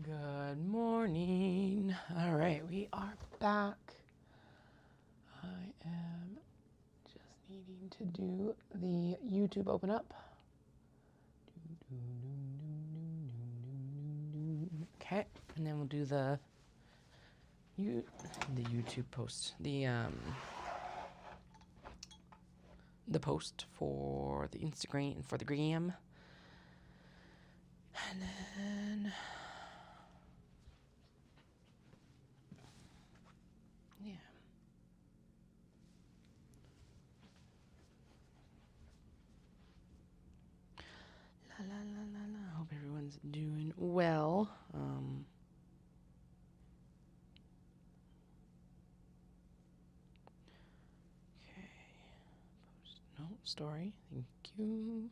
Good morning. All right, we are back. I am just needing to do the YouTube open up. Okay, and then we'll do the YouTube post, the post for the Instagram and for the gram, and then. Yeah. La la la la la. Hope everyone's doing well. Okay. Post no story. Thank you.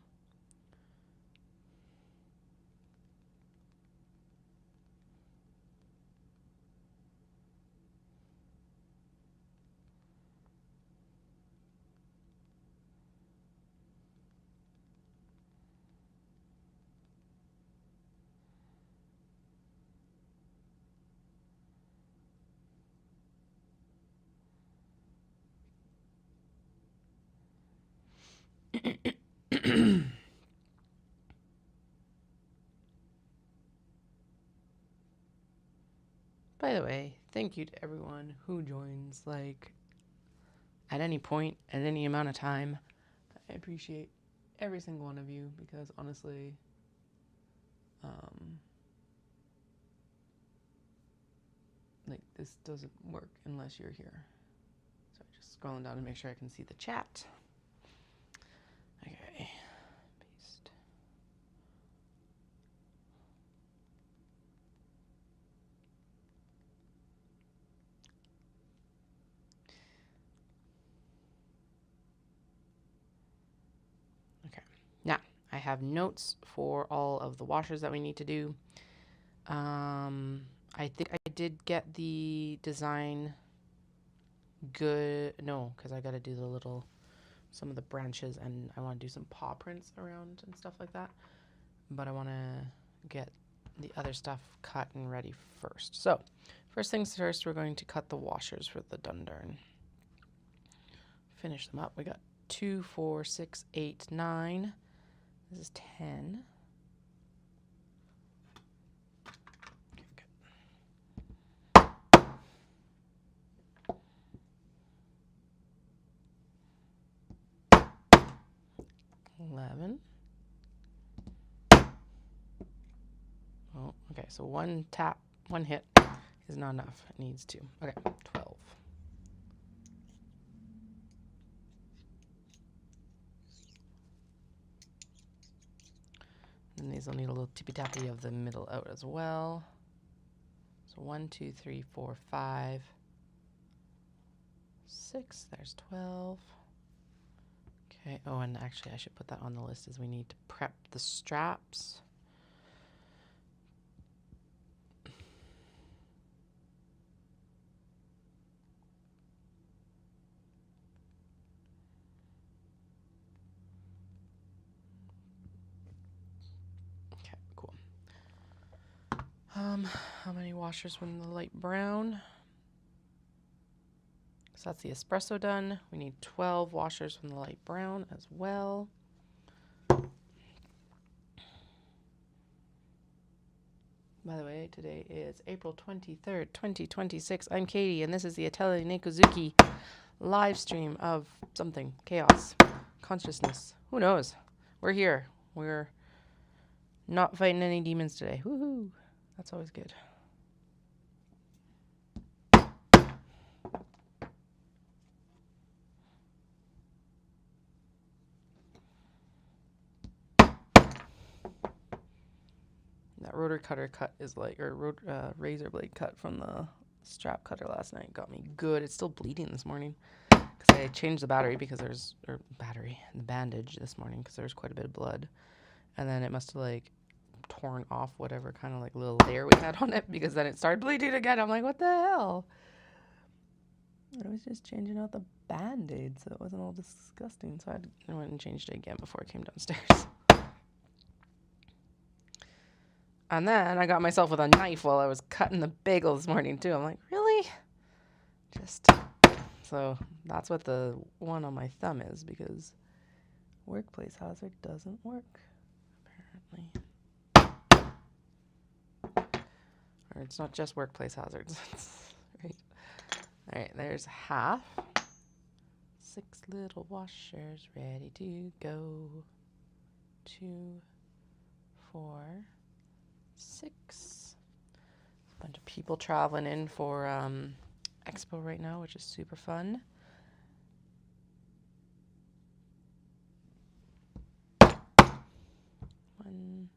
By the way, thank you to everyone who joins, like, at any point, at any amount of time. I appreciate every single one of you because, honestly, like, this doesn't work unless you're here. So just scrolling down to make sure I can see the chat. Okay. Paste. Okay. Now, I have notes for all of the washers that we need to do. I think I did get the design good. No, because I got to do some of the branches, and I want to do some paw prints around and stuff like that. But I want to get the other stuff cut and ready first. So, first things first, we're going to cut the washers for the Dundurn. Finish them up. We got 2, 4, 6, 8, 9. This is 10. 11. Oh, okay, so one hit is not enough. It needs 2. Okay, 12. And these will need a little tippy-tappy of the middle out as well. So 1, 2, 3, 4, 5, 6. There's 12. Okay, oh, and actually I should put that on the list as we need to prep the straps. Okay, cool. How many washers from the light brown? So that's the espresso done. We need 12 washers from the light brown as well. By the way, today is April 23rd, 2026. I'm Katie, and this is the Atelier Nekozuki live stream of something. Chaos. Consciousness. Who knows? We're here. We're not fighting any demons today. Woohoo! That's always good. That rotor cutter cut is like, or razor blade cut from the strap cutter last night got me good. It's still bleeding this morning because I changed the battery because the bandage this morning because there's quite a bit of blood. And then it must have like torn off whatever kind of like little layer we had on it because then it started bleeding again. I'm like, what the hell? I was just changing out the band-aid so it wasn't all disgusting. So I went and changed it again before I came downstairs. And then I got myself with a knife while I was cutting the bagel this morning too. I'm like, really? So that's what the one on my thumb is, because workplace hazard doesn't work, apparently. Or it's not just workplace hazards. Right. All right, there's half. 6 little washers ready to go. 2, 4, 6. A bunch of people traveling in for Expo right now, which is super fun. One,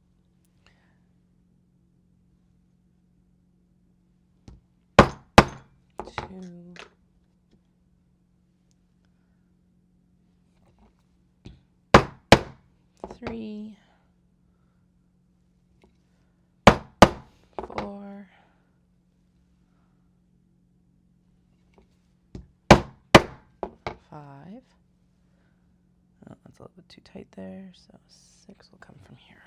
2, 3, 4, 5. Oh, that's a little bit too tight there, so 6 will come from here.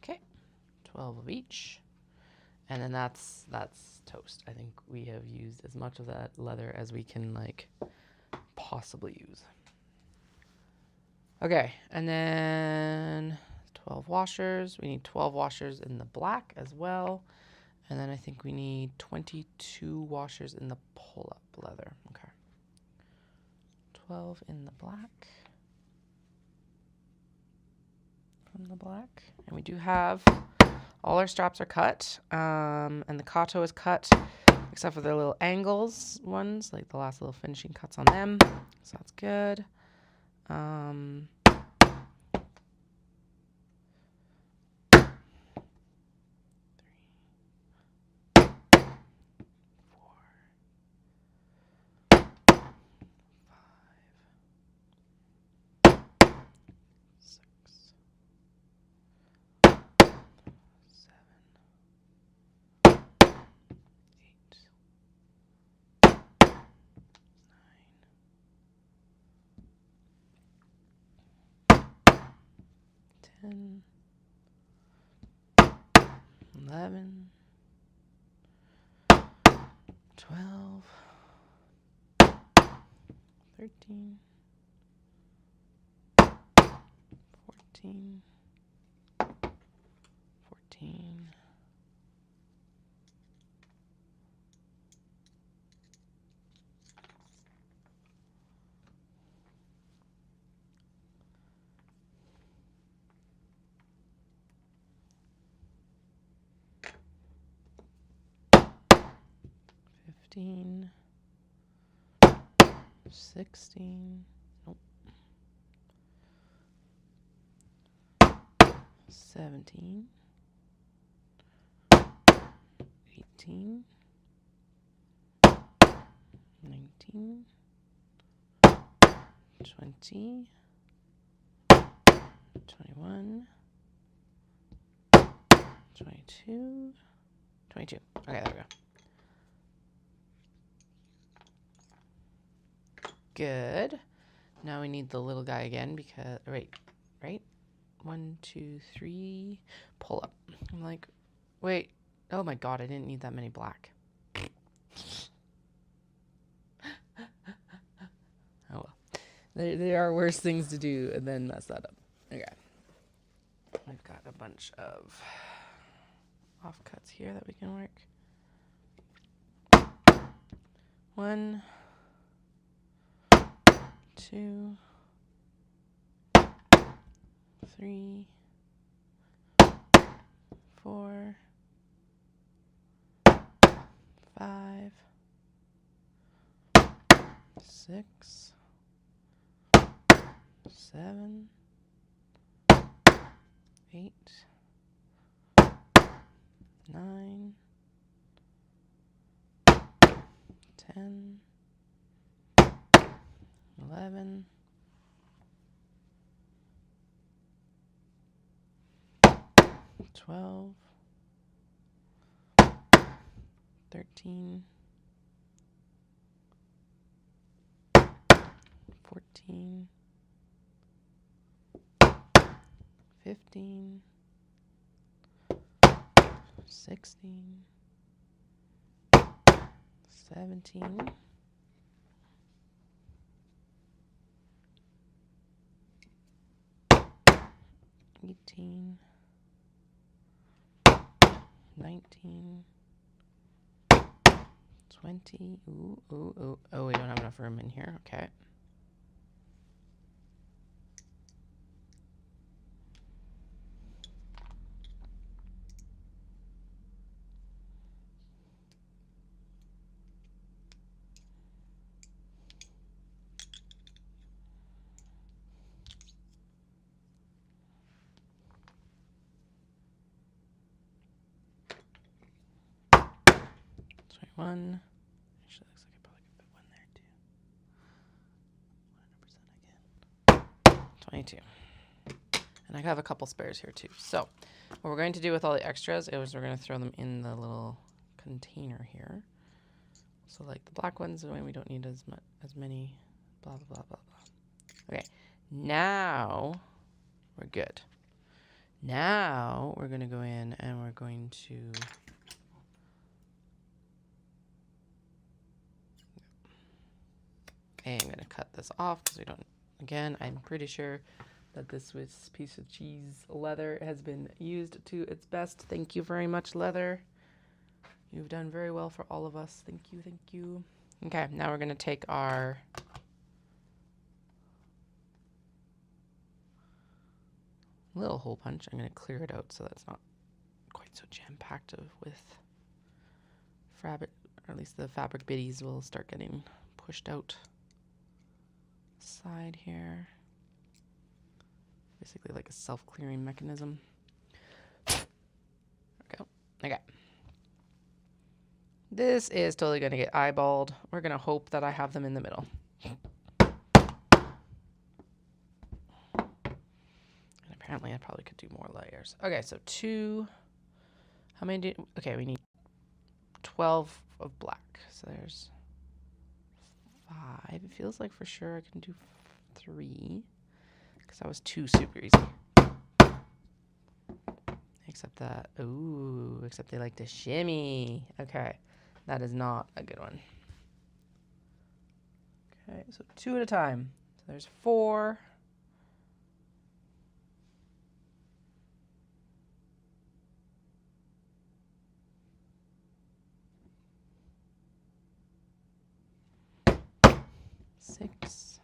Okay, 12 of each. And then that's toast. I think we have used as much of that leather as we can like possibly use. Okay, and then 12 washers. We need 12 washers in the black as well. And then I think we need 22 washers in the pull-up leather. Okay. 12 in the black. From the black. And we do have, all our straps are cut. And the kato is cut, except for the little angles ones, like the last little finishing cuts on them. So that's good. 10, 11, 12, 13, 14, 14, 15, 16, nope, 17, 18, 19, 20, 21, 22, 22. Okay, there we go. Good. Now we need the little guy again because, right? 1, 2, 3, pull up. I'm like, wait, oh my God, I didn't need that many black. Oh well. There are worse things to do and then mess that up. Okay. I've got a bunch of offcuts here that we can work. 1, 2, 3, 4, 5, 6, 7, 8, 9, 10, 11, 12, 13, 14, 15, 16, 17, 18, 19, 20. Ooh, ooh, ooh. Oh, we don't have enough room in here. Okay. One. Actually, looks like I probably could put one there too. 100% again. 22. And I have a couple spares here too. So, what we're going to do with all the extras is we're going to throw them in the little container here. So, like the black ones, we don't need as many. Blah blah blah blah blah. Okay, now we're good. Now we're going to go in and we're going to. Okay, I'm going to cut this off because we don't, again, I'm pretty sure that this piece of cheese leather has been used to its best. Thank you very much, leather. You've done very well for all of us. Thank you, thank you. Okay, now we're going to take our little hole punch. I'm going to clear it out so that's not quite so jam-packed with fabric, or at least the fabric biddies will start getting pushed out. Side here, basically like a self-clearing mechanism. Okay. This is totally going to get eyeballed. We're going to hope that I have them in the middle. And apparently I probably could do more layers. Okay, so 2. How many okay, we need 12 of black. So there's 5. It feels like for sure I can do 3. Because that was 2 super easy. Except that, ooh, except they like to shimmy. Okay, that is not a good one. Okay, so 2 at a time. So there's 4. Six.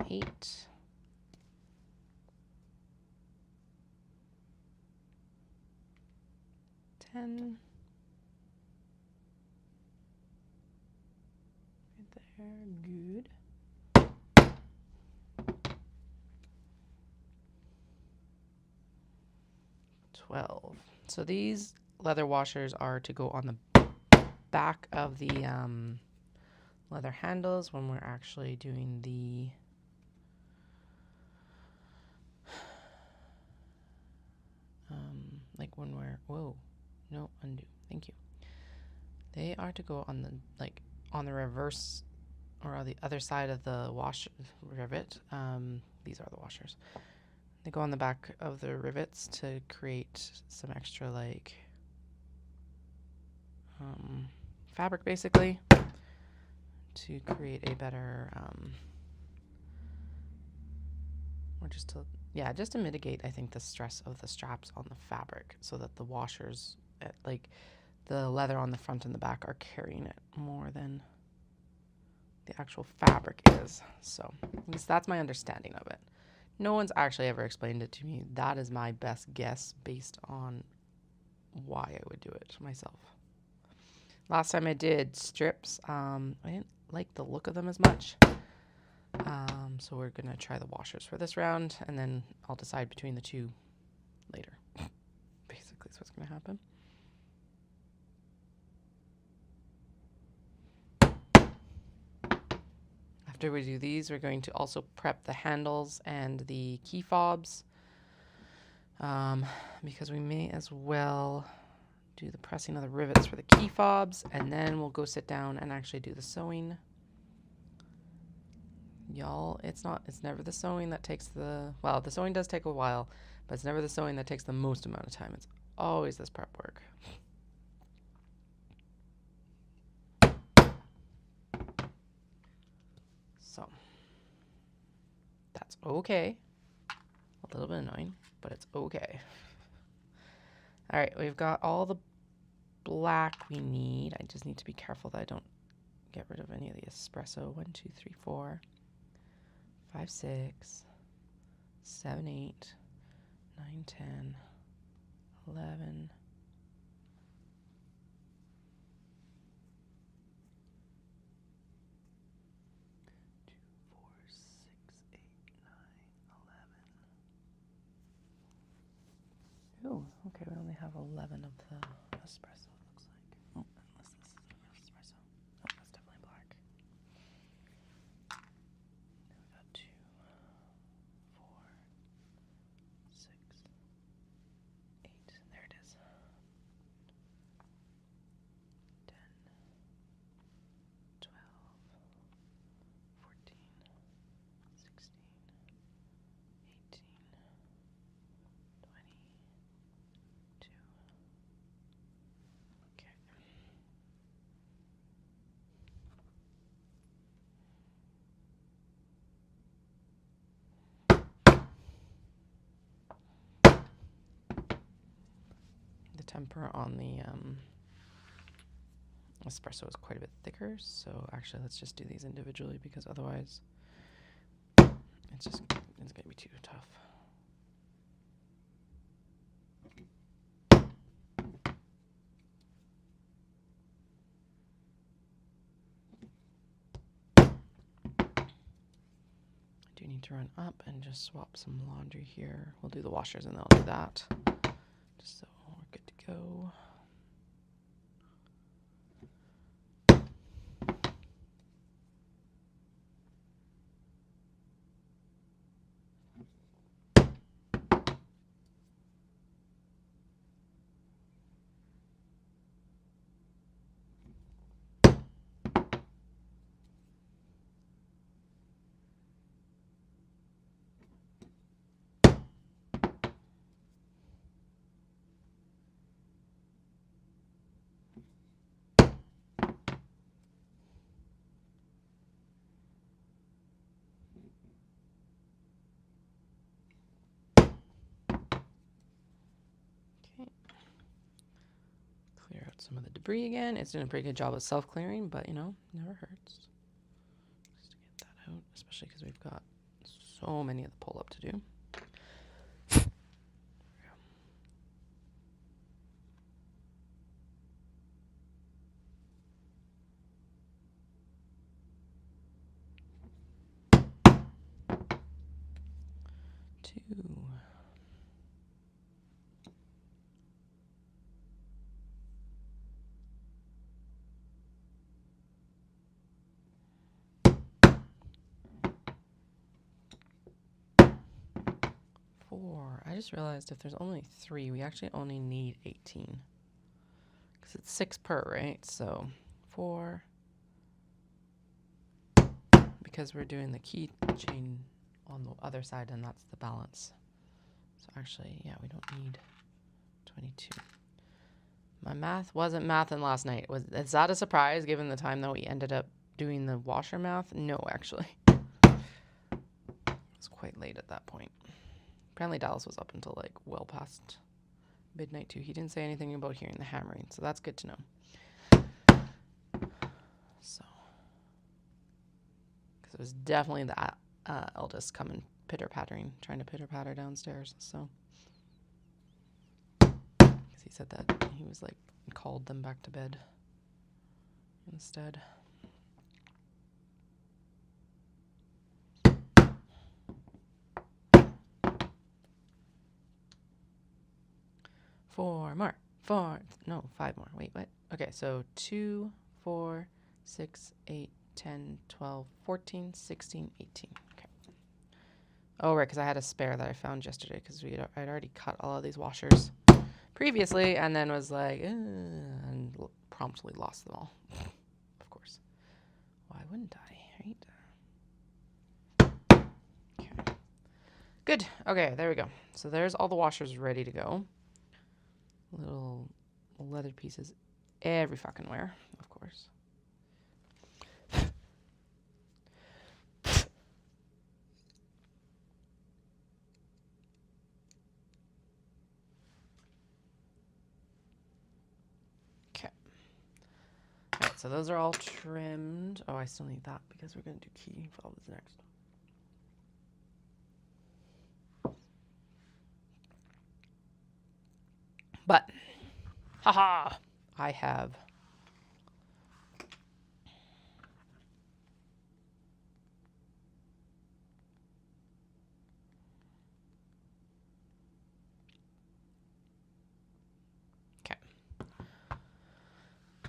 8. 10. Right there, good. 12. So these leather washers are to go on the back of the leather handles when we're actually doing the like when we're, whoa, no, undo, thank you. They are to go on the, like, on the reverse or on the other side of the wash rivet. These are the washers. They go on the back of the rivets to create some extra, like, fabric, basically, to create a better, or just to, yeah, just to mitigate, I think, the stress of the straps on the fabric so that the washers, like, the leather on the front and the back are carrying it more than the actual fabric is. So at least that's my understanding of it. No one's actually ever explained it to me. That is my best guess based on why I would do it myself. Last time I did strips, I didn't like the look of them as much. So we're going to try the washers for this round, and then I'll decide between the two later. Basically is what's going to happen. after we do these, we're going to also prep the handles and the key fobs, because we may as well do the pressing of the rivets for the key fobs, and then we'll go sit down and actually do the sewing. Y'all, it's never the sewing that takes the sewing does take a while, but it's never the sewing that takes the most amount of time. It's always this prep work. So that's okay. A little bit annoying, but it's okay. All right, we've got all the black we need. I just need to be careful that I don't get rid of any of the espresso. 1, 2, 3, 4, 5, 6, 7, 8, 9, 10, 11. 2, 4, 6, 8, 9, 11. Oh, okay, we only have 11 of the espresso, it looks like. Oh, unless this is a real espresso. Oh, that's definitely black. Then we got 2, 4, 6, 8. There it is. 10, 12, 14, 16, 18, 22. Okay. The temper on the espresso is quite a bit thicker, so actually let's just do these individually, because otherwise it's gonna be too tough. I do need to run up and just swap some laundry here. We'll do the washers and then I'll do that, just so we're good to go. Clear out some of the debris again. It's doing a pretty good job of self-clearing, but you know, never hurts. Just to get that out, especially because we've got so many of the pull-up to do. Two. Four. I just realized if there's only 3, we actually only need 18. Because it's 6 per, right? So 4. Because we're doing the key chain on the other side, and that's the balance. So actually, yeah, we don't need 22. My math wasn't mathing last night. Is that a surprise given the time that we ended up doing the washer math? No, actually. It was quite late at that point. Apparently Dallas was up until like well past midnight too. He didn't say anything about hearing the hammering, so that's good to know. So, because it was definitely the eldest coming pitter-pattering, trying to pitter-patter downstairs. So, because he said that he was like called them back to bed instead. Four more. 5 more. Wait, what? Okay, so 2, 4, 6, 8, 10, 12, 14, 16, 18. Okay. Oh, right, because I had a spare that I found yesterday because I'd already cut all of these washers previously and then was like, and promptly lost them all. Of course. Why wouldn't I, right? Okay. Good. Okay, there we go. So there's all the washers ready to go. Little leather pieces every fucking where, of course. Okay. Alright, so those are all trimmed. Oh, I still need that because we're going to do key valves next. But, haha, I have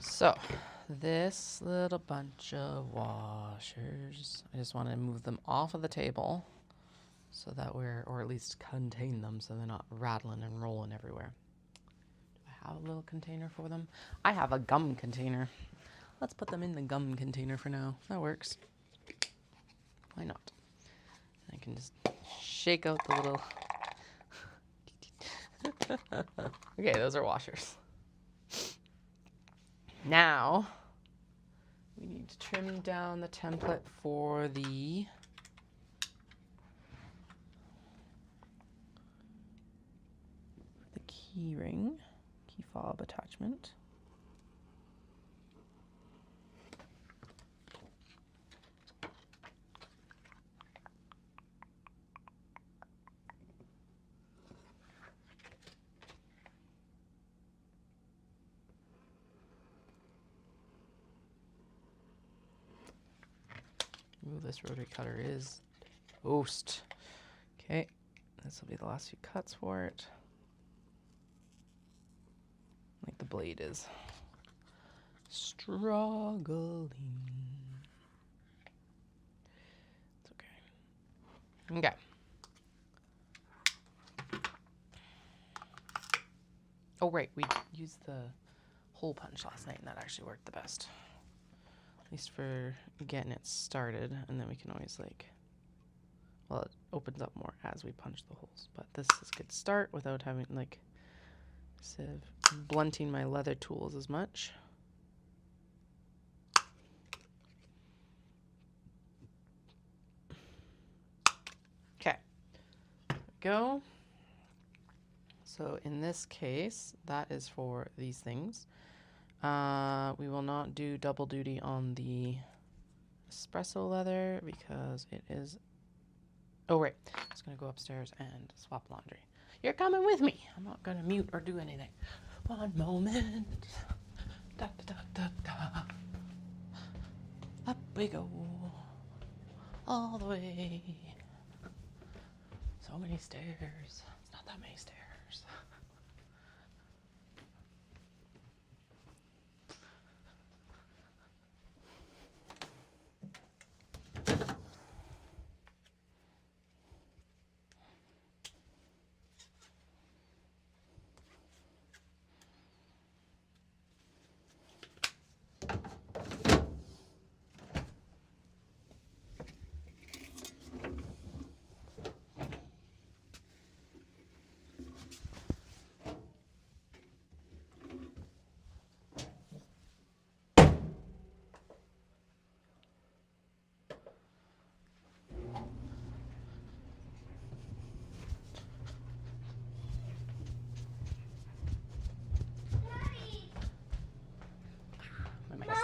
so this little bunch of washers, I just want to move them off of the table so that or at least contain them so they're not rattling and rolling everywhere. Do I have a little container for them? I have a gum container. Let's put them in the gum container for now. That works. Why not? I can just shake out the little... Okay, those are washers. Now, we need to trim down the template for the key ring, key fob attachment. Ooh, this rotary cutter is toast. Okay, this will be the last few cuts for it. Like the blade is struggling. It's okay. Okay. Oh, right, we used the hole punch last night and that actually worked the best. At least for getting it started, and then we can always well, it opens up more as we punch the holes. But this is a good start without having instead of blunting my leather tools as much. Okay, there we go. So in this case, that is for these things. We will not do double duty on the espresso leather because it is... Oh, right. I'm just going to go upstairs and swap laundry. You're coming with me. I'm not going to mute or do anything. One moment. Da, da, da, da, da. Up we go. All the way. So many stairs. It's not that many stairs.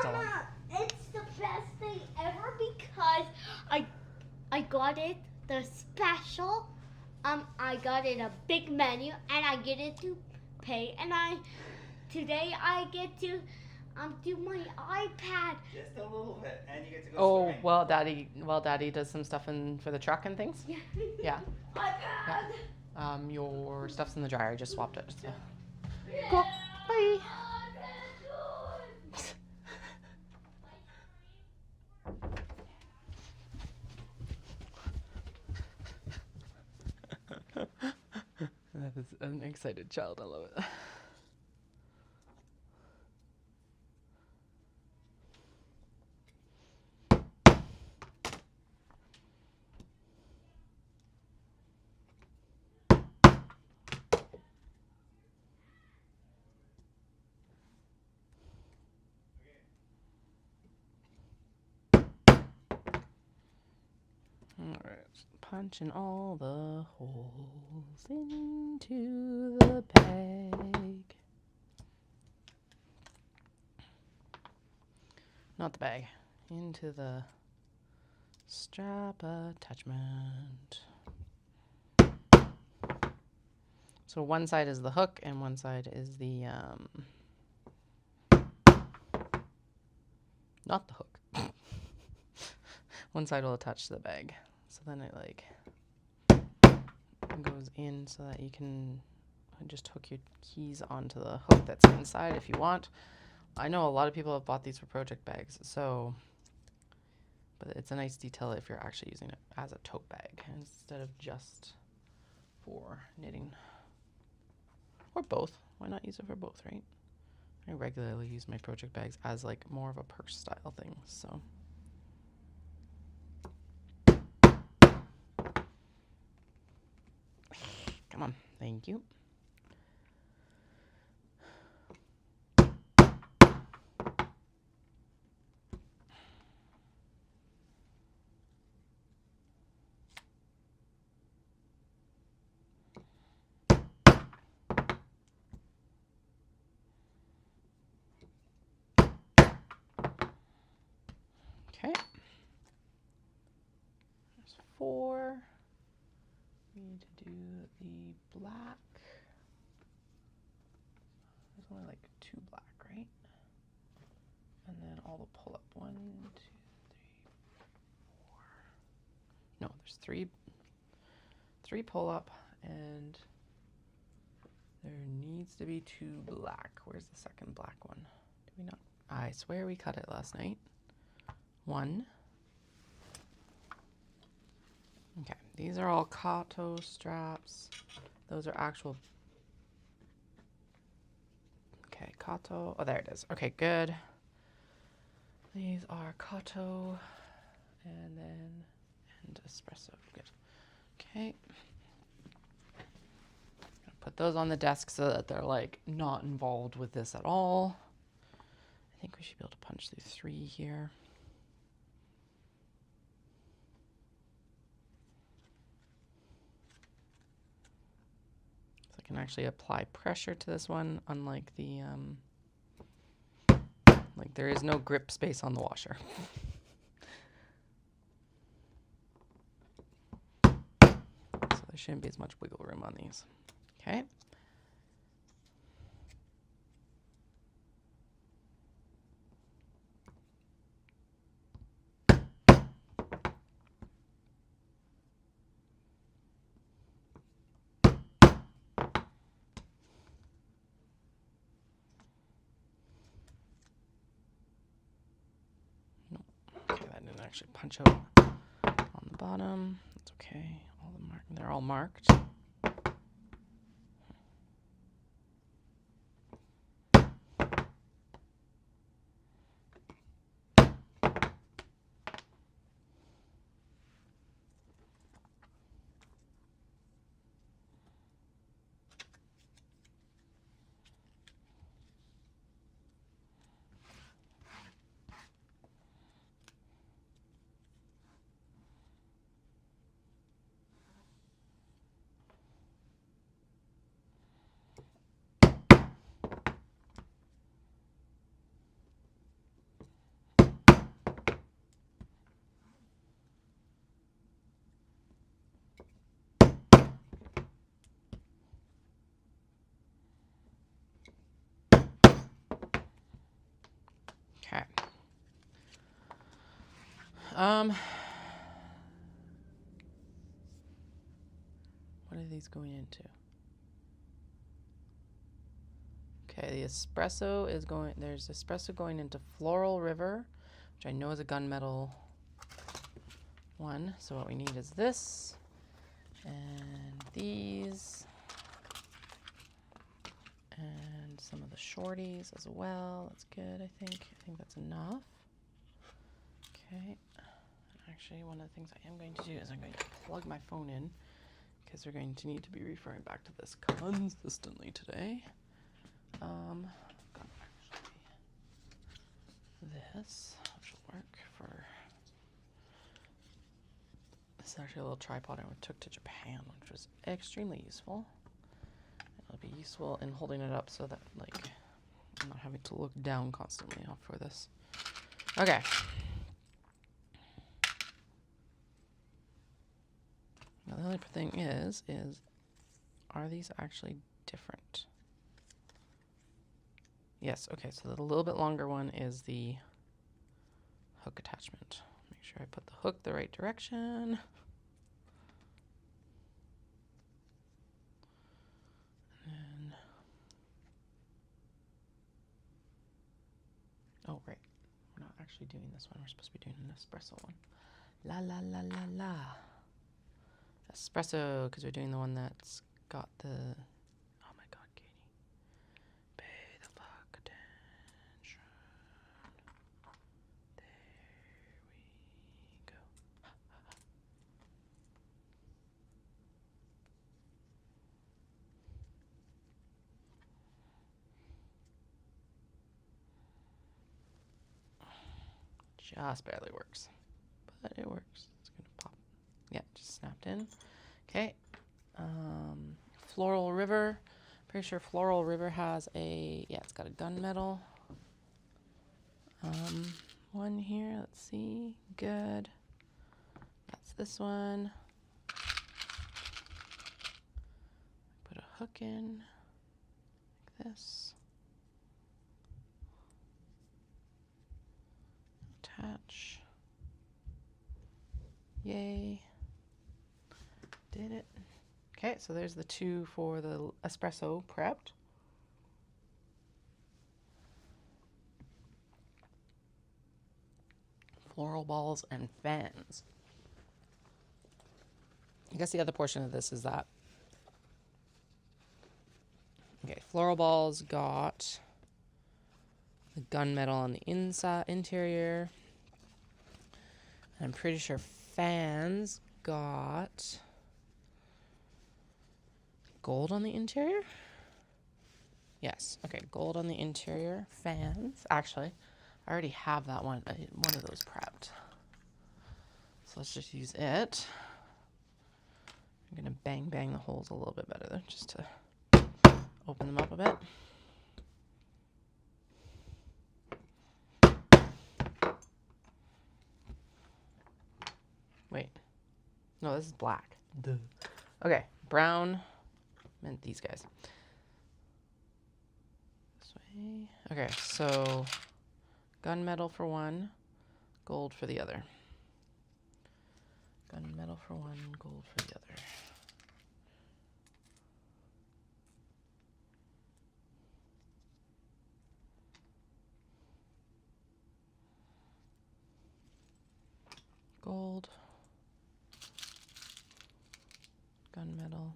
Mama, it's the best thing ever because I got it the special. I got it a big menu and I get it to pay and today I get to do my iPad. Just a little bit, and you get to go Oh, swimming. Daddy does some stuff for the truck and things. Yeah. Yeah. iPad. Yeah. Your stuff's in the dryer. I just swapped it. So. Yeah. Cool. Bye. an excited child. I love it. Alright, punching all the holes into the bag. Not the bag, into the strap attachment. So one side is the hook and one side is the, not the hook. One side will attach to the bag. So then it like goes in so that you can just hook your keys onto the hook that's inside if you want. I know a lot of people have bought these for project bags, so, but it's a nice detail if you're actually using it as a tote bag instead of just for knitting. Or both. Why not use it for both, right? I regularly use my project bags as like more of a purse style thing, so. Come on, thank you. Okay. There's 4. We need to do the black. There's only like 2 black, right? And then all the pull up. 1, 2, 3, 4. No, there's 3 pull up, and there needs to be 2 black. Where's the second black one? Did we not? I swear we cut it last night. 1. Okay, these are all Kato straps. Those are actual. Okay, Kato. Oh, there it is. Okay, good. These are Kato and espresso. Good. Okay. Put those on the desk so that they're like not involved with this at all. I think we should be able to punch through 3 here. So I can actually apply pressure to this one, unlike the like there is no grip space on the washer. So there shouldn't be as much wiggle room on these. Okay. Okay, that didn't actually punch out on the bottom. That's okay. They're all marked. Okay. What are these going into? Okay, the espresso is going, there's espresso going into Floral River, which I know is a gunmetal one. So what we need is this and these. And some of the shorties as well. That's good, I think. I think that's enough. Okay. Actually, one of the things I am going to do is I'm going to plug my phone in because we're going to need to be referring back to this consistently today. Got actually this, which will work for. This is actually a little tripod I took to Japan, which was extremely useful. It'll be useful in holding it up so that, like, I'm not having to look down constantly for this. Okay. Now the only thing is are these actually different? Yes, okay, so the little bit longer one is the hook attachment. Make sure I put the hook the right direction. And oh, right. We're not actually doing this one. We're supposed to be doing an espresso one. La la la la la. Espresso, because we're doing the one that's got the... Oh my god, Katie. Pay the fuck attention. There we go. Just barely works. But it works. It's going to pop. Yeah, just snapped in. Okay. Floral River. Pretty sure Floral River has a... Yeah, it's got a gunmetal. One here. Let's see. Good. That's this one. Put a hook in. Like this. Attach. Yay. Did it. Okay, so there's the two for the espresso prepped. Floral balls and fans. I guess the other portion of this is that. Okay, floral balls got the gunmetal on the inside interior. And I'm pretty sure fans got gold on the interior. Yes, okay, gold on the interior. Fans. Actually, I already have that one. One of those prepped. So let's just use it. I'm gonna bang the holes a little bit better though, just to open them up a bit. Wait. No, this is black. Duh. Okay, brown. Meant these guys. This way. Okay, so gunmetal for one, gold for the other. Gunmetal for one, gold for the other. Gold. Gunmetal.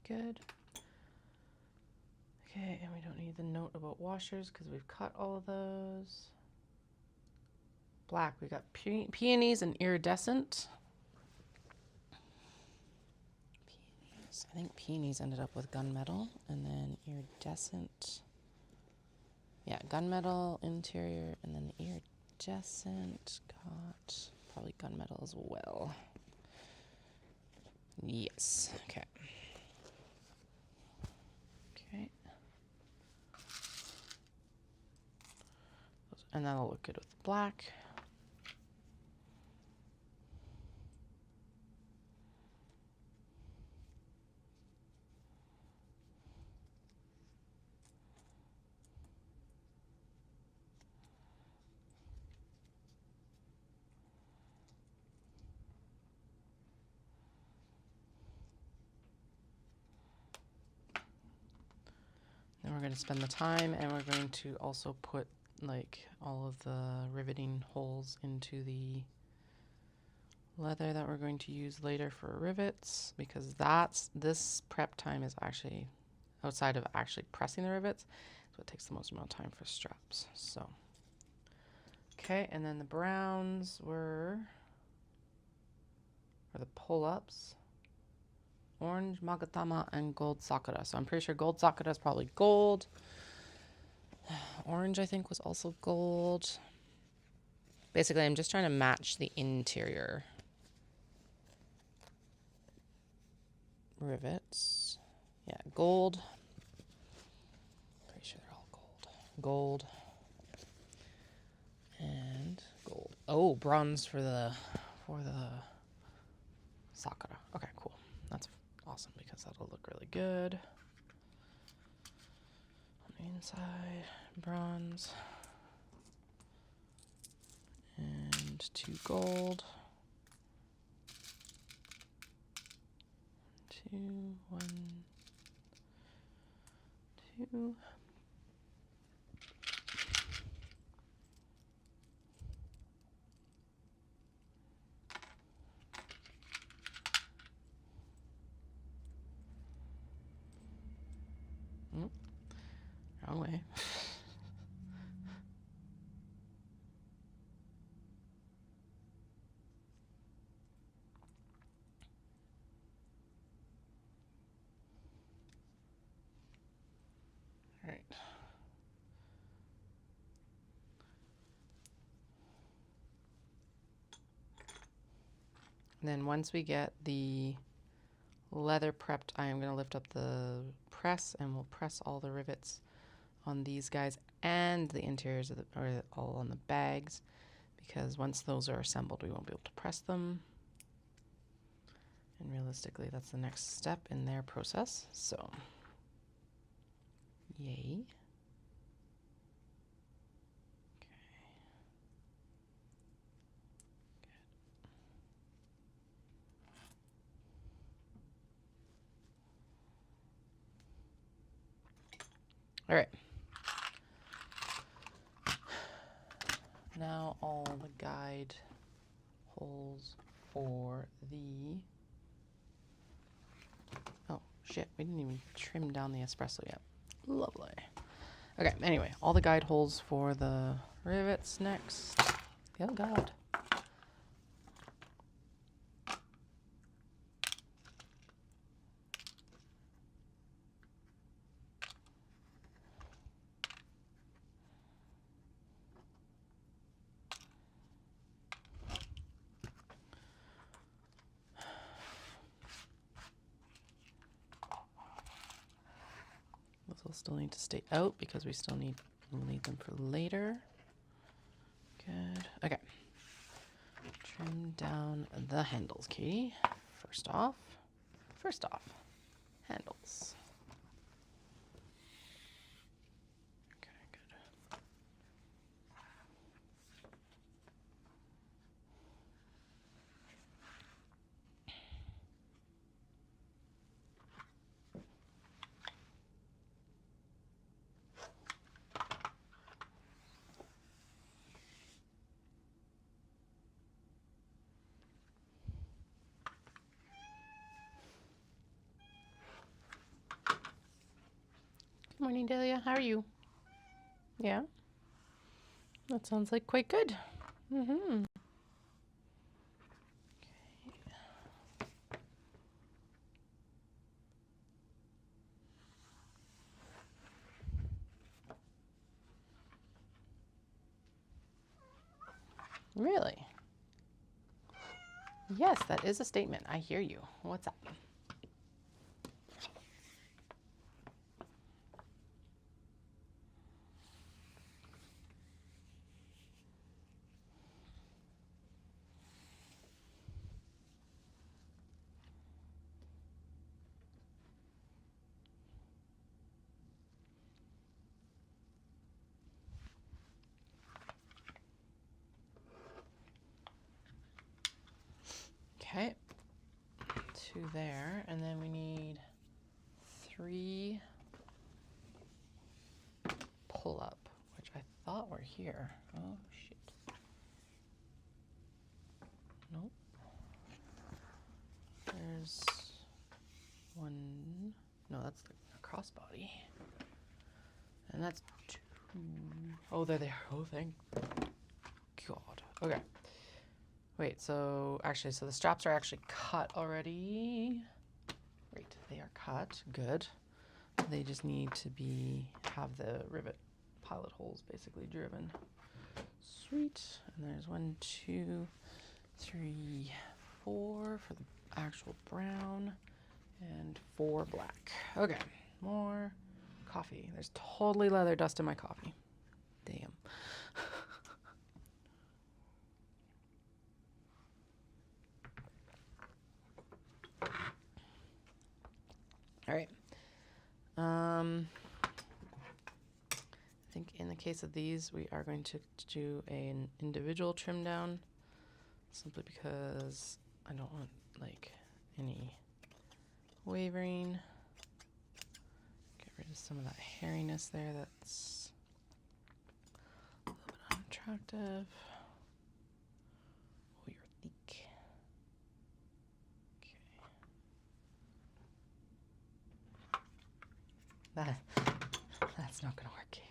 Good. Okay, and we don't need the note about washers because we've cut all of those. Black, we got peonies and iridescent. Peonies. I think peonies ended up with gunmetal, and then iridescent. Yeah, gunmetal interior, and then the iridescent got probably gunmetal as well. Yes. Okay. Okay. And that'll look good with the black. we're going to spend the time, and we're going to also put like all of the riveting holes into the leather that we're going to use later for rivets, because this prep time is actually outside of actually pressing the rivets. So it takes the most amount of time for straps. So okay, and then the browns were the pull-ups. Orange, Magatama, and gold Sakura. So I'm pretty sure gold Sakura is probably gold. Orange, I think, was also gold. Basically, I'm just trying to match the interior rivets. Yeah, gold. Pretty sure they're all gold. Gold. And gold. Oh, bronze for the Sakura. Okay, cool. That's awesome because that'll look really good. On the inside, bronze. And 2 gold. 2, 1, 2. Wrong way. All right. And then once we get the leather prepped, I am going to lift up the press and we'll press all the rivets on these guys and the interiors of are all on the bags, because once those are assembled, we won't be able to press them. And realistically, that's the next step in their process. So, yay. All right. Now all the guide holes for the... Oh, shit. We didn't even trim down the espresso yet. Lovely. Okay, anyway, all the guide holes for the rivets next. Oh, God. Those will still need to stay out because we'll need them for later. Good. Okay. Trim down the handles, Katie. First off, handles. Okay, good. Good morning, Delia. How are you? Yeah? That sounds like quite good. Mm-hmm. Really? Yes, that is a statement. I hear you. What's up? Okay, 2 there, and then we need 3 thought were here. Oh, shit. Nope. There's one. No, that's the crossbody. And that's two. Oh, they're there. Oh, thank God. Okay. Wait, so actually, so the straps are actually cut already. Right, they are cut. Good. They just need to have the rivet pilot holes basically driven. Sweet. And there's 1, 2, 3, 4 for the actual brown and 4 black. Okay, more coffee. There's totally leather dust in my coffee. Damn. All right. I think in the case of these, we are going to do an individual trim down, simply because I don't want like any wavering. Get rid of some of that hairiness there. That's a little bit unattractive. Oh, you're thick. Okay. That's not gonna work, Katie.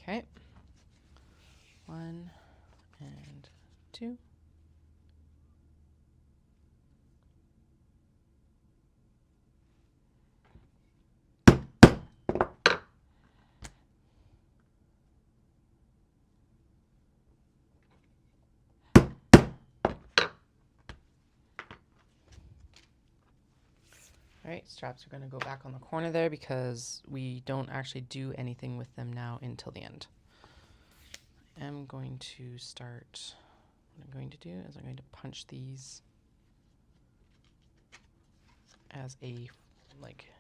Okay. 1 and 2. All right, straps are going to go back on the corner there because we don't actually do anything with them now until the end. I am going to start, what I'm going to do is I'm going to punch these as a, like,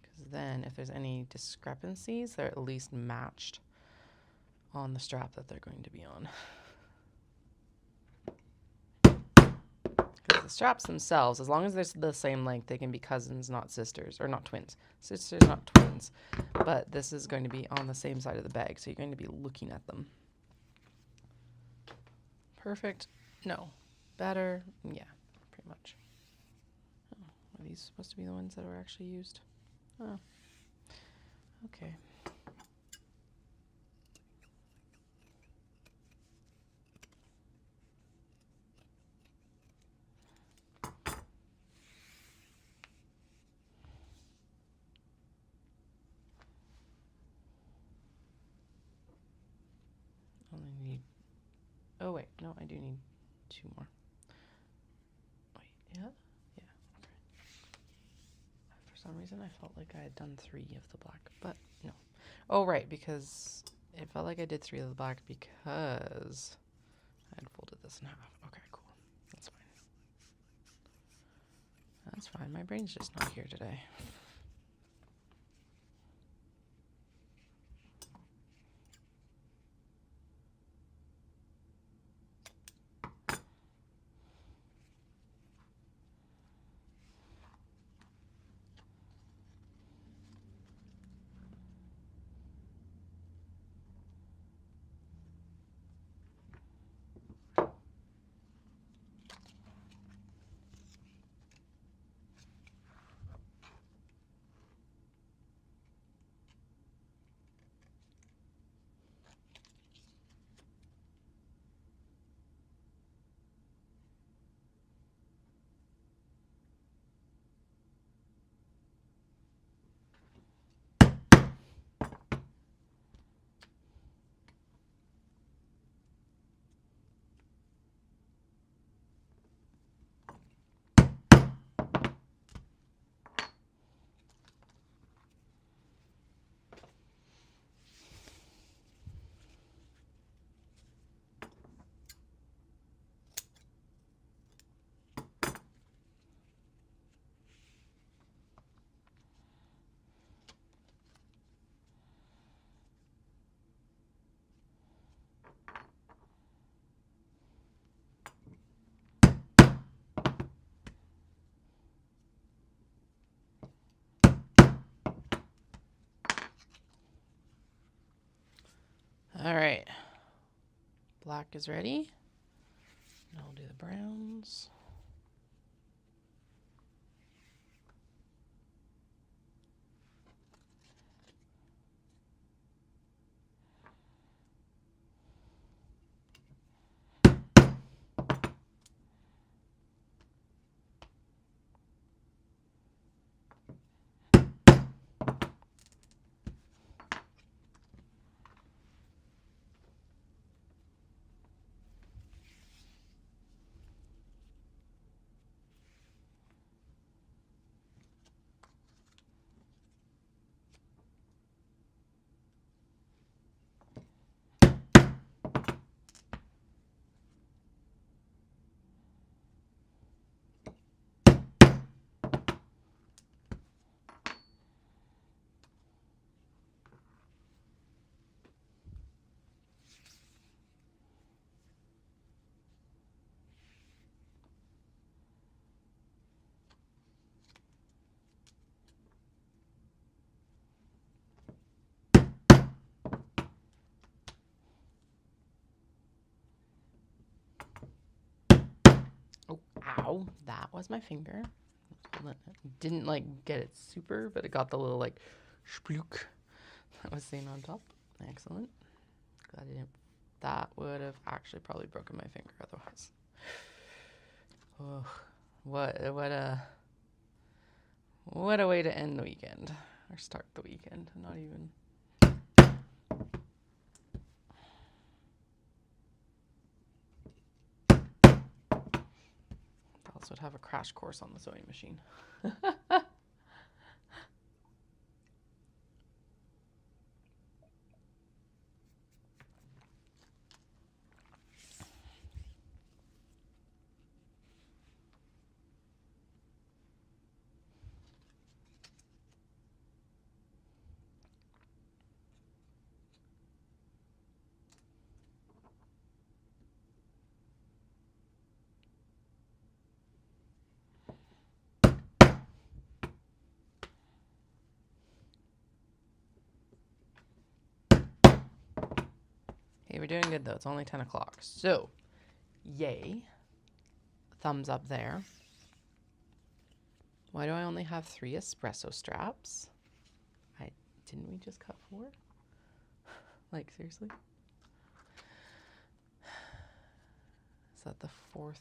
because then if there's any discrepancies, they're at least matched on the strap that they're going to be on. The straps themselves, as long as they're the same length, they can be cousins, not sisters, or not twins. Sisters, not twins. But this is going to be on the same side of the bag, so you're going to be looking at them. Perfect. No. Better. Yeah, pretty much. Oh, are these supposed to be the ones that were actually used? Oh. Okay. Only need. Oh wait, no, I do need 2 more. Wait, yeah, yeah. Okay. For some reason, I felt like I had done 3 of the black, but no. Oh right, because it felt like I did 3 of the black because I had folded this in half. Okay, cool. That's fine. That's fine. My brain's just not here today. black is ready. And I'll do the browns. Oh, ow. That was my finger. Didn't like get it super, but it got the little like splook that was seen on top. Excellent. Glad I didn't. That would have actually probably broken my finger otherwise. Oh, what a way to end the weekend or start the weekend. Not even. Dallas would have a crash course on the sewing machine. Hey, we're doing good though. It's only 10 o'clock. So, yay. Thumbs up there. Why do I only have 3 espresso straps? Didn't we just cut 4? Like, seriously? Is that the 4th,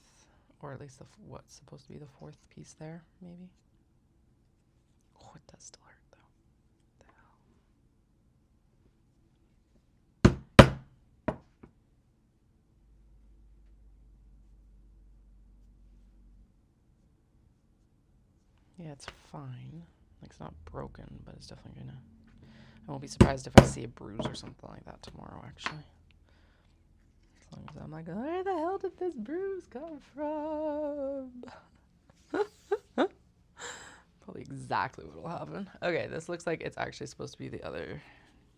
or at least what's supposed to be the 4th piece there, maybe? Oh, it does still hurt though. Yeah, it's fine. Like, it's not broken, but it's definitely gonna... I won't be surprised if I see a bruise or something like that tomorrow, actually. As long as I'm like, where the hell did this bruise come from? Probably exactly what will happen. Okay, this looks like it's actually supposed to be the other...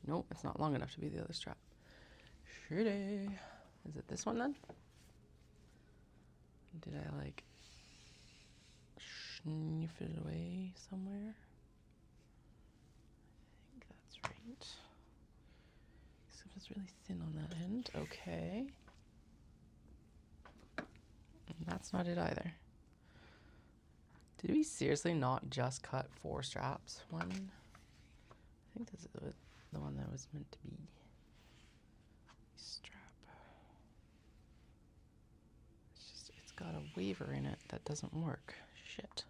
Nope, it's not long enough to be the other strap. Shitty. Is it this one then? Did I, like... sniff it away somewhere? I think that's right. Except it's really thin on that end. Okay. And that's not it either. Did we seriously not just cut 4 straps? I think this is the one that was meant to be. Strap. It's got a waver in it that doesn't work. Shit.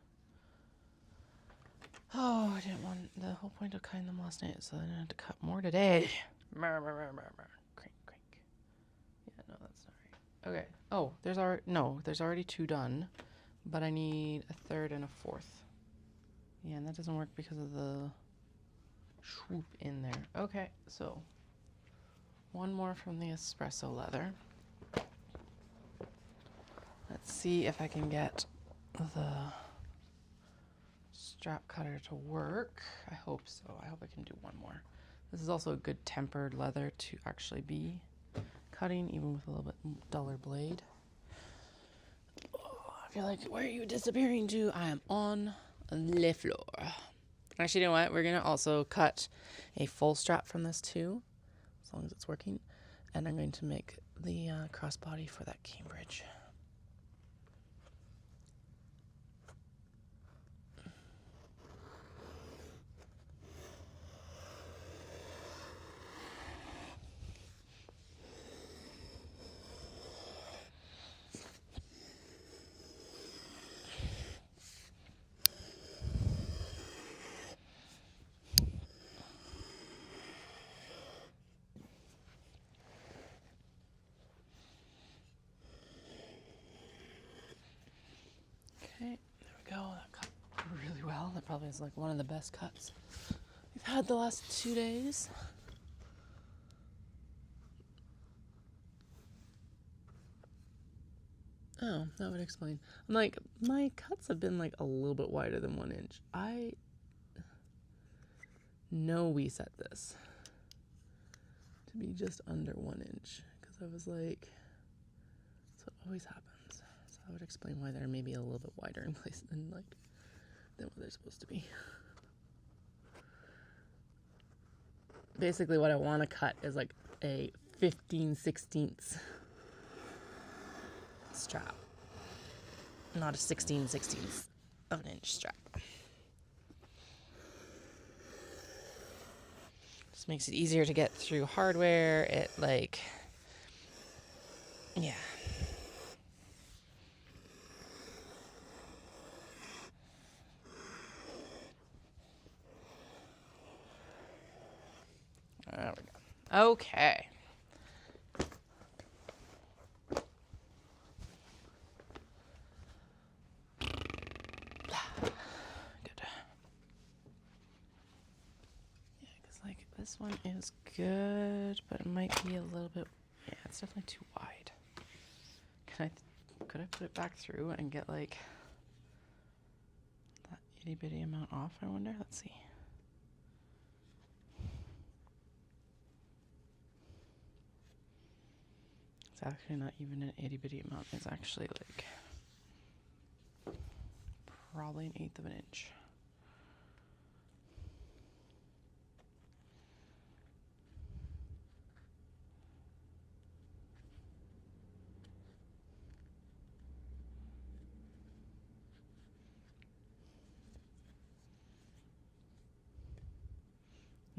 Oh, I didn't want the whole point of cutting them last night, so I didn't have to cut more today. Crank, crank. Yeah, no, that's not right. Okay. Oh, there's already 2 done, but I need a 3rd and a 4th. Yeah, and that doesn't work because of the swoop in there. Okay, so 1 more from the espresso leather. Let's see if I can get the strap cutter to work. I hope so. I hope I can do 1 more. This is also a good tempered leather to actually be cutting, even with a little bit duller blade. Oh, I feel like, where are you disappearing to? I am on the floor. Actually, you know what? We're going to also cut a full strap from this too, as long as it's working. And I'm going to make the crossbody for that Cambridge. Okay, there we go. That cut really well. That probably is like one of the best cuts we've had the last 2 days. Oh, that would explain. Like, my cuts have been like a little bit wider than 1 inch. I know we set this to be just under 1 inch because I was like, that's what always happens. So that would explain why they're maybe a little bit wider in place than what they're supposed to be. Basically what I want to cut is like a 15/16 strap, not a 16/16 of an inch strap. Just makes it easier to get through hardware. It like, yeah. There we go. Okay. Good. Yeah, because like this one is good, but it might be a little bit, yeah, it's definitely too wide. Could I put it back through and get like that itty bitty amount off, I wonder? Let's see. It's actually not even an itty bitty amount. It's actually like probably 1/8 of an inch.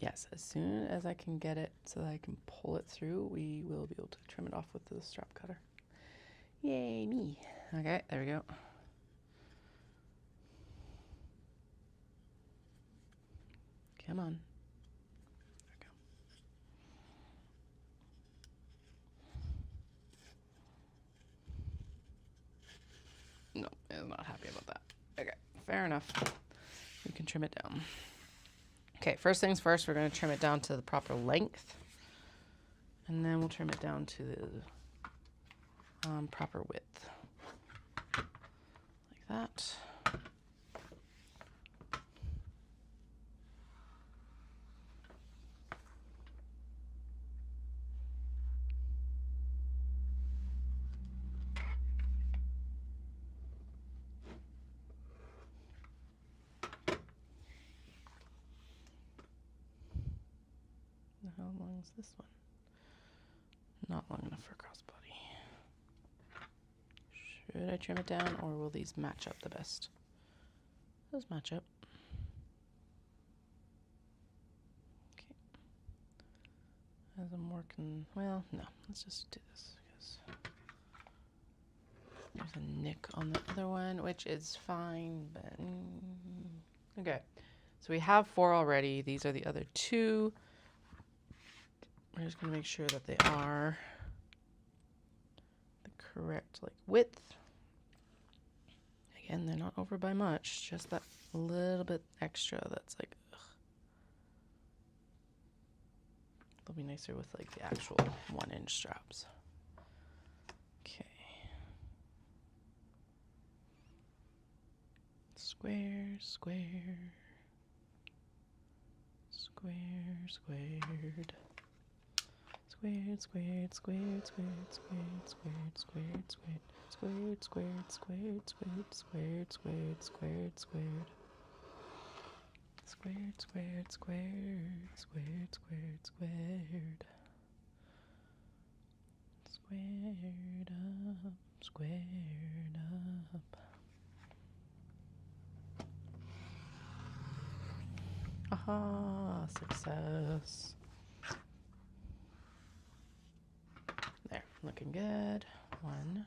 Yes, as soon as I can get it so that I can pull it through, we will be able to trim it off with the strap cutter. Yay, me. Okay, there we go. Come on. There we go. No, I'm not happy about that. Okay, fair enough. We can trim it down. Okay, first things first, we're going to trim it down to the proper length. And then we'll trim it down to the proper width. Like that. How long is this one? Not long enough for crossbody. Should I trim it down, or will these match up the best? Those match up. Okay. As I'm working, well, no, let's just do this because there's a nick on the other one, which is fine, but okay. So we have 4 already. These are the other 2. We're just gonna make sure that they are the correct like width. Again, they're not over by much, just that little bit extra that's like, ugh. They'll be nicer with like the actual 1 inch straps. Okay. Square, square. Square, squared. Squared, squared, squared, squared, squared, squared, squared, squared, squared, squared, squared, squared, squared, squared, squared. Squared, squared, squared, squared, squared, squared. Squared up, squared up. Aha, success. There, looking good. One.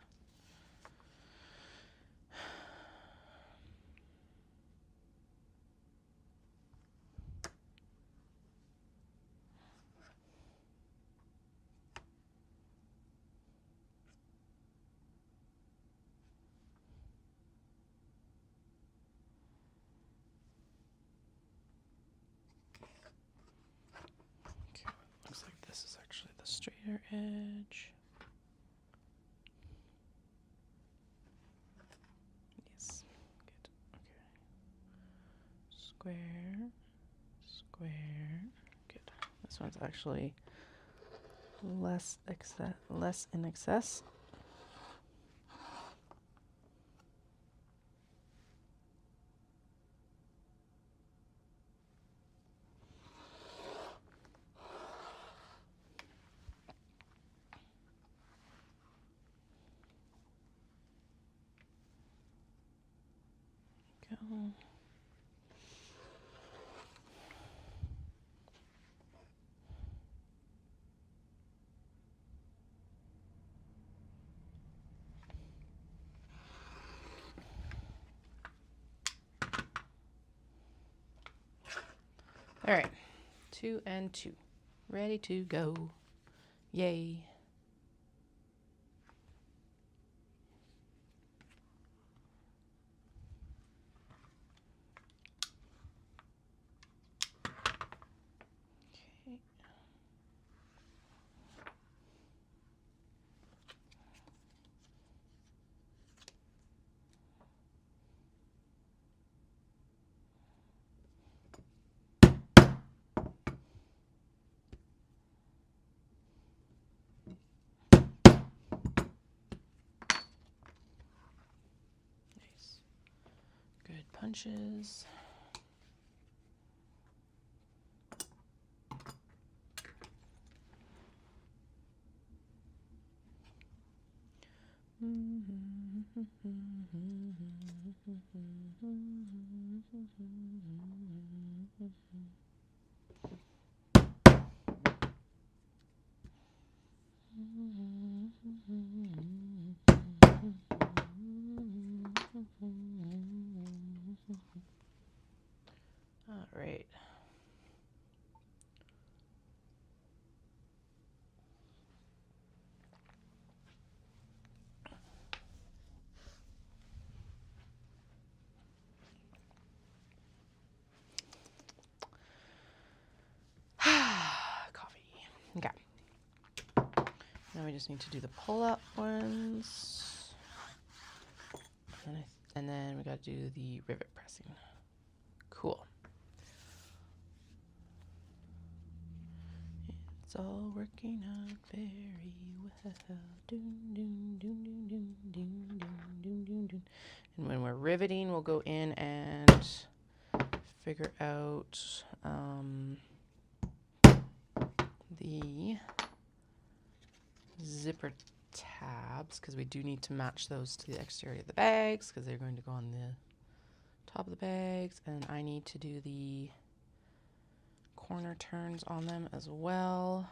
Okay, looks like this is actually the straighter edge. Yes, good. Okay. Square, square. Good. This one's actually less in excess. Go. All right, 2 and 2, ready to go. Yay. Okay. Nice. Good punches. All right. Coffee. Okay. Now we just need to do the pull-up ones. And then we got to do the rivet pressing. Cool. It's all working out very well. Doon, doon, doon, doon, doon, doon, doon, doon, doon. And when we're riveting, we'll go in and figure out the zipper tabs, because we do need to match those to the exterior of the bags, because they're going to go on the top of the bags, and I need to do the corner turns on them as well.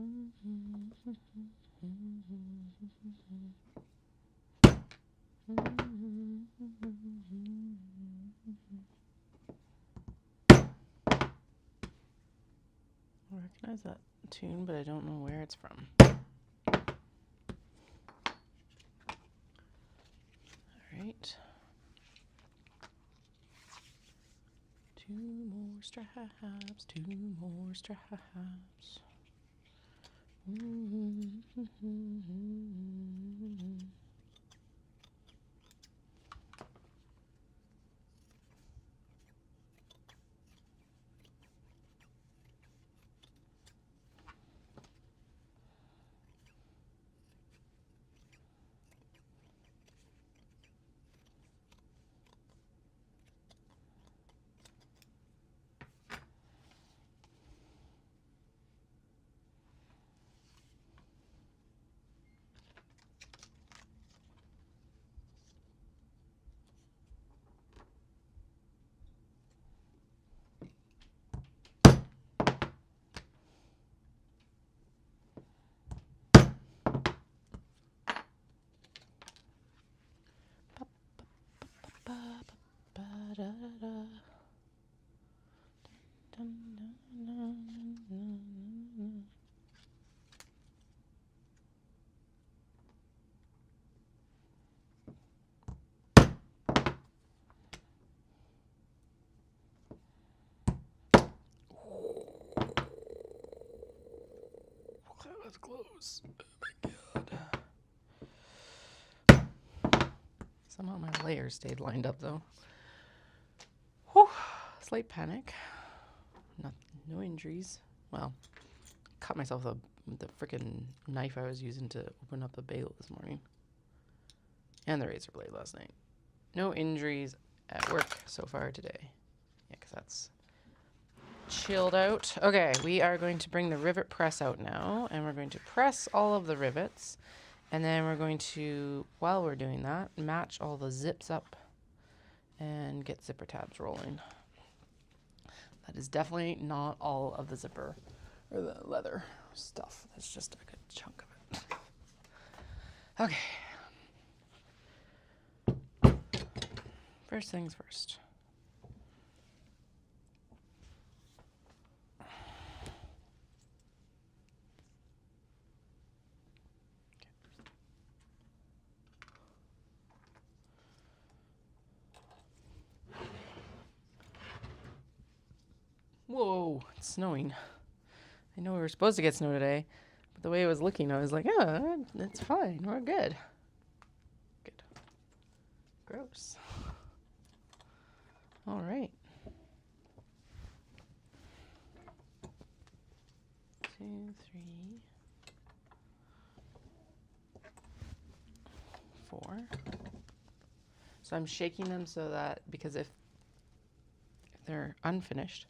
I recognize that tune, but I don't know where it's from. All right. 2 more straps, 2 more straps. That was close. Oh my god. Somehow my layers stayed lined up though. Whew. Slight panic. No injuries. Well, cut myself with the freaking knife I was using to open up the bale this morning. And the razor blade last night. No injuries at work so far today. Yeah, because that's chilled out. Okay, we are going to bring the rivet press out now, and we're going to press all of the rivets, and then we're going to, while we're doing that, match all the zips up and get zipper tabs rolling. That is definitely not all of the zipper or the leather stuff. That's just a good chunk of it. Okay. First things first. Whoa, it's snowing. I know we were supposed to get snow today, but the way it was looking, I was like, oh, it's fine. We're good. Good. Gross. All right. 2, 3, 4. So I'm shaking them so that, because if they're unfinished,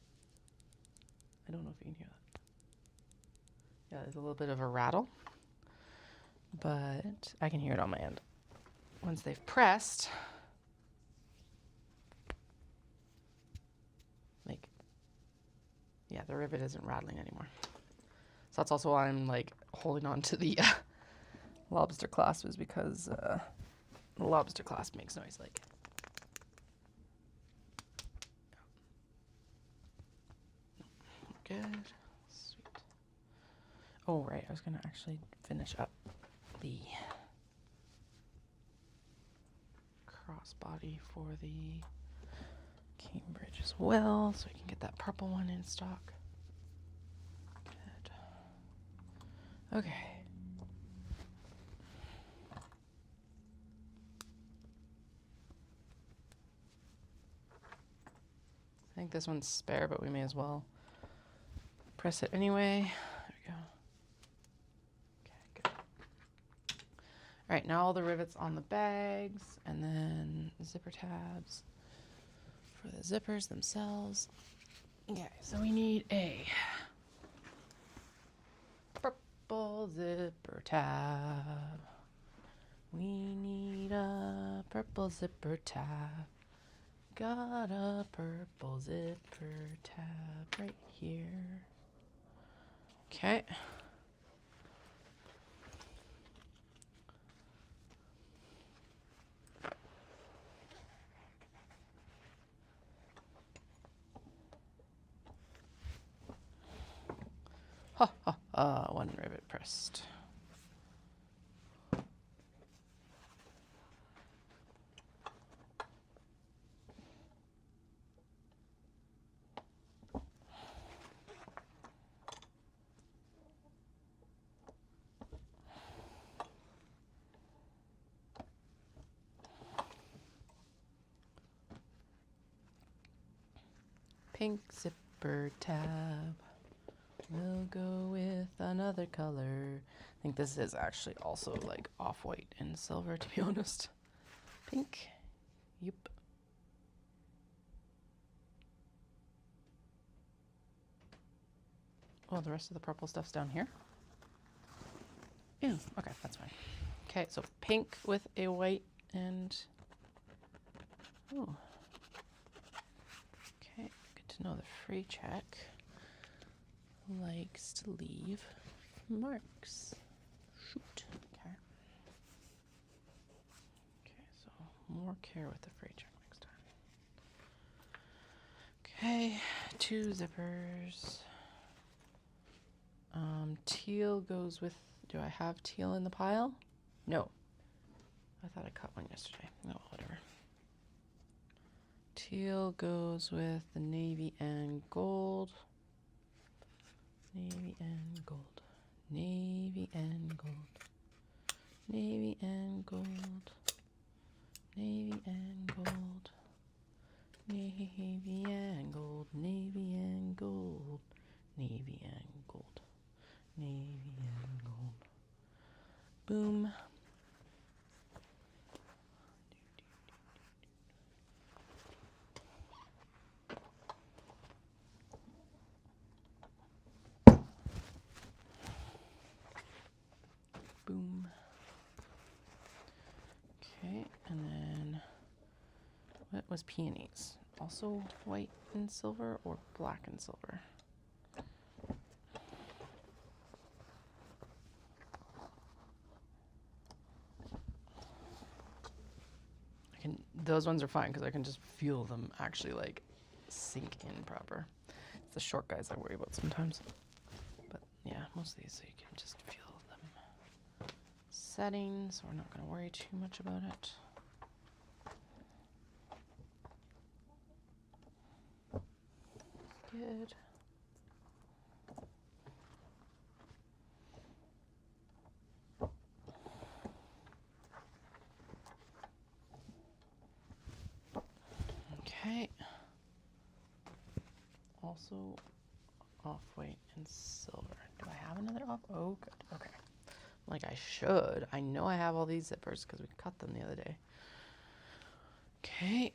I don't know if you can hear that. Yeah, there's a little bit of a rattle, but I can hear it on my end. Once they've pressed, like, yeah, the rivet isn't rattling anymore. So that's also why I'm like holding on to the lobster clasp, is because the lobster clasp makes noise like. Good. Sweet. Oh, right. I was going to actually finish up the crossbody for the Cambridge as well, so we can get that purple one in stock. Good. Okay. I think this one's spare, but we may as well press it anyway. There we go. Okay, good. All right, now all the rivets on the bags, and then zipper tabs for the zippers themselves. Okay, so we need a purple zipper tab. We need a purple zipper tab. Got a purple zipper tab right here. Okay. One rivet pressed. Pink zipper tab. We'll go with another color. I think this is actually also like off-white and silver, to be honest. Pink. Yep. Oh, the rest of the purple stuff's down here? Ew, okay, that's fine. Okay, so pink with a white and... Oh. Okay, good to know the free check likes to leave marks. Shoot. Okay. Okay, so more care with the free check next time. Okay, 2 zippers. Teal goes with... Do I have teal in the pile? No. I thought I cut one yesterday. No, whatever. Teal goes with the navy and gold. Navy and gold. Navy and gold. Navy and gold. Navy and gold. Navy and gold. Navy and gold. Navy and gold. Navy and gold. Boom. Boom. Okay, and then what was peonies? Also white and silver or black and silver? Those ones are fine because I can just feel them actually like sink in proper. It's the short guys I worry about sometimes. But yeah, most of these so you can just feel them setting, so we're not going to worry too much about it. Good. Okay. Also off-white and silver. Do I have another off? Oh, good. Okay. Like I should. I know I have all these zippers because we cut them the other day. Okay.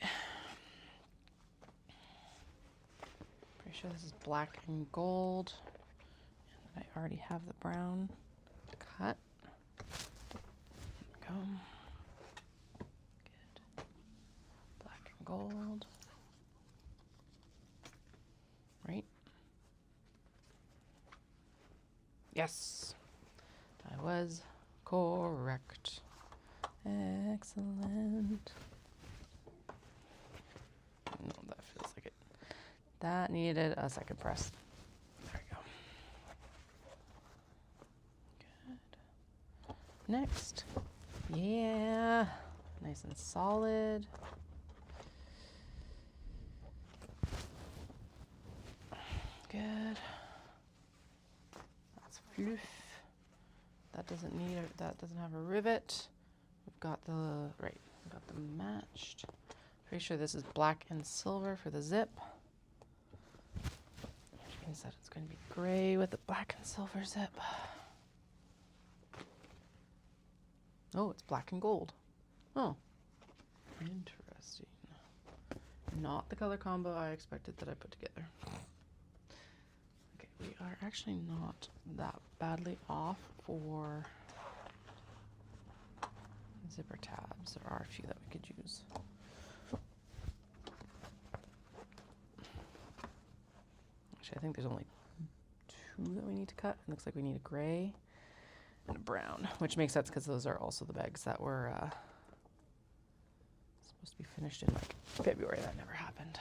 Pretty sure this is black and gold. And I already have the brown cut. There we go. Good. Black and gold. Right? Yes. I was correct. Excellent. No, that feels like it. That needed a second press. There we go. Good. Next. Yeah. Nice and solid. Good. That's fluff. That doesn't need a, that doesn't have a rivet. We've got the right. We've got them matched. Pretty sure this is black and silver for the zip. Which means that it's going to be gray with the black and silver zip. Oh, it's black and gold. Oh, interesting. Not the color combo I expected that I put together. Okay, we are actually not that badly off for zipper tabs. There are a few that we could use. Actually, I think there's only 2 that we need to cut. It looks like we need a gray and a brown, which makes sense because those are also the bags that were supposed to be finished in like February. That never happened.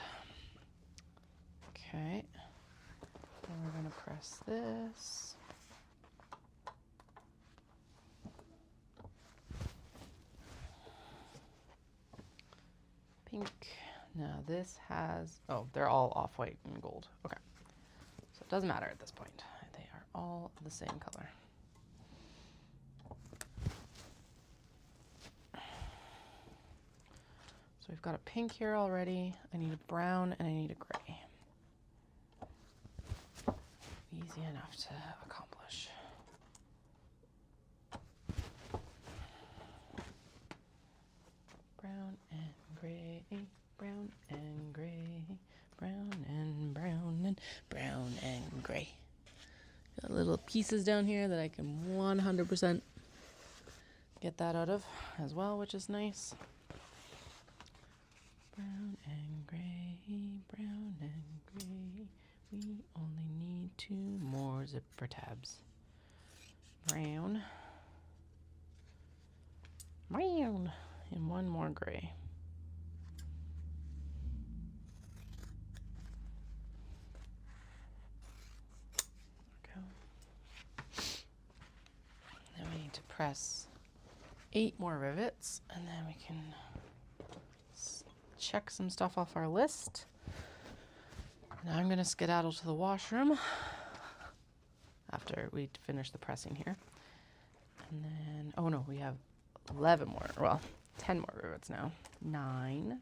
Okay. Then we're going to press this. pink. Now this has, oh, they're all off-white and gold. Okay. So it doesn't matter at this point. They are all the same color. So we've got a pink here already. I need a brown and I need a gray. Easy enough to accomplish. Brown and gray, brown and gray, brown and brown and brown and gray. Got little pieces down here that I can 100% get that out of as well, which is nice. Brown and gray, brown and gray. We only need 2 more zipper tabs. Brown. Brown. And 1 more gray. There we go. Then we need to press 8 more rivets, and then we can check some stuff off our list. Now I'm going to skedaddle to the washroom after we finish the pressing here. And then, oh no, we have 11 more, well, 10 more rivets now. 9.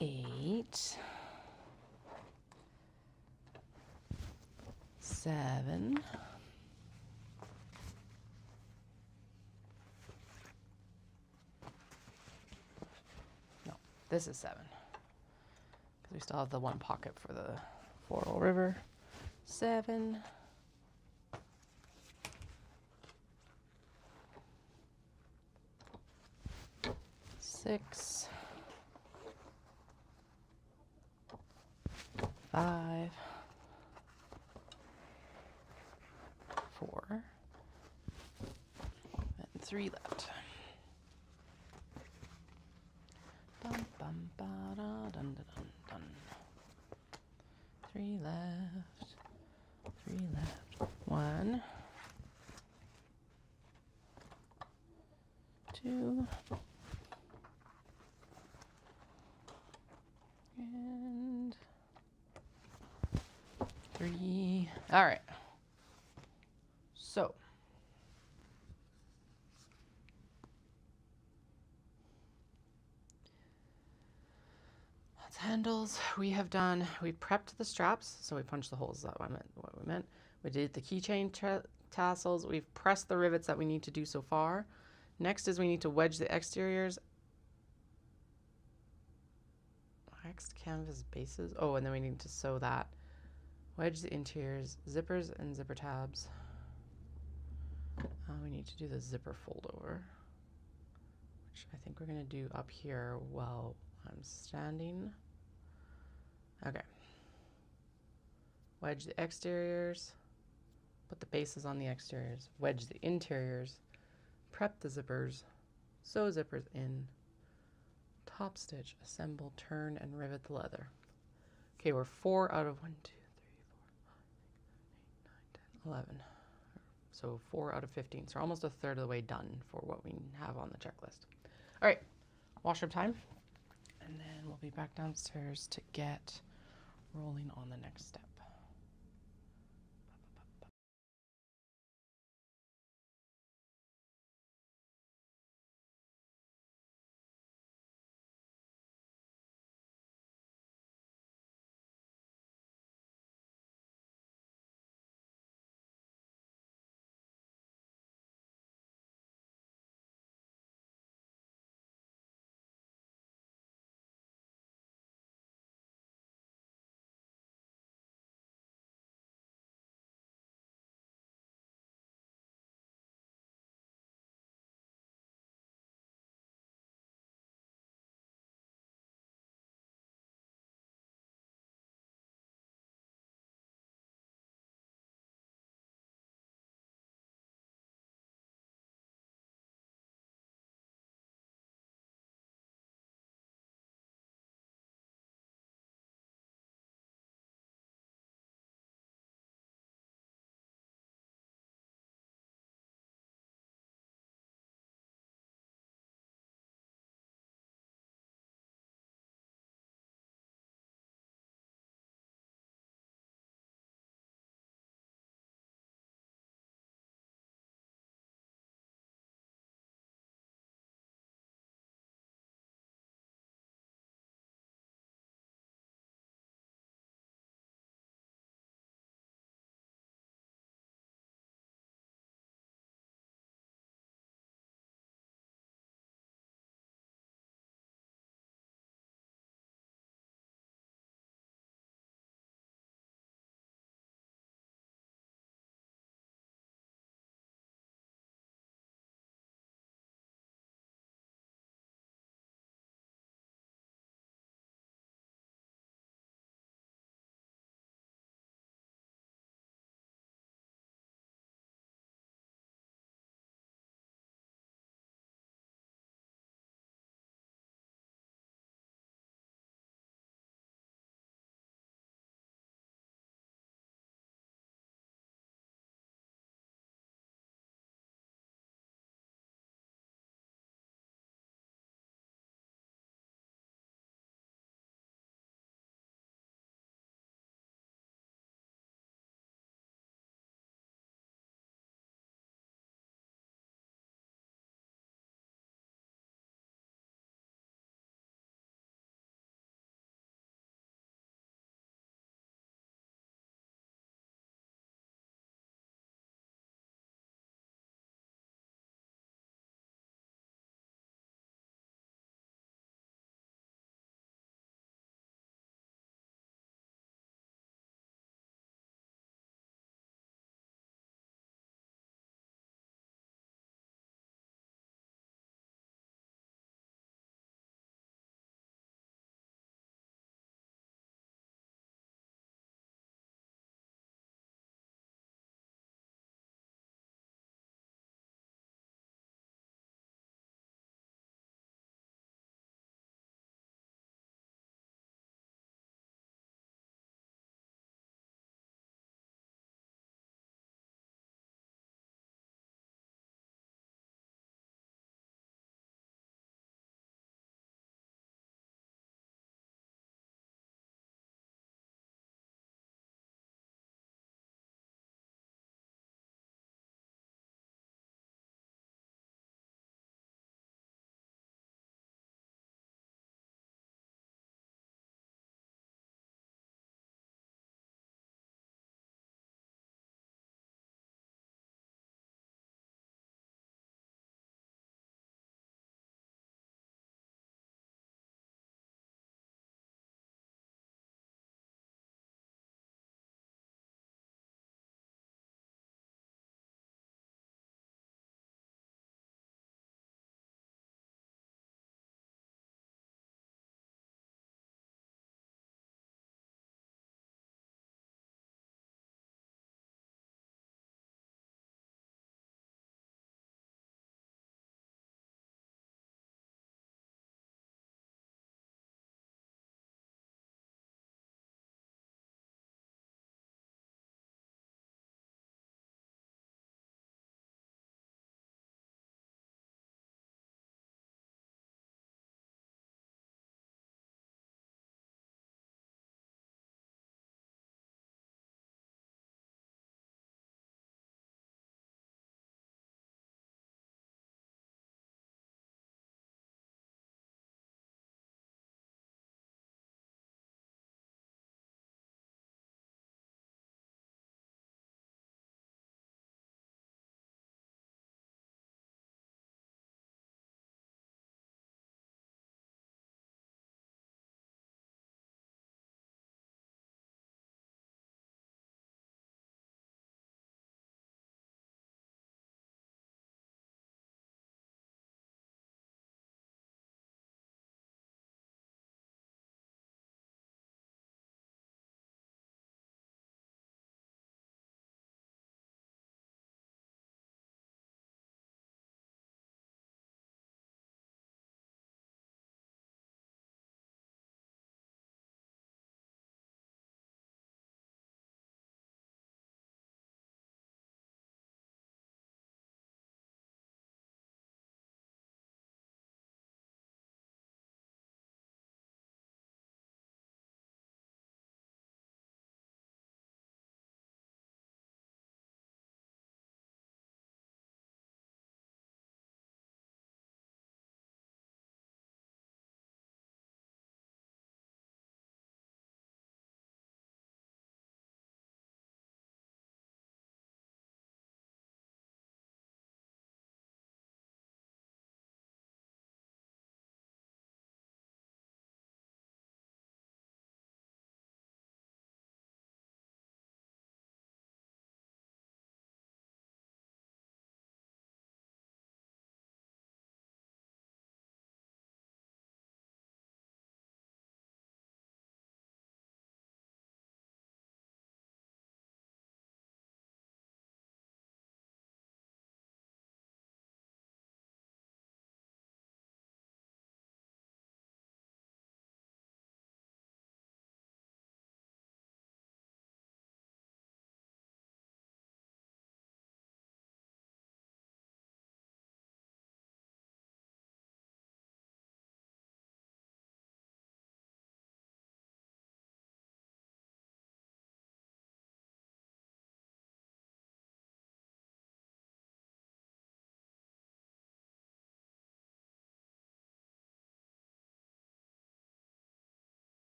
8. 7. No, this is 7. Because we still have the 1 pocket for the floral river. 7. 6. 5. 4. And 3 left. Bum, bum, ba, da, dun, dun, dun, dun. 3 left. 3 left. 1. 2. And 3. All right. So that's handles. We have done, we prepped the straps. So we punched the holes. Is that what we meant? We did the keychain tassels. We've pressed the rivets that we need to do so far. Next is we need to wedge the exteriors. Waxed canvas bases. Oh, and then we need to sew that. Wedge the interiors, zippers and zipper tabs. We need to do the zipper fold over, which I think we're going to do up here while I'm standing. Okay. Wedge the exteriors, put the bases on the exteriors, wedge the interiors, prep the zippers, sew zippers in, top stitch, assemble, turn, and rivet the leather. Okay, we're 4 out of 1, 2, 3, 4, 5, 6, 7, 8, 9, 10, 11. So 4 out of 15. So we're almost a third of the way done for what we have on the checklist. All right, washroom time. And then we'll be back downstairs to get rolling on the next step.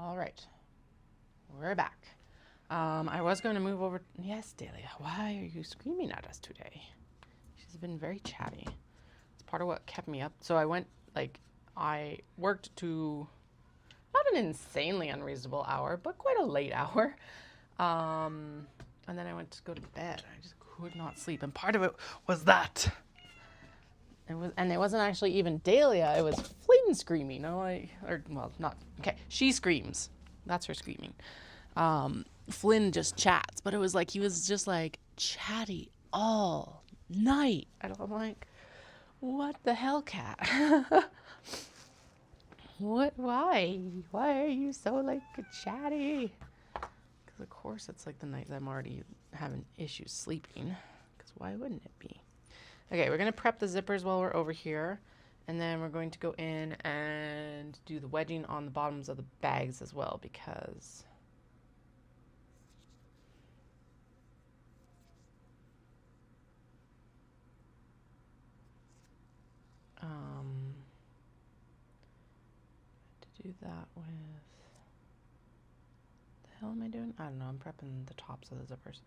All right. We're back. I was going to move over. Yes, Dahlia, why are you screaming at us today? She's been very chatty. It's part of what kept me up. So I worked to not an insanely unreasonable hour, but quite a late hour. And then I went to go to bed. I just could not sleep. And part of it was that. And it wasn't actually even Dahlia. It was Flynn screaming. She screams. That's her screaming. Flynn just chats, but it was like he was just like chatty all night. And I'm like, what the hell, cat? Why are you so like chatty? Because of course it's like the night I'm already having issues sleeping. Because why wouldn't it be? Okay, we're going to prep the zippers while we're over here. And then we're going to go in and do the wedging on the bottoms of the bags as well, because to do that with, the hell am I doing? I don't know. I'm prepping the tops of the zippers.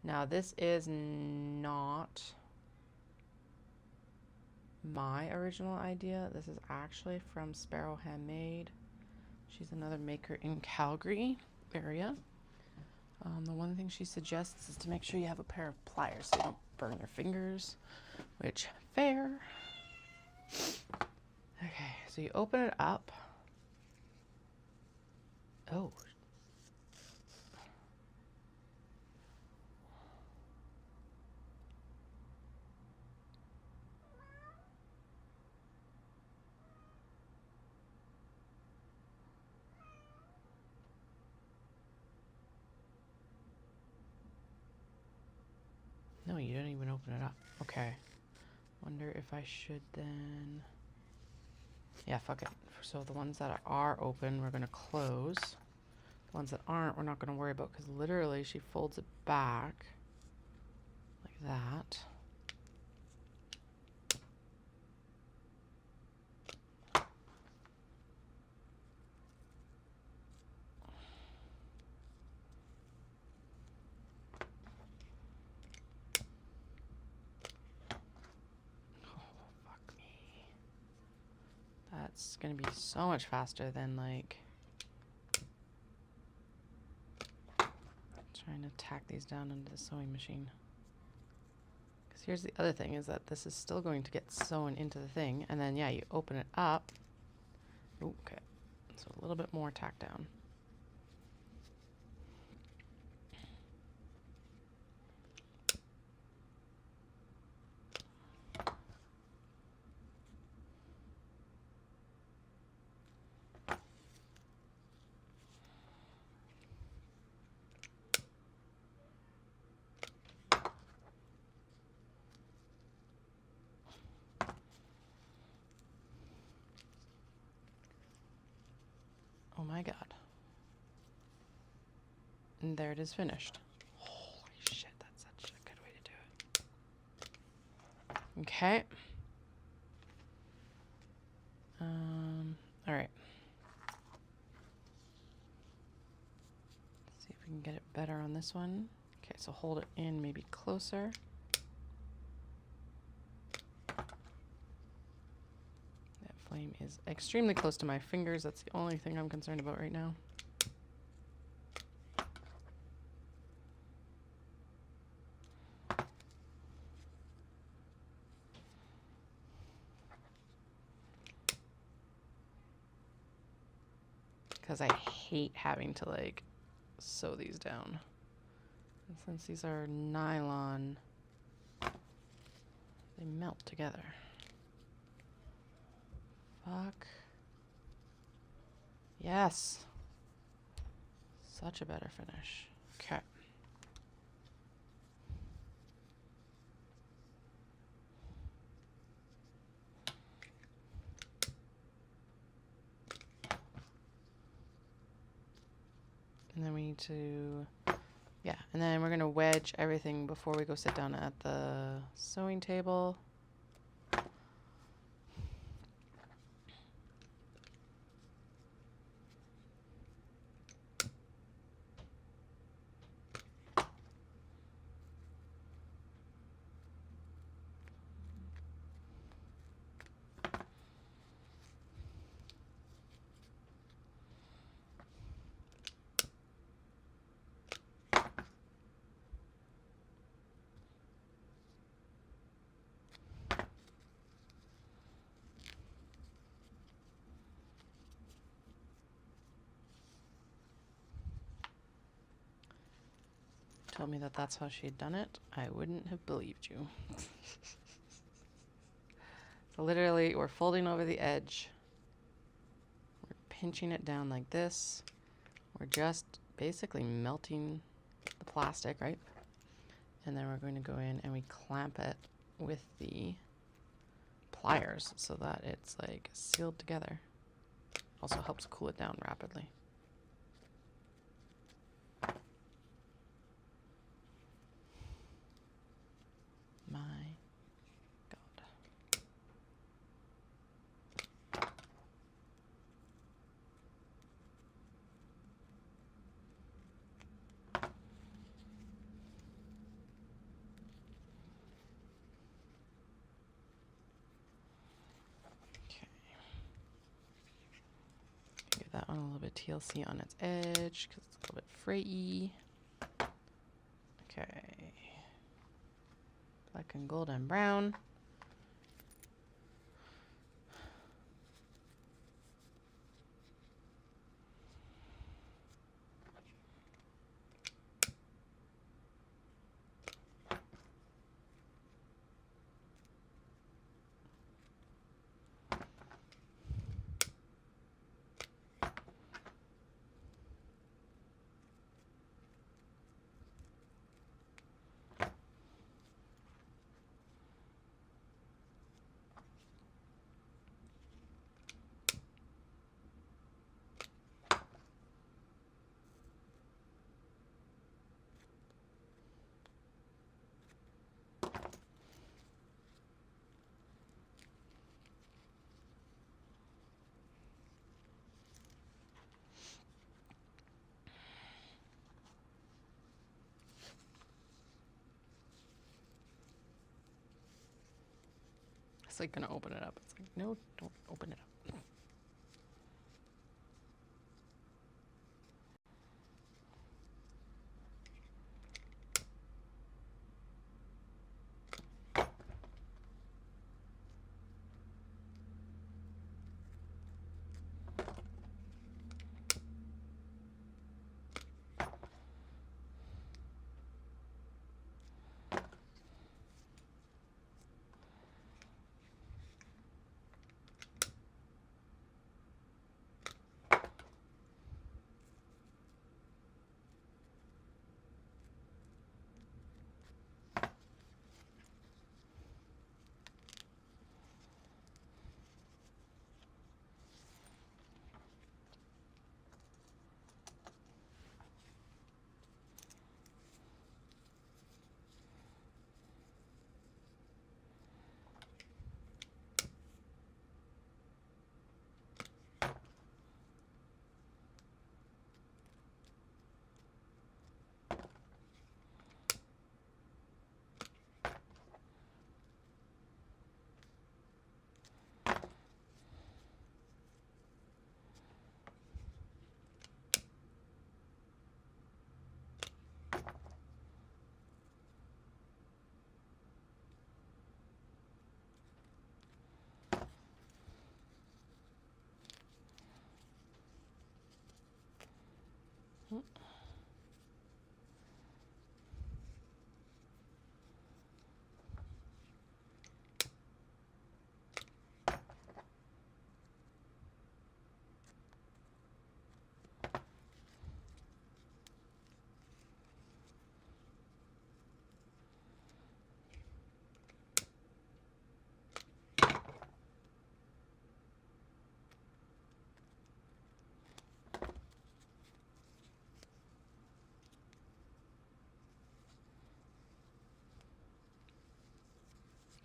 Now this is not my original idea. This is actually from Sparrow Handmade. She's another maker in Calgary area. The one thing she suggests is to make sure you have a pair of pliers so you don't burn your fingers, which fair. Okay, so you open it up. Oh. No, you didn't even open it up. Okay. Wonder if I should then... Yeah, fuck it. So the ones that are open, we're going to close. The ones that aren't, we're not going to worry about, because literally she folds it back like that. That's going to be so much faster than like trying to tack these down into the sewing machine. Because here's the other thing, is that this is still going to get sewn into the thing, and then yeah, you open it up. Ooh, okay, so a little bit more tack down. Oh my god. And there it is finished. Holy shit, that's such a good way to do it. Okay. All right. Let's see if we can get it better on this one. Okay, so hold it in maybe closer. That flame is extremely close to my fingers. That's the only thing I'm concerned about right now. Because I hate having to like sew these down. And since these are nylon, they melt together. Fuck. Yes. Such a better finish. Okay. And then we need to, yeah, and then we're going to wedge everything before we go sit down at the sewing table. told me that that's how she'd done it, I wouldn't have believed you. So literally, we're folding over the edge. We're pinching it down like this. We're just basically melting the plastic, right? And then we're going to go in and we clamp it with the pliers so that it's like sealed together. Also helps cool it down rapidly. My God. Okay. Give that one a little bit TLC on its edge because it's a little bit frayy. Okay. Black and gold and brown. It's like gonna open it up. It's like, no, don't open it up.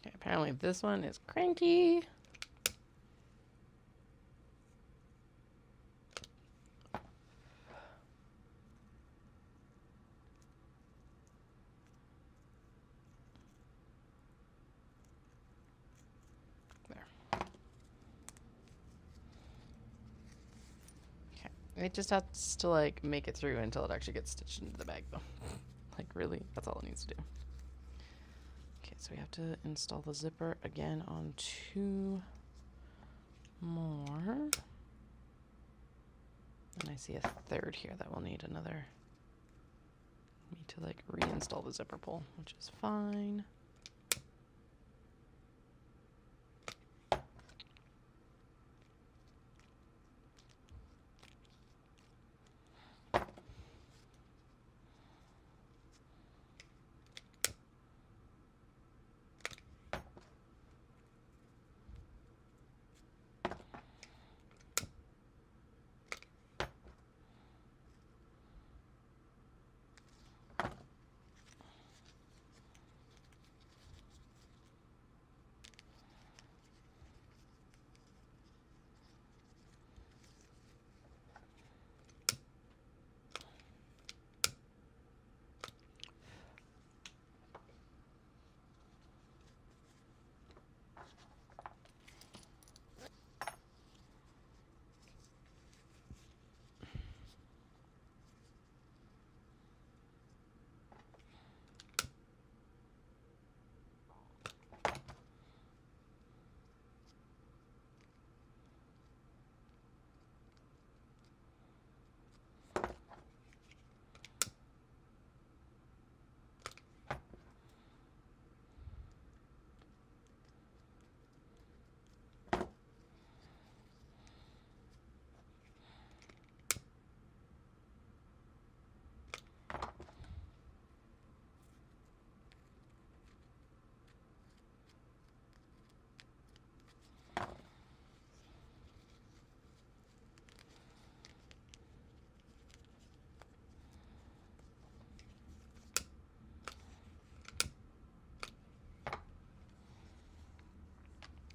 Okay, apparently this one is cranky. There. Okay, it just has to like make it through until it actually gets stitched into the bag though. Like really, that's all it needs to do. Okay, so we have to install the zipper again on 2 more. And I see a third here that will need another me to like reinstall the zipper pull, which is fine.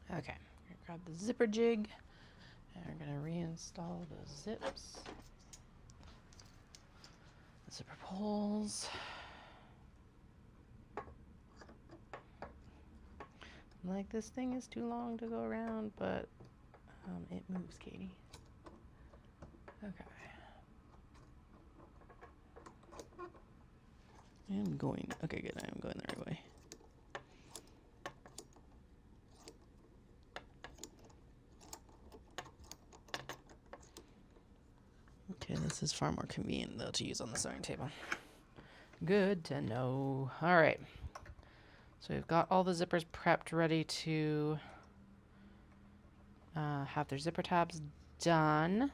Okay, we're gonna grab the zipper jig and we're gonna reinstall the zips, the zipper pulls. Like, this thing is too long to go around, but it moves, Katie. Okay. I'm going, okay, good, I'm going the right way. Okay, this is far more convenient, though, to use on the sewing table. Good to know. All right. So we've got all the zippers prepped, ready to have their zipper tabs done.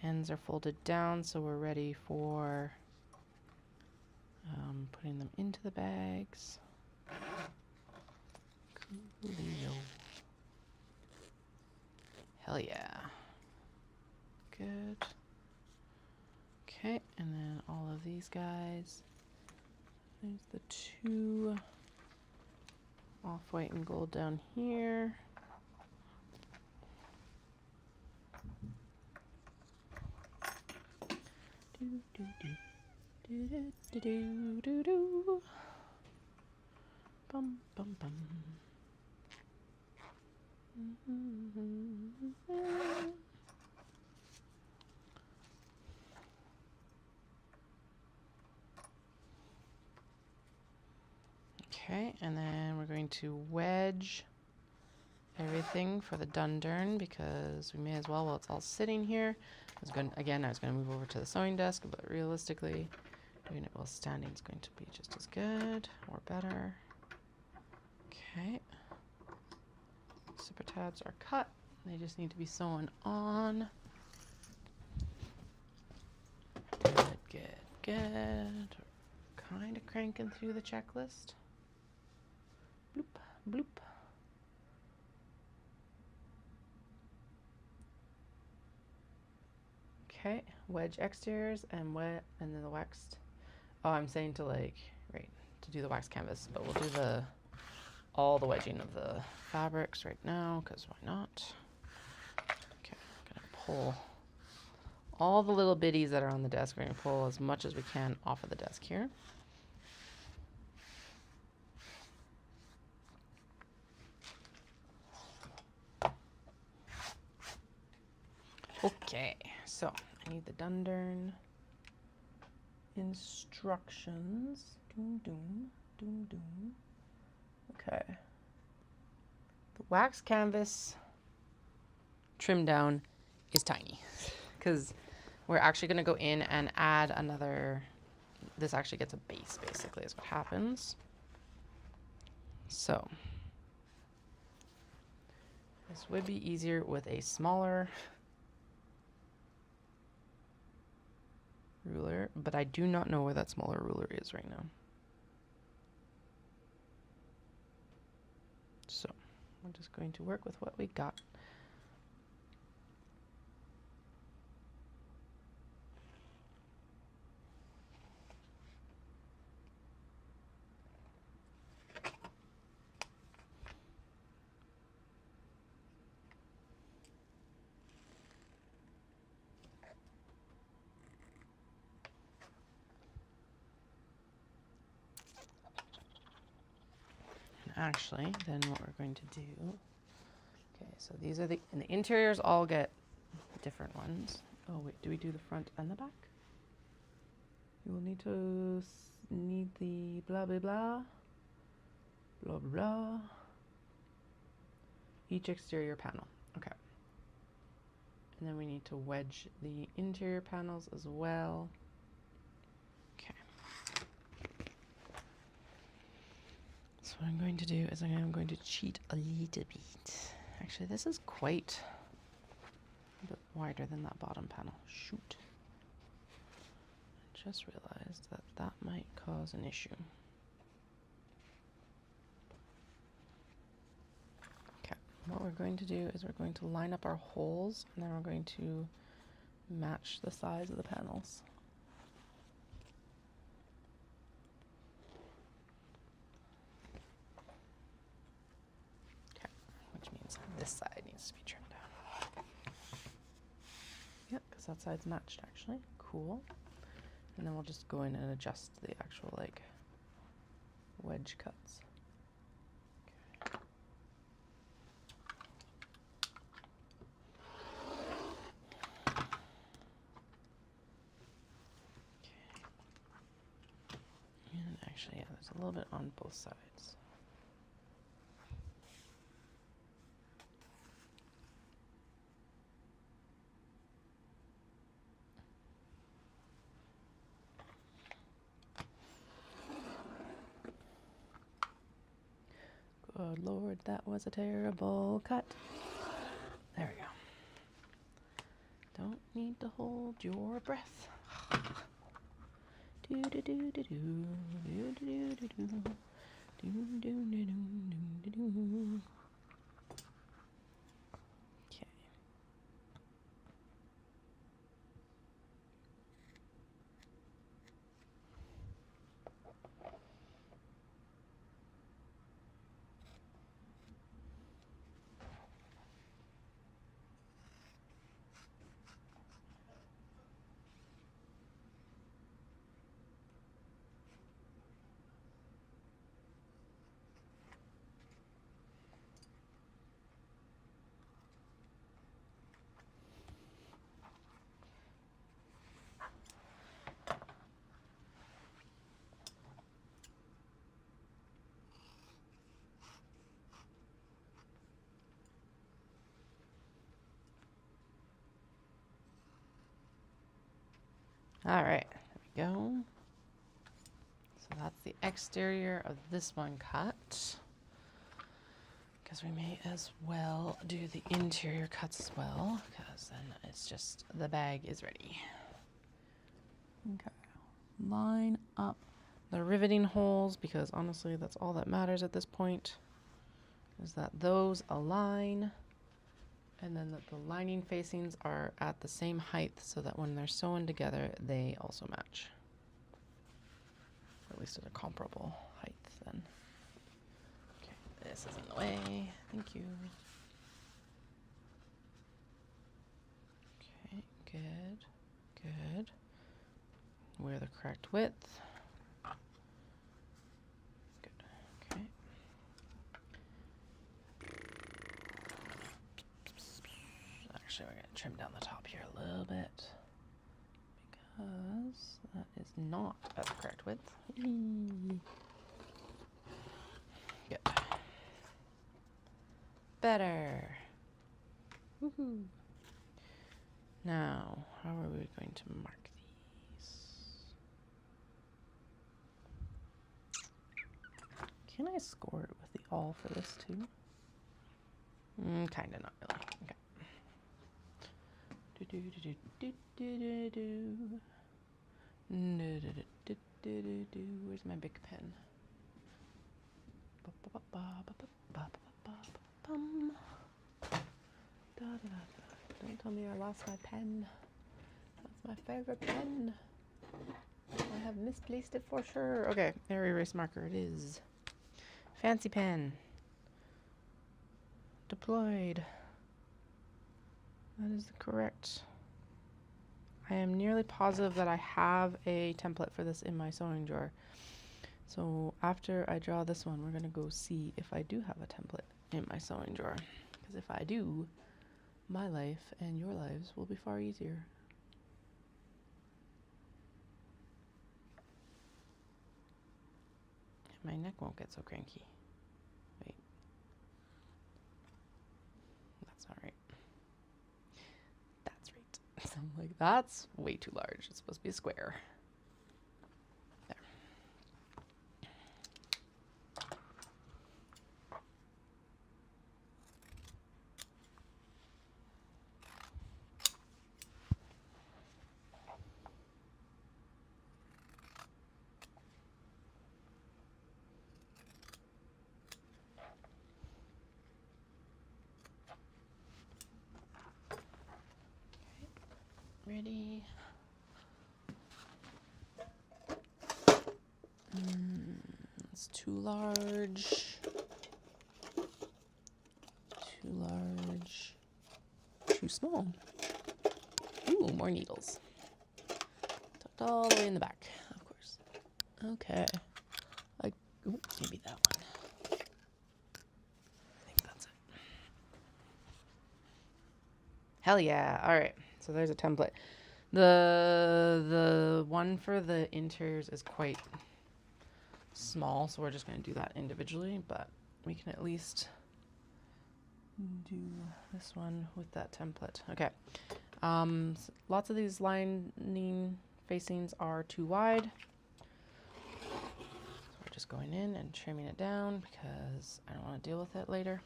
Ends are folded down, so we're ready for putting them into the bags. Coolio. Hell yeah. Good. Okay, and then all of these guys. There's the two off-white and gold down here. Do, do, do. Do, do, do, do, do, do. Bum, bum, bum. Okay, and then we're going to wedge everything for the dundurn because we may as well while it's all sitting here. I was going to move over to the sewing desk, but realistically, doing it while standing is going to be just as good or better. Okay. Zipper tabs are cut. They just need to be sewn on. Good, good, good. Kind of cranking through the checklist. Bloop, bloop. Okay, wedge exteriors and then the waxed. Oh, I'm saying to to do the wax canvas, but we'll do all the wedging of the fabrics right now, because why not? Okay, I'm gonna pull all the little bitties that are on the desk. We're gonna pull as much as we can off of the desk here. Okay, so I need the dundurn instructions. Doom, doom, doom, doom. Okay. The wax canvas trim down is tiny because we're actually going to go in and add another this actually gets a base, basically, is what happens. So this would be easier with a smaller ruler, but I do not know where that smaller ruler is right now. So we're just going to work with what we got. Actually, then what we're going to do, okay, so these are and the interiors all get different ones. Oh wait, do we do the front and the back? You will need to need the blah blah blah, blah blah blah. Each exterior panel, okay. And then we need to wedge the interior panels as well. Okay. So what I'm going to do is I'm going to cheat a little bit. Actually, this is quite a bit wider than that bottom panel. Shoot. I just realized that that might cause an issue. Okay, what we're going to do is we're going to line up our holes, and then we're going to match the size of the panels. Which means this side needs to be trimmed down. Yep, because that side's matched actually. Cool. And then we'll just go in and adjust the actual like wedge cuts. Okay. And actually, yeah, there's a little bit on both sides. Good Lord, that was a terrible cut. There we go. Don't need to hold your breath. Do do do do do do do do do do do do do do do. Okay. All right, there we go. So that's the exterior of this one cut. Because we may as well do the interior cuts as well, because then it's just the bag is ready. Okay, line up the riveting holes, because honestly that's all that matters at this point, is that those align, and then that the lining facings are at the same height so that when they're sewn together they also match, or at least at a comparable height then. This is in the way. Thank you. Okay, good. Good. Wear the correct width. Good. Okay. Actually, we're going to trim down the top here a little bit, because that is not at the correct width. Good. Better. Woohoo. Now, how are we going to mark these? Can I score it with the all for this too? Kinda, not really. Okay. Where's my big pen? Don't tell me I lost my pen. That's my favorite pen. I have misplaced it for sure. Okay, air erase marker it is. Fancy pen. Deployed. That is correct. I am nearly positive that I have a template for this in my sewing drawer. So after I draw this one, we're gonna go see if I do have a template in my sewing drawer. Because if I do, my life and your lives will be far easier. My neck won't get so cranky. Wait. That's not right. That's right. So I'm like, that's way too large. It's supposed to be a square. There. Ready? It's too large. Too large. Too small. Ooh, more needles. Tucked all the way in the back, of course. Okay. Maybe that one. I think that's it. Hell yeah. All right. So there's a template. The one for the interiors is quite small, so we're just going to do that individually, but we can at least do this one with that template. Okay. Lots of these lining facings are too wide. So we're just going in and trimming it down because I don't want to deal with it later.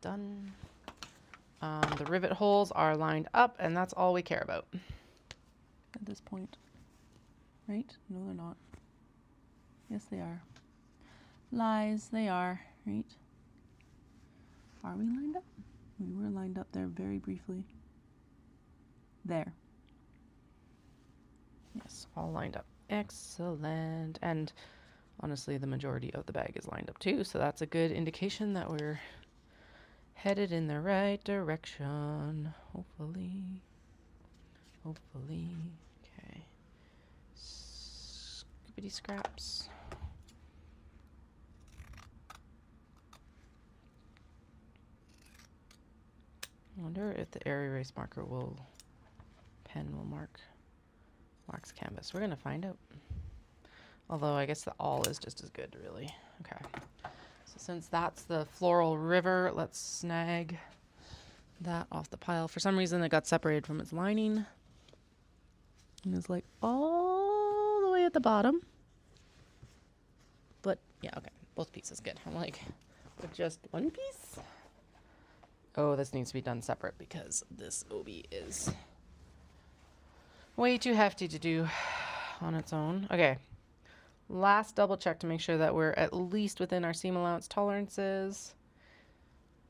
Done. The rivet holes are lined up, and that's all we care about at this point. Right? No, they're not. Yes, they are. Lies, they are. Right? Are we lined up? We were lined up there very briefly. There. Yes, all lined up. Excellent. And honestly, the majority of the bag is lined up too, so that's a good indication that we're headed in the right direction. Hopefully. Hopefully. Okay. Skippity scraps. I wonder if the air erase marker pen will mark wax canvas. We're gonna find out. Although I guess the all is just as good, really. Okay. So since that's the floral river, let's snag that off the pile. For some reason it got separated from its lining. And it's like all the way at the bottom. But yeah, okay. Both pieces good. I'm like, with just one piece? Oh, this needs to be done separate because this obi is way too hefty to do on its own. Okay. Last double check to make sure that we're at least within our seam allowance tolerances.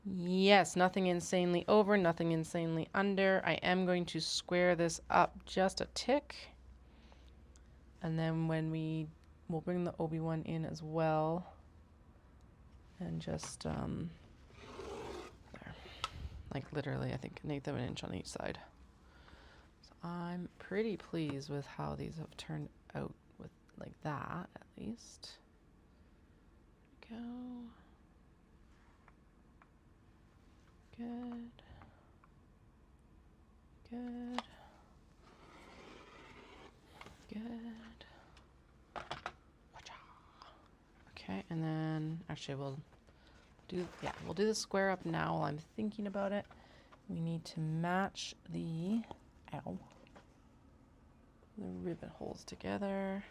Yes, nothing insanely over, nothing insanely under. I am going to square this up just a tick. And then we'll bring the obi-Wan in as well. And just, there. Like literally, I think an eighth of an inch on each side. So I'm pretty pleased with how these have turned out with like that, at least. Go. Good. Good. Good. Okay, and then actually we'll do the square up now while I'm thinking about it. We need to match the rivet holes together.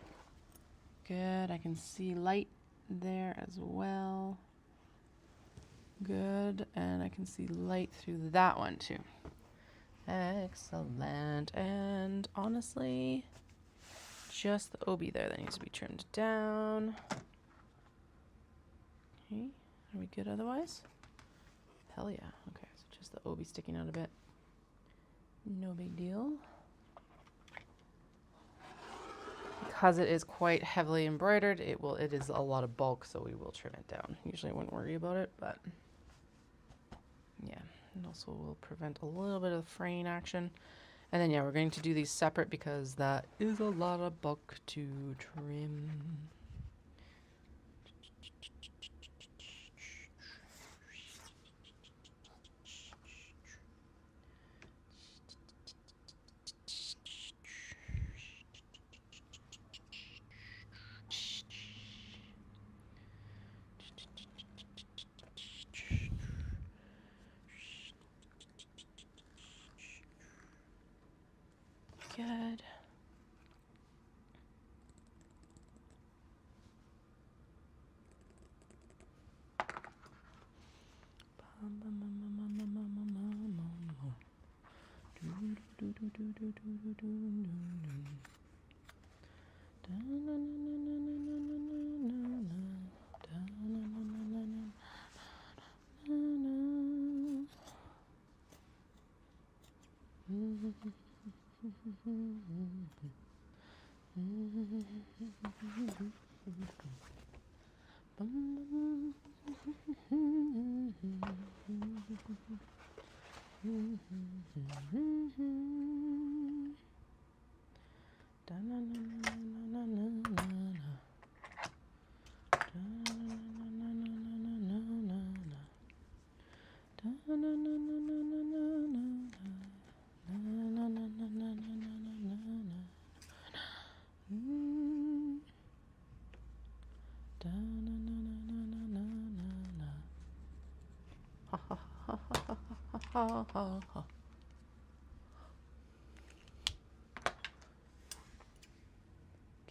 Good. I can see light there as well. Good, and I can see light through that one too. Excellent, and honestly, just the OB there that needs to be trimmed down. Okay, are we good otherwise? Hell yeah, okay, so just the OB sticking out a bit. No big deal. Because it is quite heavily embroidered, it is a lot of bulk, so we will trim it down. Usually I wouldn't worry about it, but yeah. And also will prevent a little bit of fraying action. And then yeah, we're going to do these separate because that is a lot of bulk to trim. Good.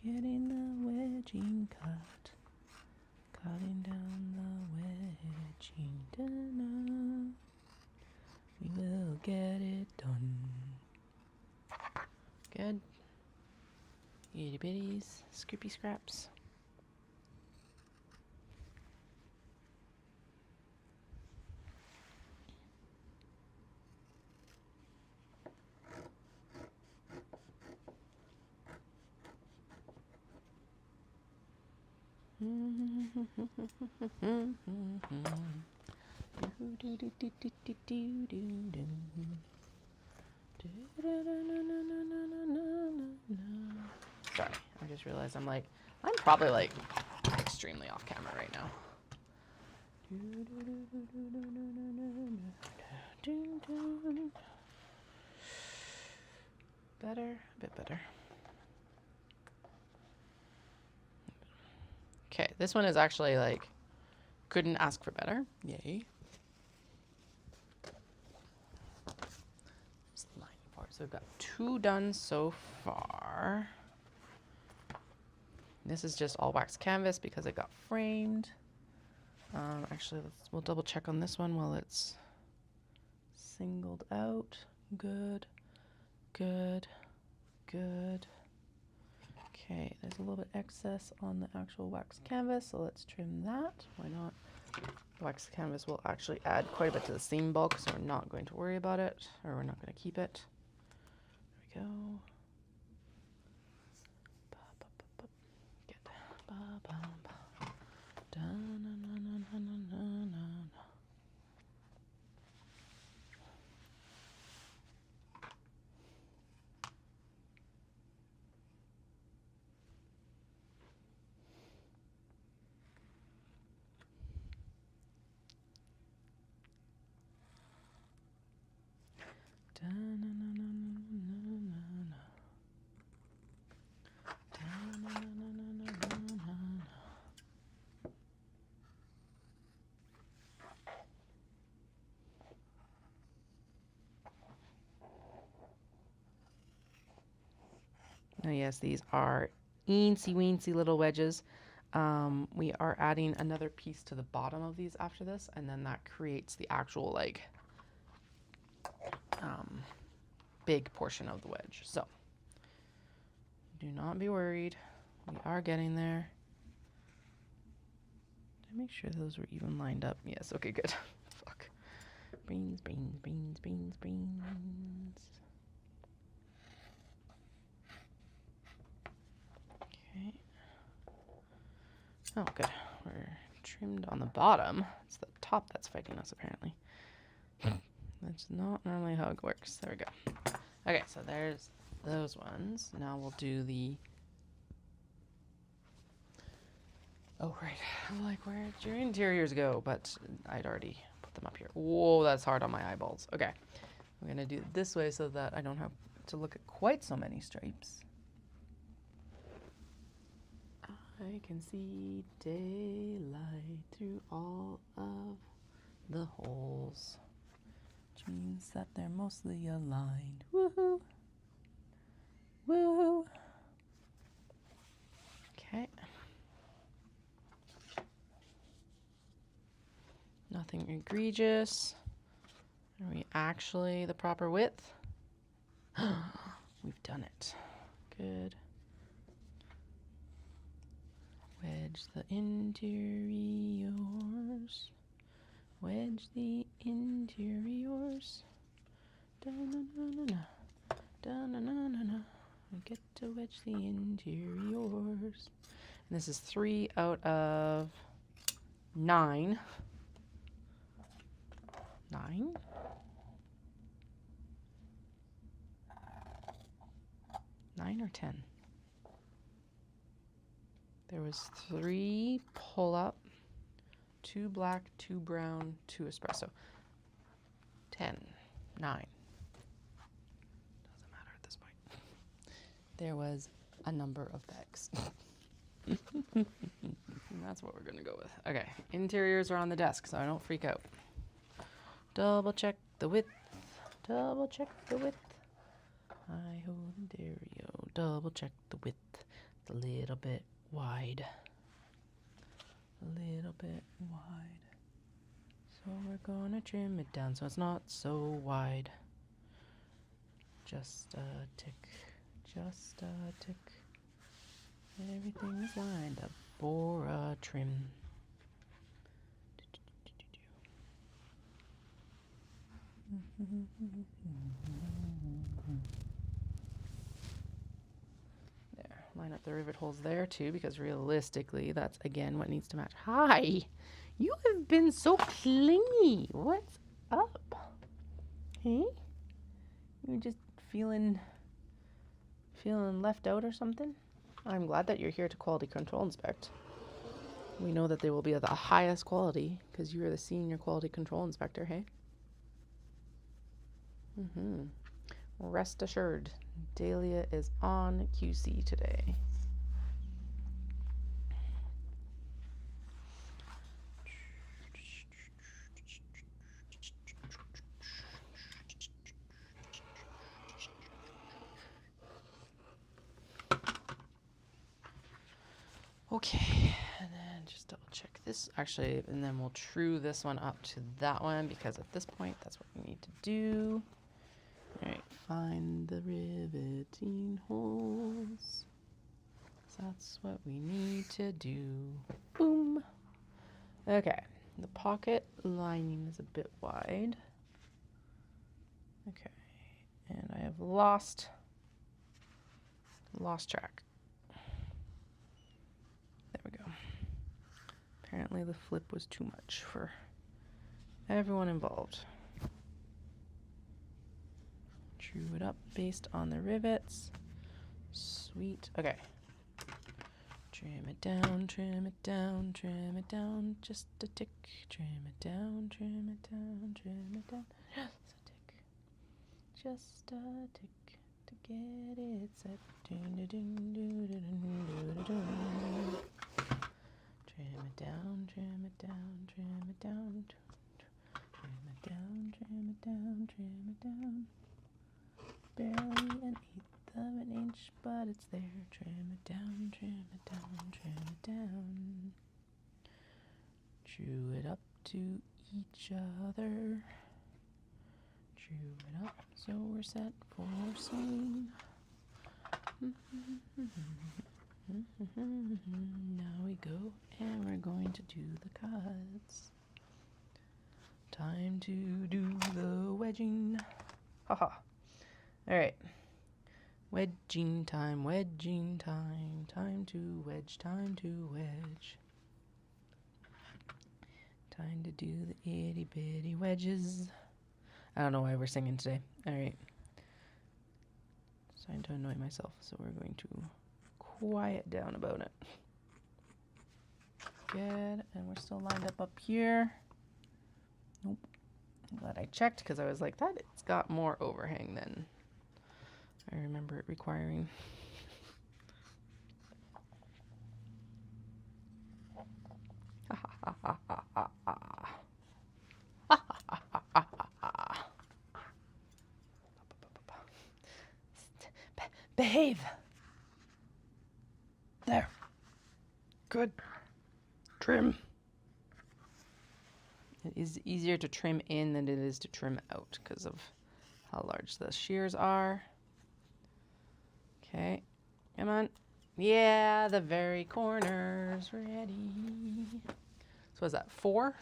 Getting the wedging cut, cutting down the wedging. Da-na. We will get it done. Good. Itty bitties, scoopy scraps. Sorry, I just realized I'm probably like extremely off camera right now. Better, a bit better. Okay, this one is actually like, couldn't ask for better. Yay. So we've got 2 done so far. This is just all wax canvas because it got framed. Actually, we'll double check on this one while it's singled out. Good, good, good. Okay, there's a little bit excess on the actual wax canvas, so let's trim that. Why not? Wax canvas will actually add quite a bit to the seam bulk, so we're not going to worry about it, or we're not going to keep it. There we go. Good. Oh yes, these are eensy weensy little wedges. We are adding another piece to the bottom of these after this, and then that creates the actual like big portion of the wedge. So do not be worried. We are getting there. Did I make sure those were even lined up? Yes. Okay, good. Fuck. Beans, beans, beans, beans, beans. Okay. Oh, good. We're trimmed on the bottom. It's the top that's fighting us, apparently. That's not normally how it works. There we go. Okay, so there's those ones. Now we'll do the... Oh, right. I'm like, where'd your interiors go? But I'd already put them up here. Whoa, that's hard on my eyeballs. Okay. I'm going to do it this way so that I don't have to look at quite so many stripes. I can see daylight through all of the holes, which means that they're mostly aligned. Woohoo! Woohoo! Okay. Nothing egregious. Are we actually the proper width? We've done it. Good. Wedge the interiors. Wedge the interiors. Da-na-na-na-na. Da-na-na-na-na. We get to wedge the interiors. And this is 3 out of 9. 9? Nine or 10? There was 3 pull-up, 2 black, 2 brown, 2 espresso. 10, 9. Doesn't matter at this point. There was a number of bags. And that's what we're going to go with. Okay, interiors are on the desk, so I don't freak out. Double check the width. Double check the width. I hold interior. Double check the width. It's a little bit wide. A little bit wide. So we're gonna trim it down so it's not so wide. Just a tick. Just a tick. Everything is lined up for a trim. There, line up the rivet holes there too, because realistically, that's again what needs to match. Hi, you have been so clingy. What's up? Hey, you just feeling left out or something? I'm glad that you're here to quality control inspect. We know that they will be of the highest quality because you are the senior quality control inspector, hey? Rest assured, Dahlia is on QC today. Okay, and then just double check this actually, and then we'll true this one up to that one because at this point that's what we need to do. All right, find the riveting holes. So that's what we need to do. Boom. Okay, the pocket lining is a bit wide. Okay, and I have lost track. There we go. Apparently the flip was too much for everyone involved. True it up based on the rivets. Sweet. Okay. Trim it down, trim it down, trim it down. Just a tick. Trim it down, trim it down, trim it down. Just a tick. Just a tick to get it set. Trim it down, trim it down, trim it down. Trim it down, trim it down, trim it down. Barely an 1/8 of an inch, but it's there. Trim it down, trim it down, trim it down. Chew it up to each other. Chew it up so we're set for sewing. Now we go and we're going to do the cuts. Time to do the wedging. Haha. Alright. Wedging time, wedging time. Time to wedge, time to wedge. Time to do the itty bitty wedges. I don't know why we're singing today. Alright. Starting to annoy myself, so we're going to quiet down about it. Good. And we're still lined up here. Nope. I'm glad I checked because I was like, that it's got more overhang than I remember it requiring. Behave. There. Good. Trim. It is easier to trim in than it is to trim out because of how large the shears are. Okay. Come on. Yeah, the very corner's ready. So is that 4?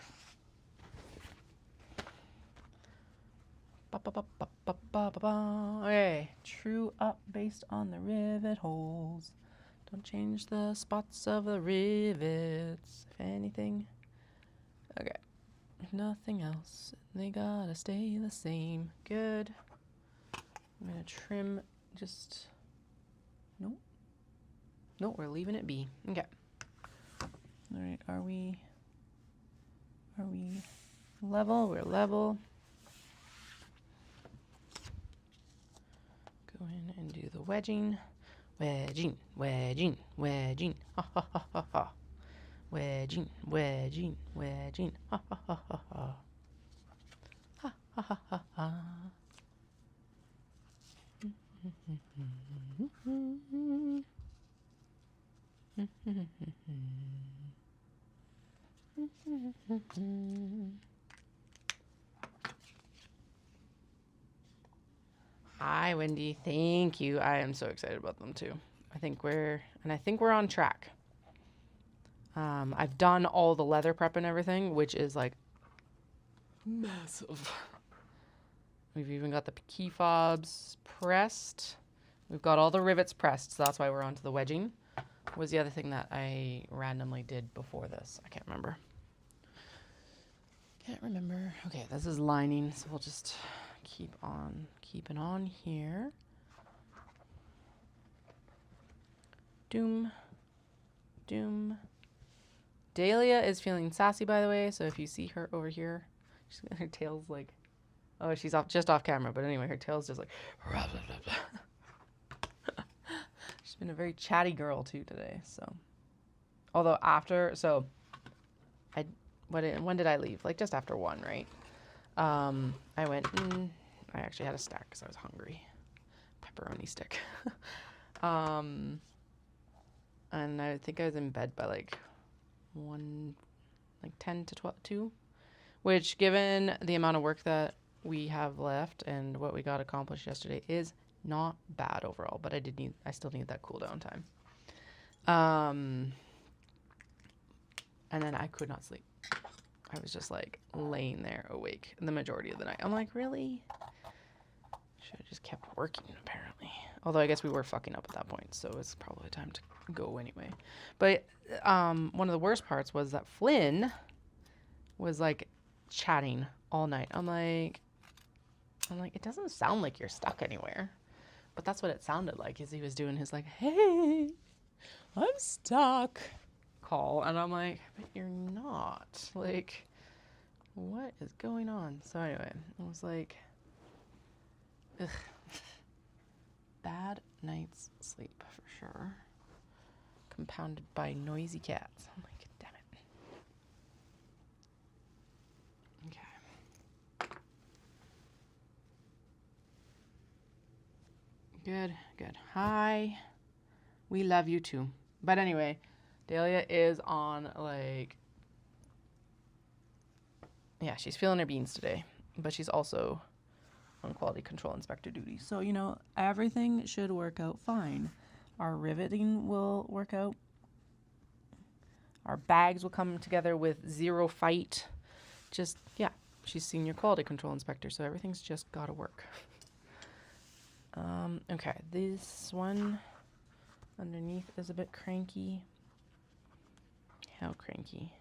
Okay. True up based on the rivet holes. Don't change the spots of the rivets, if anything. Okay. If nothing else, they gotta stay the same. Good. I'm gonna trim just... Nope. Nope, we're leaving it be. Okay. Alright, are we level? We're level. Go in and do the wedging. Wedging, wedging, wedging. Ha ha ha ha ha. Wedging, wedging, wedging. Ha ha ha ha ha. Ha ha ha ha ha. Hi, Wendy. Thank you. I am so excited about them too. I think we're on track. I've done all the leather prep and everything, which is like massive. We've even got the key fobs pressed. We've got all the rivets pressed, so that's why we're on to the wedging. What was the other thing that I randomly did before this? I can't remember. Okay, this is lining, so we'll just keep on keeping on here. Doom. Doom. Dahlia is feeling sassy, by the way, so if you see her over here, her tail's like, oh, she's just off camera, but anyway, her tail's just like, blah, blah, blah, blah. She's been a very chatty girl too today, so. Although when did I leave? Like just after 1, right? I went and I actually had a stack because I was hungry. Pepperoni stick. And I think I was in bed by like 10 to 12, 2, which given the amount of work that we have left and what we got accomplished yesterday is not bad overall, but I still need that cool down time. And then I could not sleep. I was just like laying there awake the majority of the night. I'm like, really? Should have just kept working apparently. Although I guess we were fucking up at that point, so it's probably time to go anyway. But one of the worst parts was that Flynn was like chatting all night. I'm like, it doesn't sound like you're stuck anywhere. But that's what it sounded like, is he was doing his like, hey, I'm stuck call. And I'm like, but you're not. Like, what is going on? So anyway, I was like, ugh. Bad night's sleep for sure. Compounded by noisy cats. I'm like, damn it. Okay. Good. Hi. We love you too. But anyway, Dahlia is on like Yeah, she's feeling her beans today, but she's also on quality control inspector duty. So, you know, everything should work out fine. Our riveting will work out. Our bags will come together with zero fight. Just, yeah, she's senior quality control inspector, so everything's just got to work. Okay, this one underneath is a bit cranky. How cranky?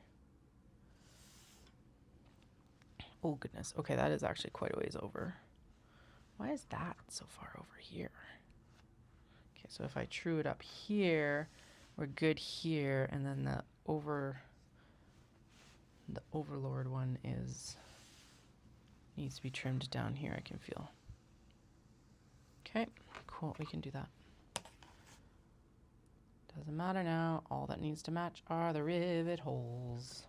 Oh, goodness. Okay, that is actually quite a ways over. Why is that so far over here? Okay, so if I true it up here, we're good here, and then the overlord one needs to be trimmed down here, I can feel. Okay, cool, we can do that. Doesn't matter now. All that needs to match are the rivet holes.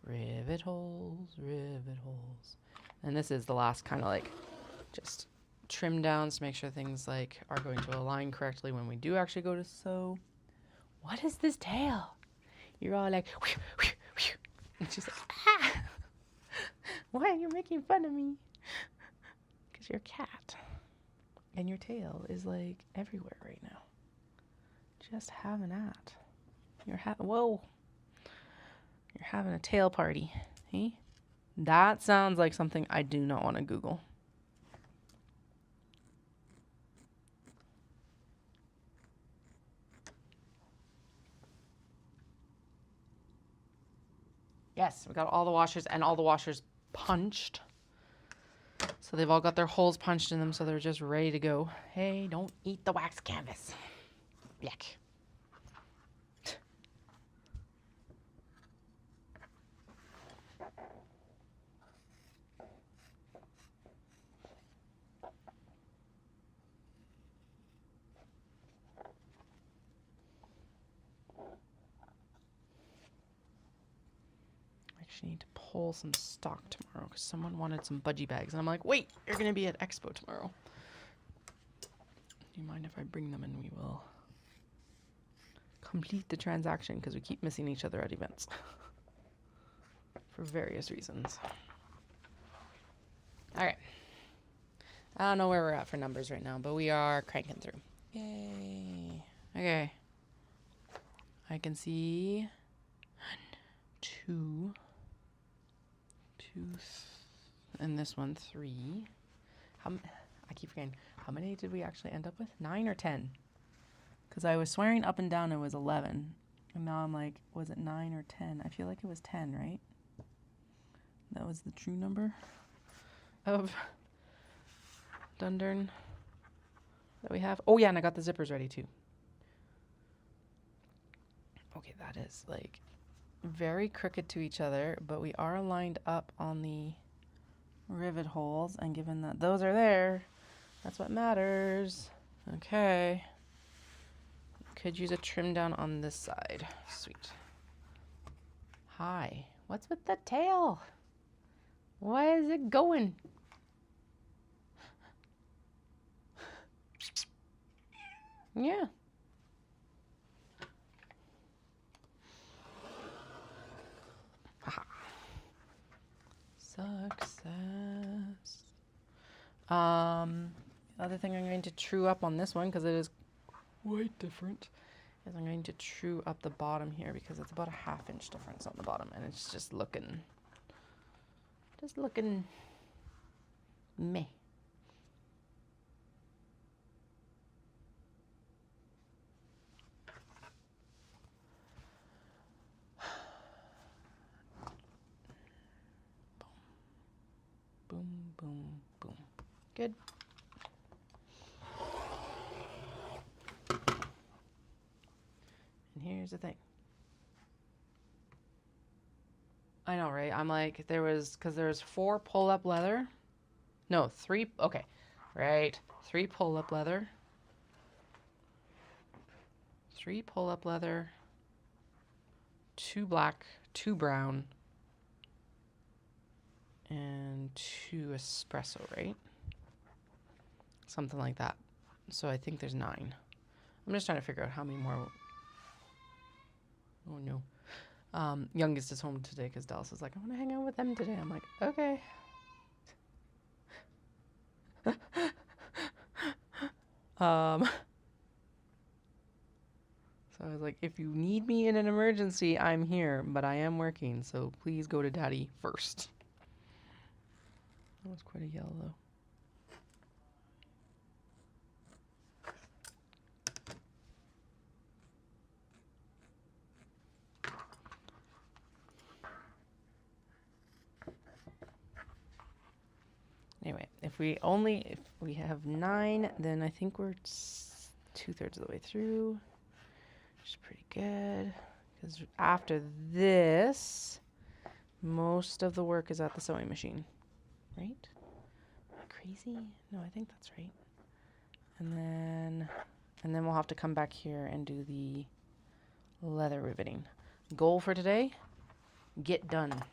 Rivet holes, rivet holes. And this is the last kind of like just trim downs to make sure things like are going to align correctly when we do actually go to sew. What is this tail? You're all like, whew, whew, whew. And she's like, ah! Why are you making fun of me? Because you're a cat. And your tail is like everywhere right now. Just having at. Whoa. You're having a tail party. Hey? That sounds like something I do not want to Google. Yes, we got all the washers and all the washers punched. So they've all got their holes punched in them, so they're just ready to go. Hey, don't eat the wax canvas. Yuck. I need to pull some stock tomorrow because someone wanted some budgie bags. And I'm like, wait, you're going to be at Expo tomorrow. Do you mind if I bring them and we will complete the transaction because we keep missing each other at events for various reasons. All right. I don't know where we're at for numbers right now, but we are cranking through. Yay. Okay. I can see 1, 2, and this one 3. I keep forgetting. How many did we actually end up with? 9 or 10? Because I was swearing up and down it was 11. And now I'm like, was it 9 or 10? I feel like it was 10, right? That was the true number of Dundern that we have. Oh, yeah, and I got the zippers ready, too. Okay, that is, like, very crooked to each other, but we are lined up on the rivet holes, and given that those are there, that's what matters. Okay. Could use a trim down on this side. Sweet. Hi. What's with the tail? Why is it going? Yeah. Aha. Success. The other thing I'm going to true up on this one, because it is quite different, is I'm going to true up the bottom here because it's about a 1/2 inch difference on the bottom, and it's just looking meh. Boom, boom, boom. Good. And here's the thing. I know, right? I'm like, because there's 4 pull-up leather. No, 3. Okay. Right. 3 pull-up leather. 3 pull-up leather. 2 black, 2 brown. And 2 espresso, right? Something like that. So I think there's 9. I'm just trying to figure out how many more. Oh no. Youngest is home today because Dallas is like, I want to hang out with them today. I'm like, okay. So I was like, if you need me in an emergency, I'm here, but I am working, so please go to Daddy first. That was quite a yell, though. Anyway, if we have 9, then I think we're 2/3 of the way through, which is pretty good. Because after this, most of the work is at the sewing machine, right? Am I crazy? No, I think that's right. And then we'll have to come back here and do the leather riveting. Goal for today, get done.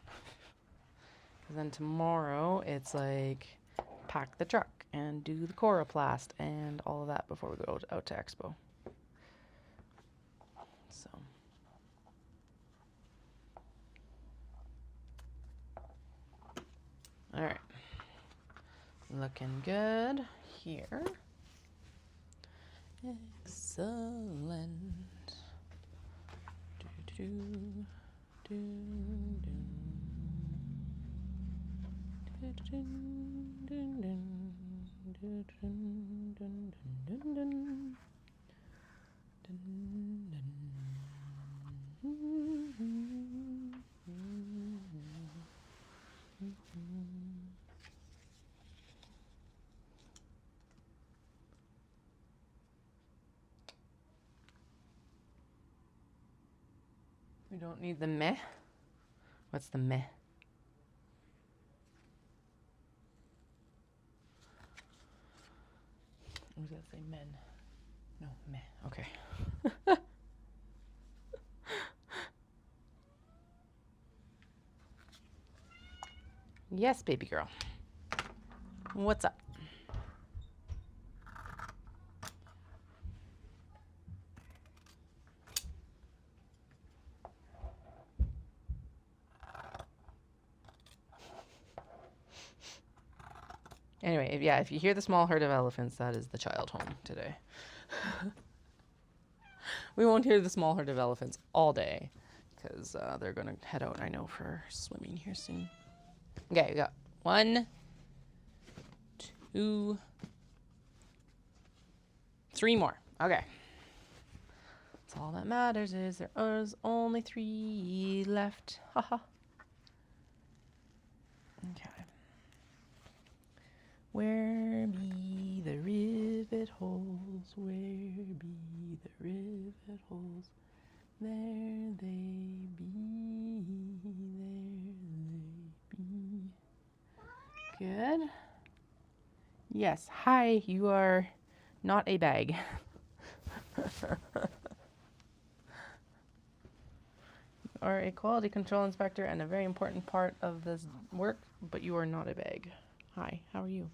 Because then tomorrow it's like pack the truck and do the coroplast and all of that before we go out to Expo. So. All right. Looking good here. Excellent. Do, do, do, do. We don't need the meh. What's the meh? I was gonna say men. No, meh. Okay. Yes, baby girl. What's up? Anyway, if you hear the small herd of elephants, that is the child home today. We won't hear the small herd of elephants all day because they're going to head out, I know, for swimming here soon. Okay, we got 1, 2, 3 more. Okay. That's all that matters is there is only 3 left. Haha. Okay. Where be the rivet holes? Where be the rivet holes? There they be. There they be. Good. Yes. Hi, you are not a bag. You are a quality control inspector and a very important part of this work, but you are not a bag. Hi, how are you?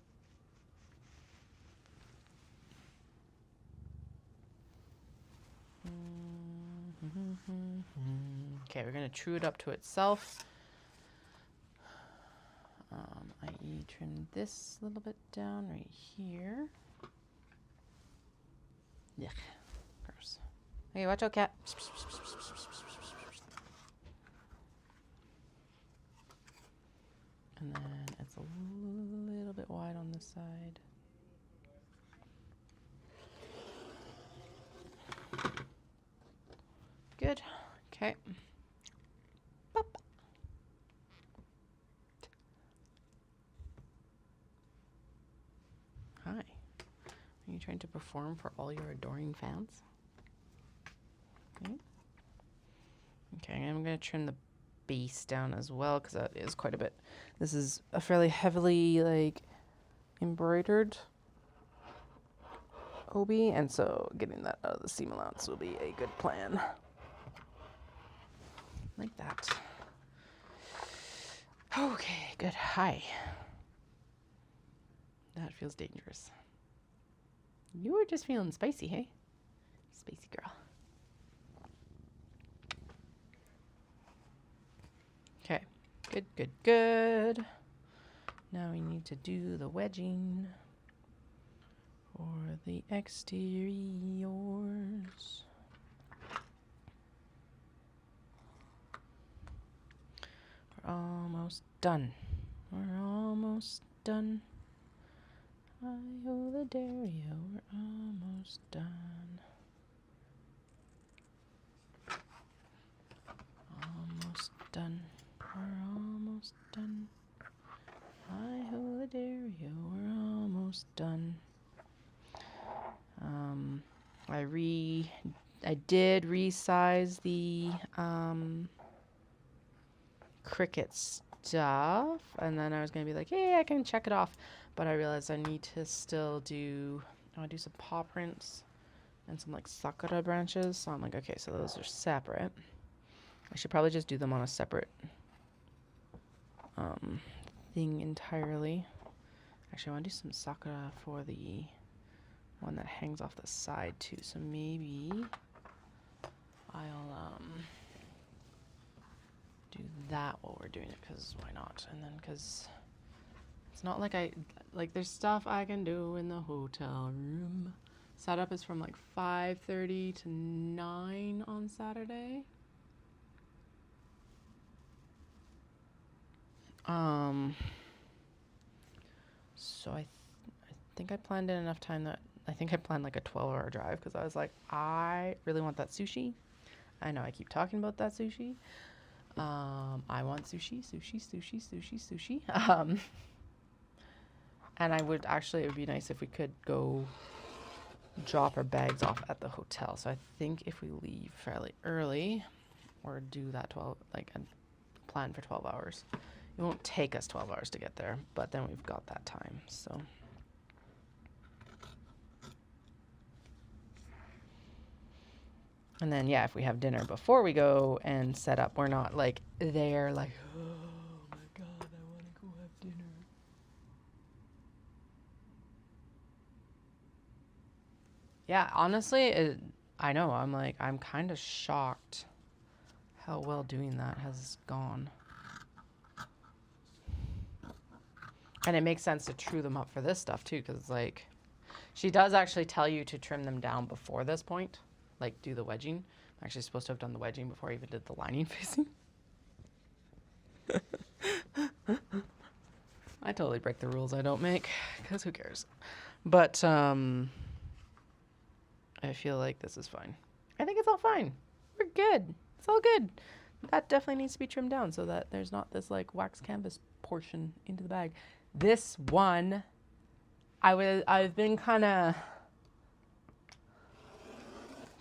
Okay, we're going to true it up to itself. I.e. trim this little bit down right here. Yuck. Gross. Okay, watch out, cat. And then it's a little bit wide on this side. Good. Okay. Pop. Hi. Are you trying to perform for all your adoring fans? Okay. Okay, I'm going to trim the base down as well because that is quite a bit. This is a fairly heavily embroidered obi, and so getting that out of the seam allowance will be a good plan. Like that. Okay, good. Hi. That feels dangerous. You were just feeling spicy, hey? Spicy girl. Good, good, good. Now we need to do the wedging for the exteriors. We're almost done. We're almost done. Hi-ho the Dario, we're almost done. Almost done. We're almost done. Hi-ho the Dario, we're almost done. I did resize the cricket stuff, and then I was gonna be like, hey, I can check it off, but I realized I need to still do. I want to do some paw prints and some like sakura branches. So I'm like, okay, so those are separate. I should probably just do them on a separate thing entirely. Actually, I want to do some sakura for the one that hangs off the side too. So maybe I'll do that while we're doing it, because why not? And then because it's not like there's stuff I can do in the hotel room. Setup is from like 5:30 to 9 on Saturday. So I think I planned in enough time that I think I planned like a 12-hour drive, because I was like, I really want that sushi. I know I keep talking about that sushi. I want sushi. And I would actually, it would be nice if we could go drop our bags off at the hotel. So I think if we leave fairly early or do that 12, like a plan for 12 hours, it won't take us 12 hours to get there, but then we've got that time. So and then, yeah, if we have dinner before we go and set up, we're not like there like, oh my God, I want to go have dinner. Yeah, honestly, I know, I'm kind of shocked how well doing that has gone. And it makes sense to true them up for this stuff too, because like, she does actually tell you to trim them down before this point. Like, do the wedging. I'm actually supposed to have done the wedging before I even did the lining facing. I totally break the rules I don't make, because who cares? But I feel like this is fine. I think it's all fine. We're good. It's all good. That definitely needs to be trimmed down so that there's not this like wax canvas portion into the bag. This one, I've been kind of,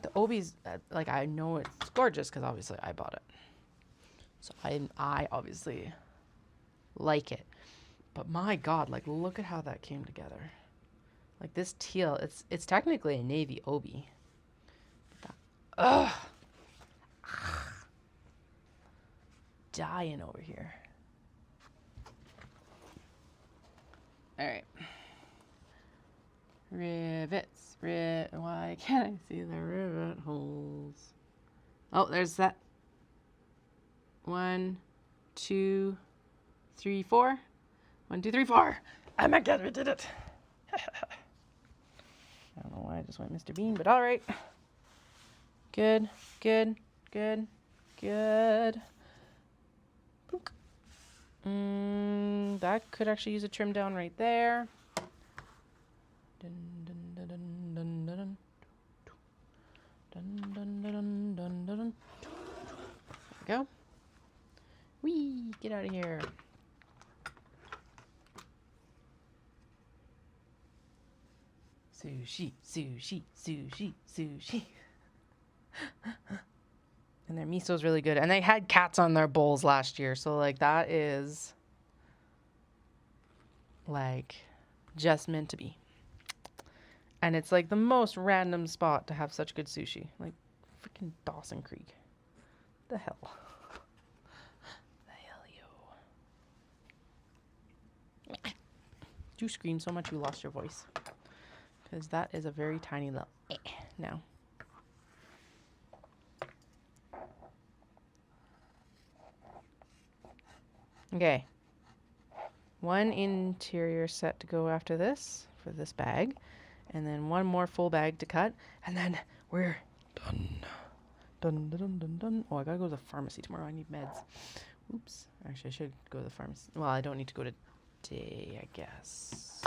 the obi's like, I know it's gorgeous because obviously I bought it, so I obviously like it, but my God, like, look at how that came together. Like, this teal, it's technically a navy obi. Ugh, dying over here. All right. Rivets. Why can't I see the rivet holes? Oh, there's that. 1, 2, 3, 4. 1, 2, 3, 4. Oh my God, we did it. I don't know why I just went Mr. Bean, but all right. Good, good, good, good. That could actually use a trim down right there. Dun, dun, dun, dun, dun, dun, dun, dun, dun, dun, dun, dun. There we go. Whee! Get out of here. Sushi, sushi, sushi, sushi. And their miso's really good. And they had cats on their bowls last year, so like that is like just meant to be. And it's like the most random spot to have such good sushi. Like freaking Dawson Creek. The hell? The hell, yo. Did you scream so much you lost your voice? Because that is a very tiny little now. Okay. One interior set to go after this for this bag. And then one more full bag to cut. And then we're done. Dun, dun, dun, dun, dun. Oh, I gotta go to the pharmacy tomorrow. I need meds. Oops. Actually, I should go to the pharmacy. Well, I don't need to go today, I guess.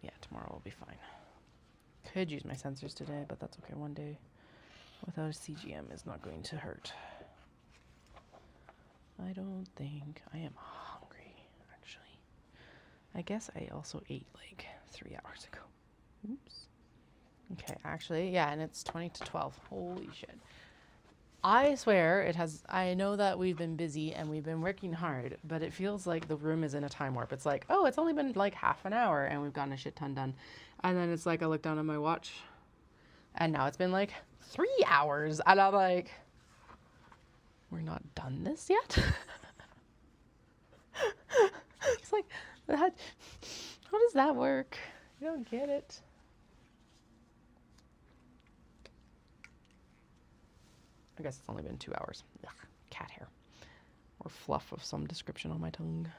Yeah, tomorrow will be fine. Could use my sensors today, but that's okay. One day without a CGM is not going to hurt. I don't think. I am hungry, actually. I guess I also ate like 3 hours ago. Oops. Okay, actually, yeah, and it's 20 to 12. Holy shit. I swear it has. I know that we've been busy and we've been working hard, but it feels like the room is in a time warp. It's like, oh, it's only been like half an hour and we've gotten a shit ton done. And then it's like, I look down at my watch and now it's been like 3 hours. And I'm like, we're not done this yet? It's like, how does that work? I don't get it. I guess it's only been 2 hours. Ugh, cat hair. Or fluff of some description on my tongue.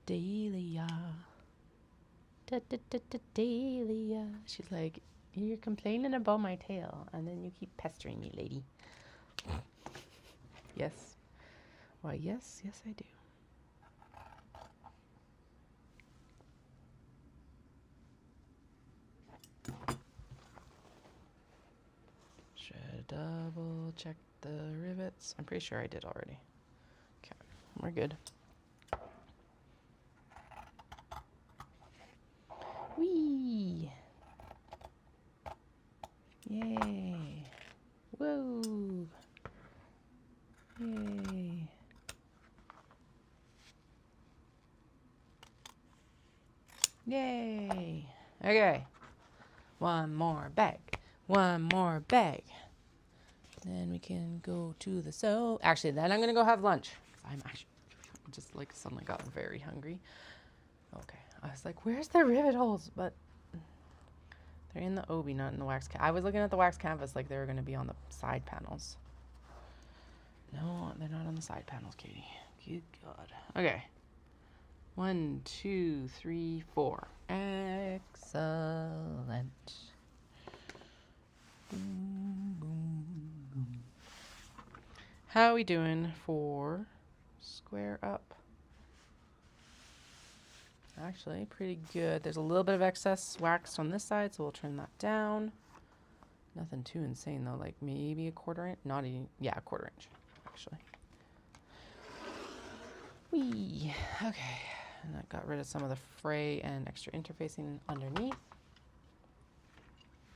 Dahlia. Dahlia. She's like, you're complaining about my tail, and then you keep pestering me, lady. Yes. Why, yes, I do. Should double check the rivets. I'm pretty sure I did already. Okay, we're good. Whee! Yay! Whoa! Yay! Yay! Okay. One more bag. One more bag. Then we can go to the Actually, then I'm gonna go have lunch. I'm actually just like suddenly got very hungry. Okay. I was like, where's the rivet holes? But they're in the obi, not in the wax I was looking at the wax canvas like they were gonna be on the side panels. No, they're not on the side panels, Katie. Good God. Okay. 1, 2, 3, 4. Excellent. Boom, boom, boom. How are we doing for square up? Actually, pretty good. There's a little bit of excess wax on this side, so we'll trim that down. Nothing too insane though, like maybe a 1/4 inch. Not even, yeah, a 1/4 inch, actually. Whee. Okay. And that got rid of some of the fray and extra interfacing underneath.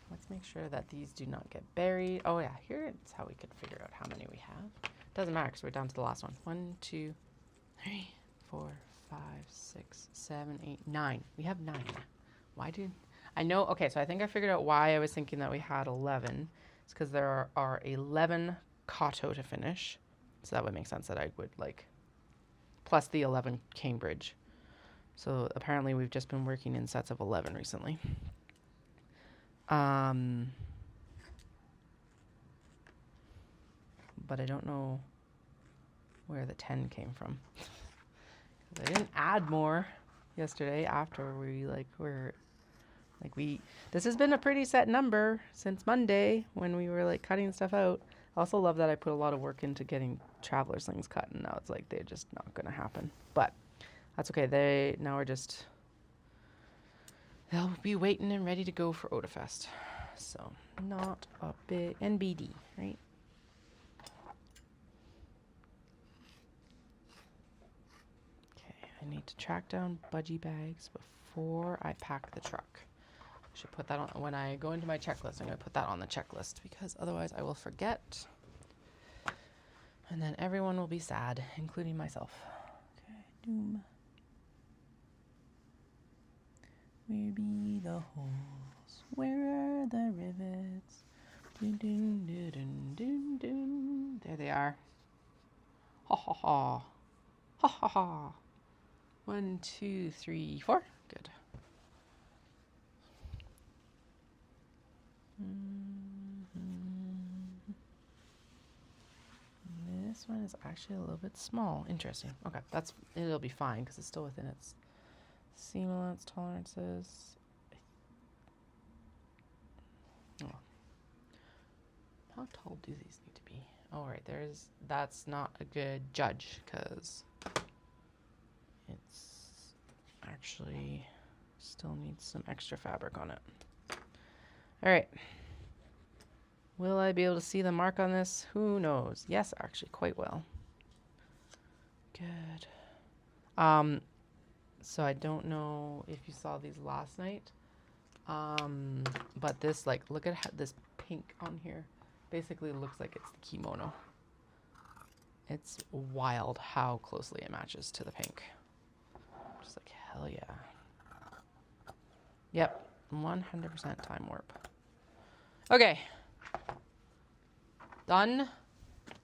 Let's make sure that these do not get buried. Oh yeah, here's how we could figure out how many we have. Doesn't matter because we're down to the last one. 1, 2, 3, 4, 5, 6, 7, 8, 9. We have 9. Why did I know? Okay, so I think I figured out why I was thinking that we had 11. It's because there are 11 Kato to finish. So that would make sense that I would like plus the 11 Cambridge. So apparently we've just been working in sets of 11 recently. But I don't know where the 10 came from. I didn't add more yesterday after this has been a pretty set number since Monday when we were like cutting stuff out. I also love that I put a lot of work into getting traveler slings cut, and now it's like they're just not gonna happen. But that's okay. They'll be waiting and ready to go for Otafest. So not a big NBD, right? Okay, I need to track down budgie bags before I pack the truck. I should put that on when I go into my checklist. I'm gonna put that on the checklist because otherwise I will forget. And then everyone will be sad, including myself. Okay, doom. Where be the holes? Where are the rivets? Dun, dun, dun, dun, dun, dun. There they are. Ha ha ha. Ha ha ha. 1, 2, 3, 4. Good. this one is actually a little bit small. Interesting. Okay, it'll be fine because it's still within its seam allowance tolerances. Oh. How tall do these need to be? Oh, right, that's not a good judge because it's actually still needs some extra fabric on it. All right. Will I be able to see the mark on this? Who knows? Yes, actually, quite well. Good. So I don't know if you saw these last night. But this, like, look at this pink on here. Basically looks like it's the kimono. It's wild how closely it matches to the pink. Just like, hell yeah. Yep, 100% time warp. Okay. Done.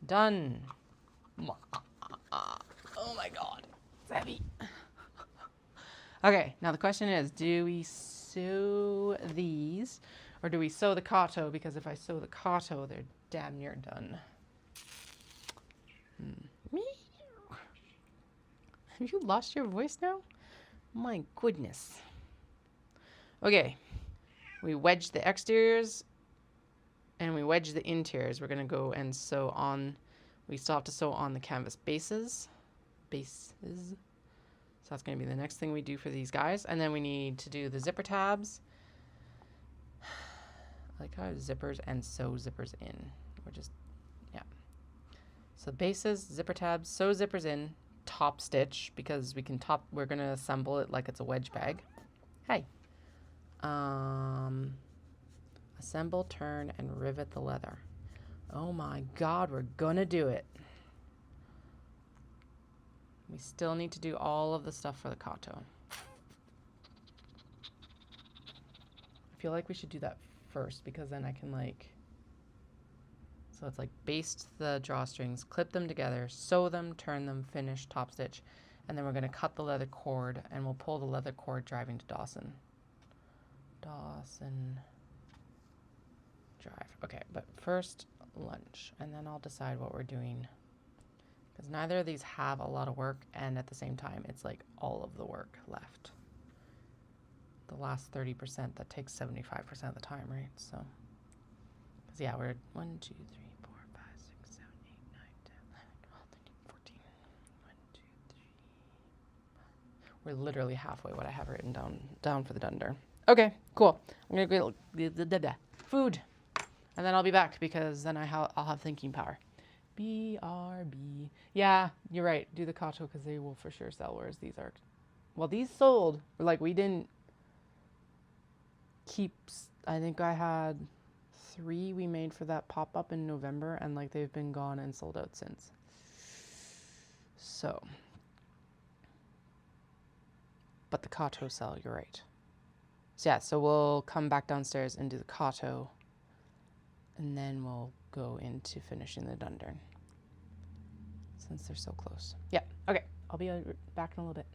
Done. Oh my god. It's heavy. Okay, now the question is, do we sew these or do we sew the kato? Because if I sew the kato, they're damn near done. Have you lost your voice now? My goodness. Okay, we wedge the exteriors and we wedge the interiors. We're gonna go and sew on, we still have to sew on the canvas bases. So that's gonna be the next thing we do for these guys. And then we need to do the zipper tabs. I like how I have zippers and sew zippers in. We're just, yeah. So bases, zipper tabs, sew zippers in, top stitch, because we're gonna assemble it like it's a wedge bag. Hey. Assemble, turn, and rivet the leather. Oh my god, we're gonna do it. We still need to do all of the stuff for the kato. I feel like we should do that first because then I can so it's like baste the drawstrings, clip them together, sew them, turn them, finish, top stitch, and then we're gonna cut the leather cord and we'll pull the leather cord driving to Dawson. Dawson drive. Okay, but first lunch and then I'll decide what we're doing because neither of these have a lot of work and at the same time it's like all of the work left. The last 30% that takes 75% of the time, right? So, because yeah, we're 1, 2, 3, 4, 5, 6, 7, 8, 9, 10, 11, 12, 13, 14. 1, 2, 3. We're literally halfway what I have written down for the dunder. Okay, cool. I'm gonna go food, and then I'll be back because then I'll have thinking power. BRB. Yeah, you're right. Do the kato because they will for sure sell. Whereas these are, well, these sold. Like we didn't keep. I think I had 3 we made for that pop up in November, and like they've been gone and sold out since. So, but the kato sell. You're right. So yeah, so we'll come back downstairs and do the kato, and then we'll go into finishing the dunder since they're so close. Yeah, okay. I'll be back in a little bit.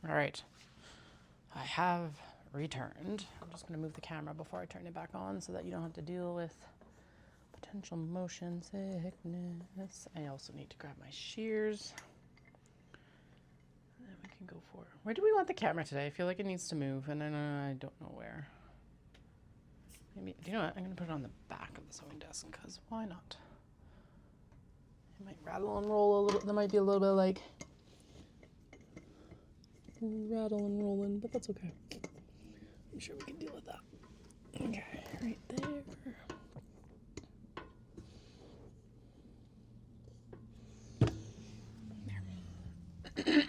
All right. I have returned. I'm just going to move the camera before I turn it back on so that you don't have to deal with potential motion sickness. I also need to grab my shears. And then we can go for... Where do we want the camera today? I feel like it needs to move, and then I don't know where. Maybe, do you know what? I'm going to put it on the back of the sewing desk, because why not? It might rattle and roll a little. There might be a little bit like rattle and rolling, but that's okay. I'm sure we can deal with that. Okay, right there.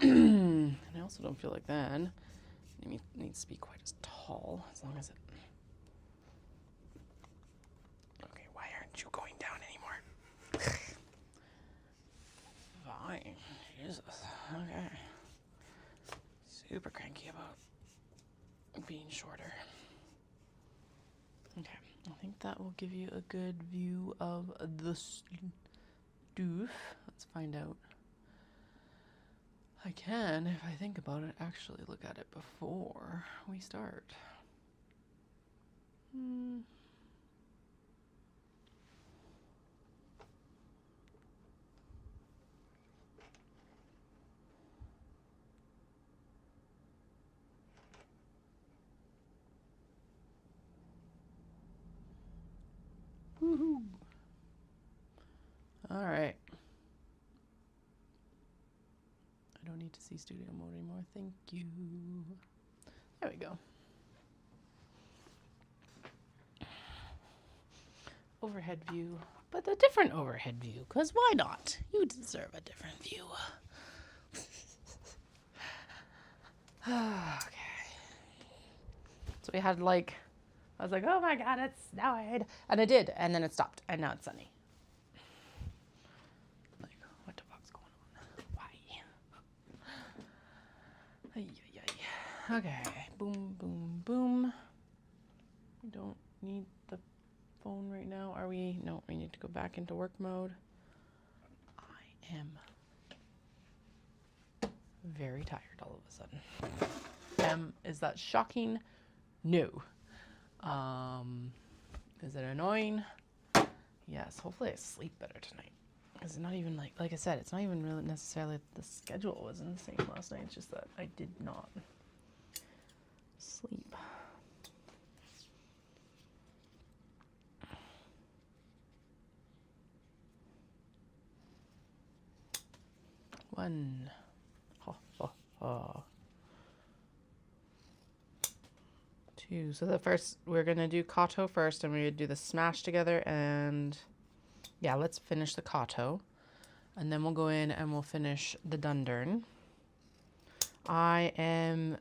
And I also don't feel like that it needs to be quite as tall, as long as it... Okay, why aren't you going down anymore? Fine. Jesus. Okay. Super cranky about being shorter. Okay, I think that will give you a good view of the stoof. Let's find out. I can, if I think about it, actually look at it before we start. Woohoo! All right. I don't need to see studio mode anymore. Thank you. There we go. Overhead view, but a different overhead view, because why not? You deserve a different view. Okay. So we had like, I was like, oh my God, it's snowing. And it did, and then it stopped, and now it's sunny. Like, what the fuck's going on? Why? Ay, ay, ay. Okay, boom, boom, boom. We don't need the phone right now, are we? No, we need to go back into work mode. I am very tired all of a sudden. Is that shocking? No. Is it annoying? Yes, hopefully I sleep better tonight. Because it's not even like I said, it's not even really necessarily the schedule was insane last night. It's just that I did not sleep. One. Ha, ha, ha. Two. So the first, we're going to do Kato first, and we're going to do the smash together, and yeah, let's finish the Kato. And then we'll go in and we'll finish the Dundurn. I am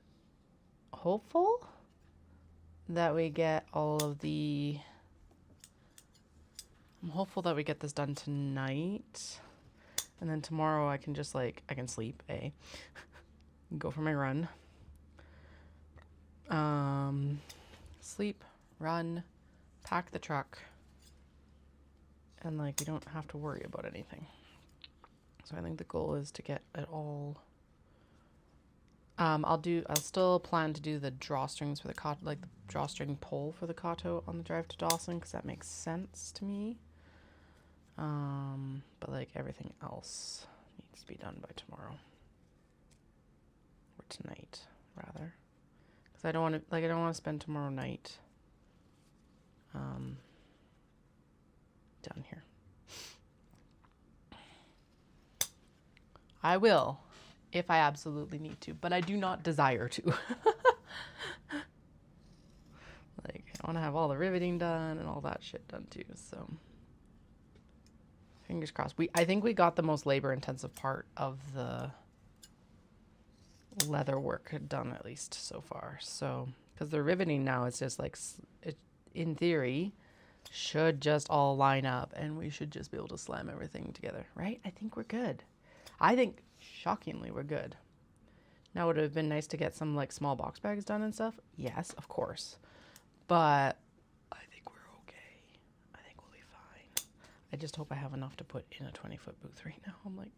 hopeful that we get all of the... I'm hopeful that we get this done tonight. And then tomorrow I can just like, I can sleep, go for my run. Sleep, run, pack the truck. And like, we don't have to worry about anything. So I think the goal is to get it all. I'll still plan to do the drawstrings for the Kato, like the drawstring pole for the Kato on the drive to Dawson, because that makes sense to me. But like everything else needs to be done by tomorrow. Or tonight, rather. Because I don't want to spend tomorrow night down here. I will, if I absolutely need to, but I do not desire to. Like, I want to have all the riveting done and all that shit done too, so fingers crossed. I think we got the most labor-intensive part of the leather work done, at least so far. So, because the riveting now is just like, it, in theory, should just all line up, and we should just be able to slam everything together, right? I think we're good. I think, shockingly, we're good. Now, would it have been nice to get some, like, small box bags done and stuff? Yes, of course. But I think we're okay. I think we'll be fine. I just hope I have enough to put in a 20-foot booth right now. I'm like,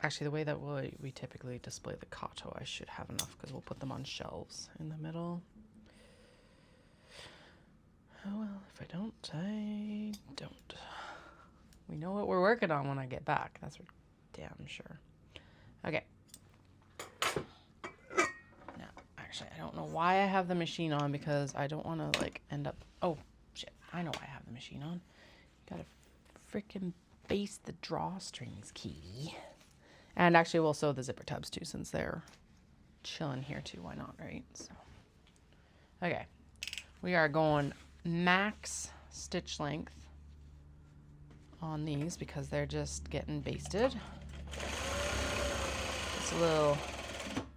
Actually, the way that we typically display the kato, I should have enough because we'll put them on shelves in the middle. Oh well, if I don't, I don't. We know what we're working on when I get back. That's for damn sure. Okay. Now, actually, I don't know why I have the machine on because I don't want to like end up. Oh shit! I know why I have the machine on. Gotta freaking baste the drawstrings key. And actually, we'll sew the zipper tabs too since they're chilling here too. Why not, right? So, okay, we are going max stitch length on these because they're just getting basted. Just a little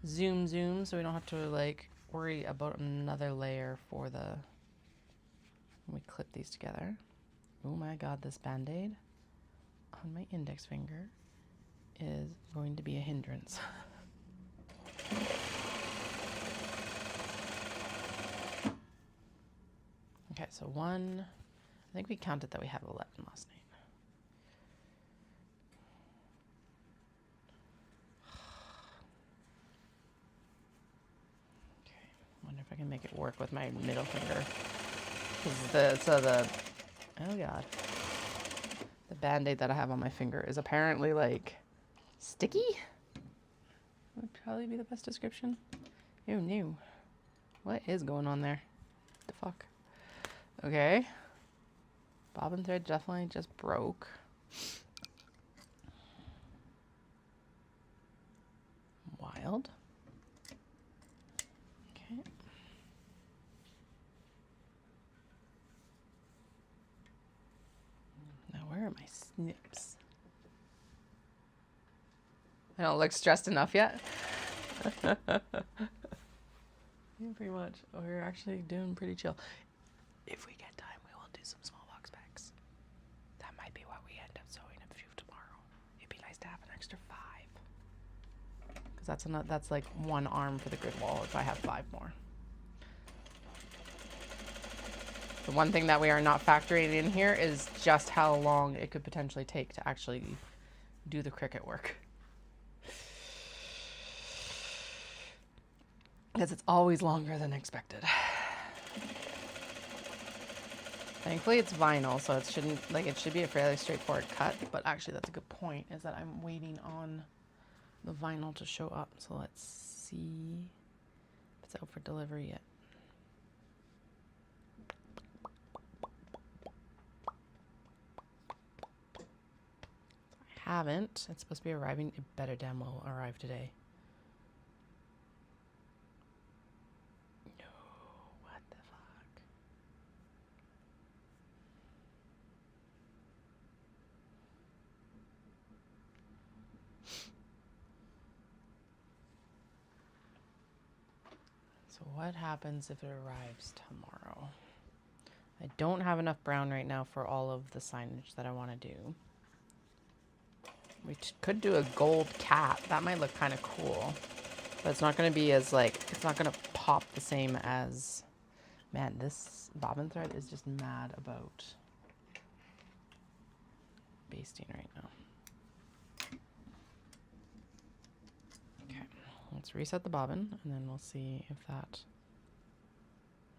zoom so we don't have to like worry about another layer for the when we clip these together. Oh my god, this band-aid on my index finger is going to be a hindrance. Okay, so one, I think we counted that we have 11 last night. Okay, wonder if I can make it work with my middle finger. Oh god. The band-aid that I have on my finger is apparently like sticky? Would probably be the best description. Ew, no. What is going on there? What the fuck? Okay. Bobbin thread definitely just broke. Wild. Okay. Now where are my snips? I don't look stressed enough yet. Yeah, pretty much. We're actually doing pretty chill. If we get time, we will do some small box packs. That might be what we end up sewing a few tomorrow. It'd be nice to have an extra 5. Because that's like one arm for the grid wall if I have 5 more. The one thing that we are not factoring in here is just how long it could potentially take to actually do the cricket work. Because it's always longer than expected. Thankfully it's vinyl, so it should be a fairly straightforward cut, but actually that's a good point, is that I'm waiting on the vinyl to show up. So let's see if it's out for delivery yet. I haven't. It's supposed to be arriving. It better damn well arrive today. So what happens if it arrives tomorrow? I don't have enough brown right now for all of the signage that I want to do. We could do a gold cap. That might look kind of cool. But it's not going to be as like, it's not going to pop the same as, man, this bobbin thread is just mad about basting right now. Okay, let's reset the bobbin and then we'll see if that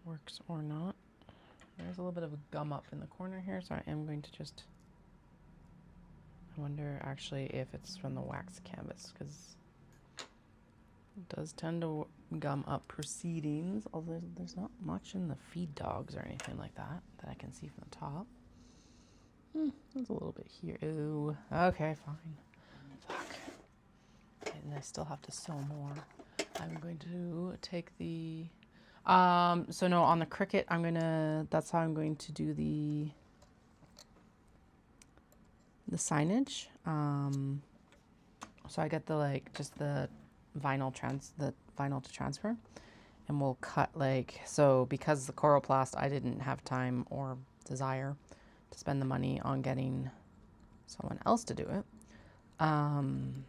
works or not. There's a little bit of a gum up in the corner here, so I am going to just, I wonder actually if it's from the wax canvas, because it does tend to gum up proceedings, although there's not much in the feed dogs or anything like that that I can see from the top. There's a little bit here. Ooh, okay, fine. Fuck. And I still have to sew more. I'm going to take the so no, on the cricket that's how I'm going to do the signage. So I get the just the vinyl to transfer, and we'll cut so because the coroplast I didn't have time or desire to spend the money on getting someone else to do it. I'm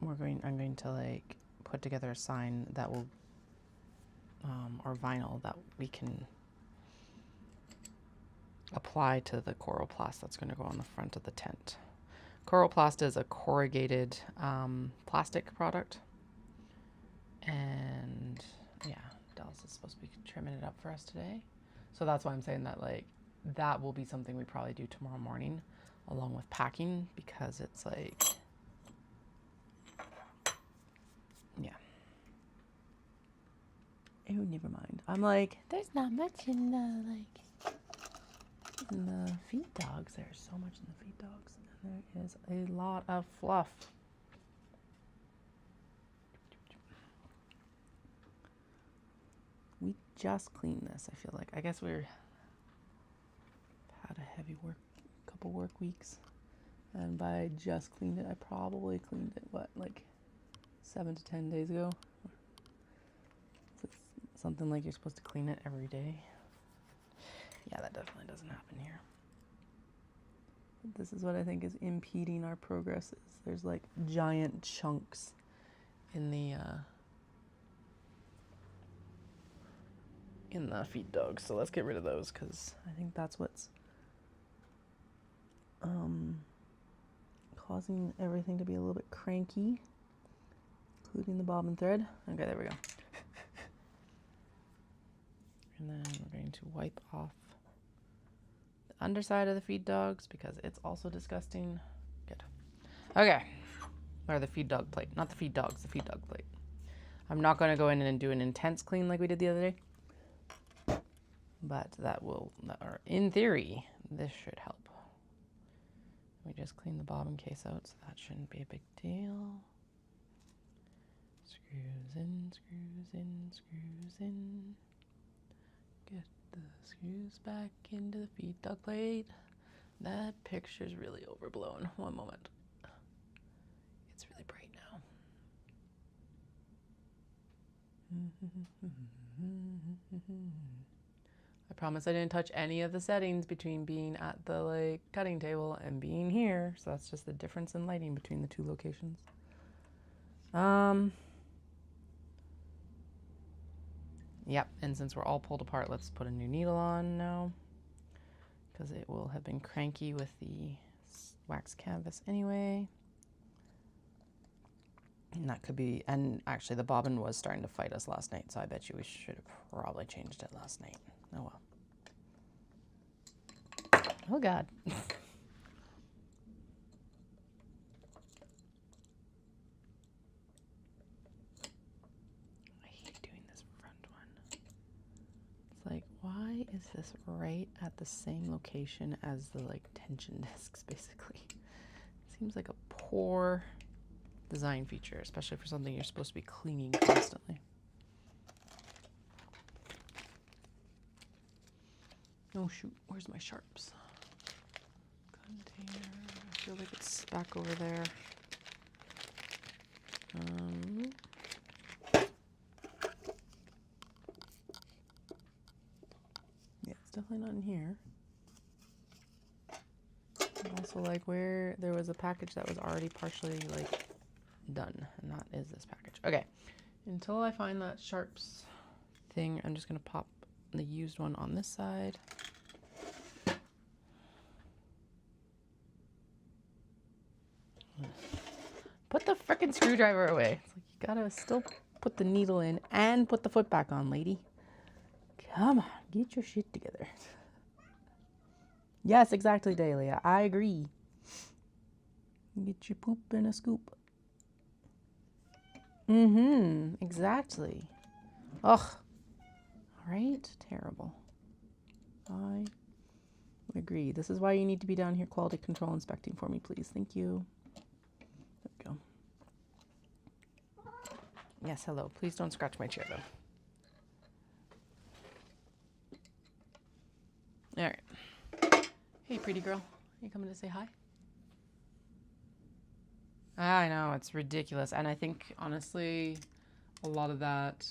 going to put together a sign that will or vinyl that we can apply to the coroplast that's going to go on the front of the tent. Coroplast is a corrugated plastic product. And yeah, Dallas is supposed to be trimming it up for us today. So that's why I'm saying that, like, that will be something we probably do tomorrow morning along with packing, because it's like, yeah. Oh, never mind. I'm like, there's not much in the feed dogs. There's so much in the feed dogs. And there is a lot of fluff. We just cleaned this, I feel like. I guess we're had a heavy couple work weeks. And by just cleaned it, I probably cleaned it, what, like 7 to 10 days ago? It's something like you're supposed to clean it every day. Yeah, that definitely doesn't happen here. But this is what I think is impeding our progress. There's like giant chunks in the feed dogs. So let's get rid of those, because I think that's what's causing everything to be a little bit cranky, including the bobbin thread. Okay, there we go. And then we're going to wipe off the underside of the feed dogs because it's also disgusting. Good. Okay. Or the feed dog plate. Not the feed dogs, the feed dog plate. I'm not going to go in and do an intense clean like we did the other day. But that will, or in theory, this should help. We just cleaned the bobbin case out, so that shouldn't be a big deal. Screws in, screws in, screws in. Get the screws back into the feed dog plate. That picture's really overblown. One moment. It's really bright now. I promise I didn't touch any of the settings between being at the like cutting table and being here. So that's just the difference in lighting between the two locations. Yep, and since we're all pulled apart, let's put a new needle on now, because it will have been cranky with the wax canvas anyway. And that could be, and actually the bobbin was starting to fight us last night, so I bet you we should have probably changed it last night. Oh well. Oh God. I hate doing this front one. It's like, why is this right at the same location as the like tension discs, basically? It seems like a poor design feature, especially for something you're supposed to be cleaning constantly. Oh shoot, where's my sharps? Container, I feel like it's back over there. Yeah, it's definitely not in here. And also, like, where there was a package that was already partially, like, done, and that is this package. Okay, until I find that sharps thing, I'm just gonna pop the used one on this side. Put the frickin' screwdriver away. It's like, you gotta still put the needle in and put the foot back on, lady. Come on, get your shit together. Yes, exactly, Dahlia. I agree. Get your poop in a scoop. Exactly. Ugh. All right, terrible. I agree. This is why you need to be down here quality control inspecting for me, please. Thank you. There we go. Yes, hello. Please don't scratch my chair, though. All right. Hey, pretty girl. You coming to say hi? I know, it's ridiculous. And I think, honestly, a lot of that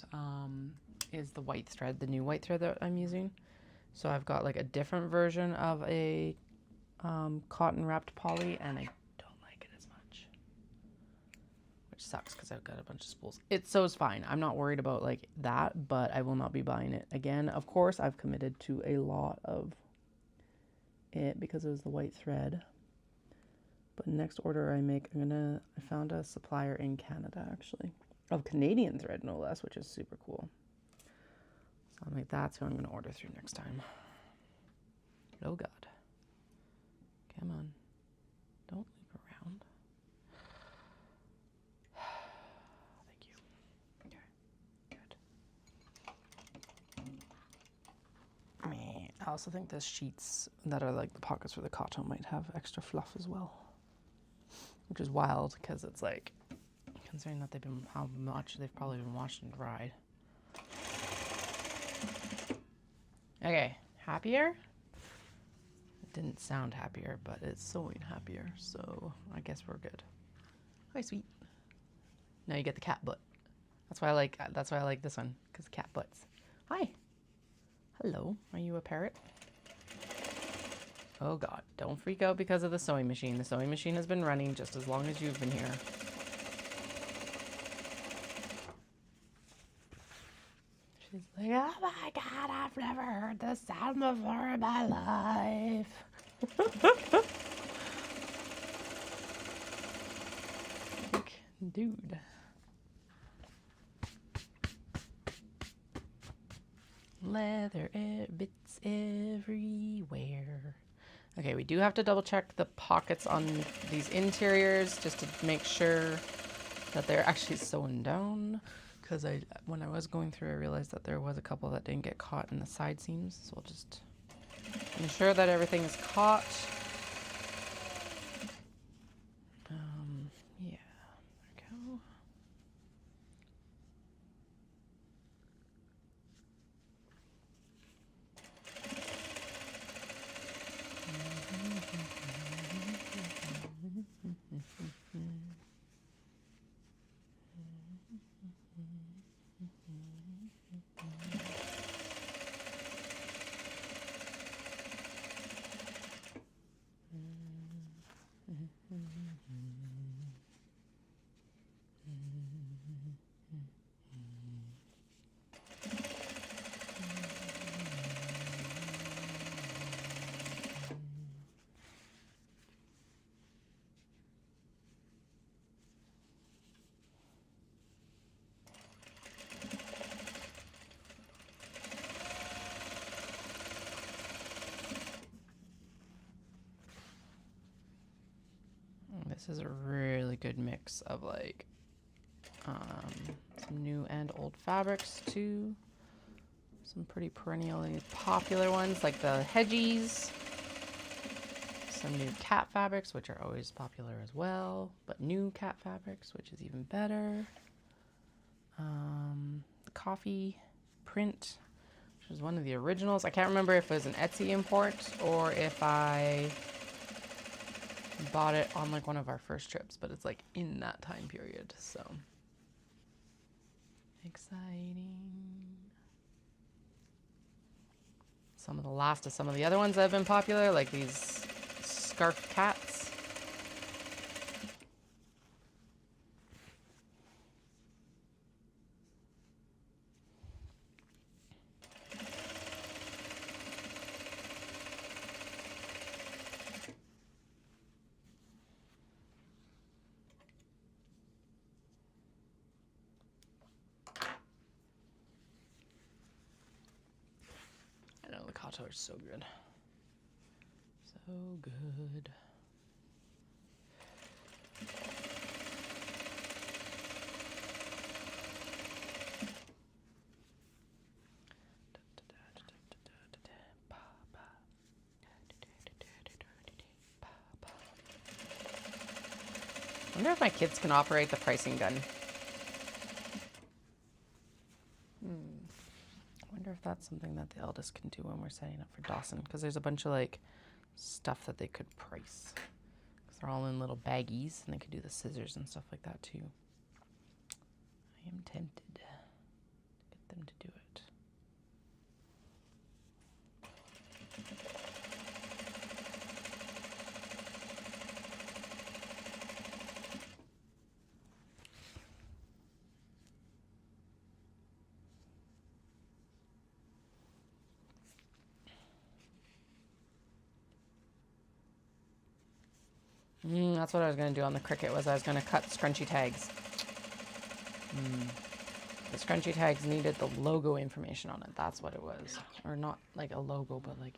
is the white thread, the new white thread that I'm using. So I've got like a different version of a cotton wrapped poly, and I don't like it as much. Which sucks because I've got a bunch of spools. It's fine. I'm not worried about like that, but I will not be buying it again. Of course, I've committed to a lot of it because it was the white thread. But next order I make, I found a supplier in Canada actually, of Canadian thread no less, which is super cool. So I'm like, that's who I'm gonna order through next time. Oh God. Come on. Don't leave around. Thank you. Okay. Good. Meh. I also think the sheets that are like the pockets for the cotton might have extra fluff as well. Which is wild because it's like, considering that how much they've probably been washed and dried. Okay, happier? It didn't sound happier, but it's sewing happier, so I guess we're good. Hi, sweet. Now you get the cat butt. That's why I like this one, because cat butts. Hi. Hello. Are you a parrot? Oh God, don't freak out because of the sewing machine. The sewing machine has been running just as long as you've been here. She's like, oh my God, I've never heard this sound before in my life. Like, dude. Leather bits everywhere. Okay, we do have to double check the pockets on these interiors just to make sure that they're actually sewn down. Because when I was going through, I realized that there was a couple that didn't get caught in the side seams. So I'll just ensure that everything is caught. Yeah, there we go. This is a really good mix of like some new and old fabrics too. Some pretty perennially popular ones like the hedgies. Some new cat fabrics, which are always popular as well, but new cat fabrics, which is even better. The coffee print, which is one of the originals. I can't remember if it was an Etsy import or if I bought it on like one of our first trips, but it's like in that time period, so exciting. Some of the last of some of the other ones that have been popular, like these scarf cats. I know the kato is so good. So good. I wonder if my kids can operate the pricing gun. I wonder if that's something that the eldest can do when we're setting up for Dawson, because there's a bunch of like stuff that they could price. Because they're all in little baggies, and they could do the scissors and stuff like that too. I am tempted to get them to do it. That's what I was going to do on the Cricut, was I was going to cut scrunchy tags. The scrunchy tags needed the logo information on it. That's what it was. Or not like a logo, but like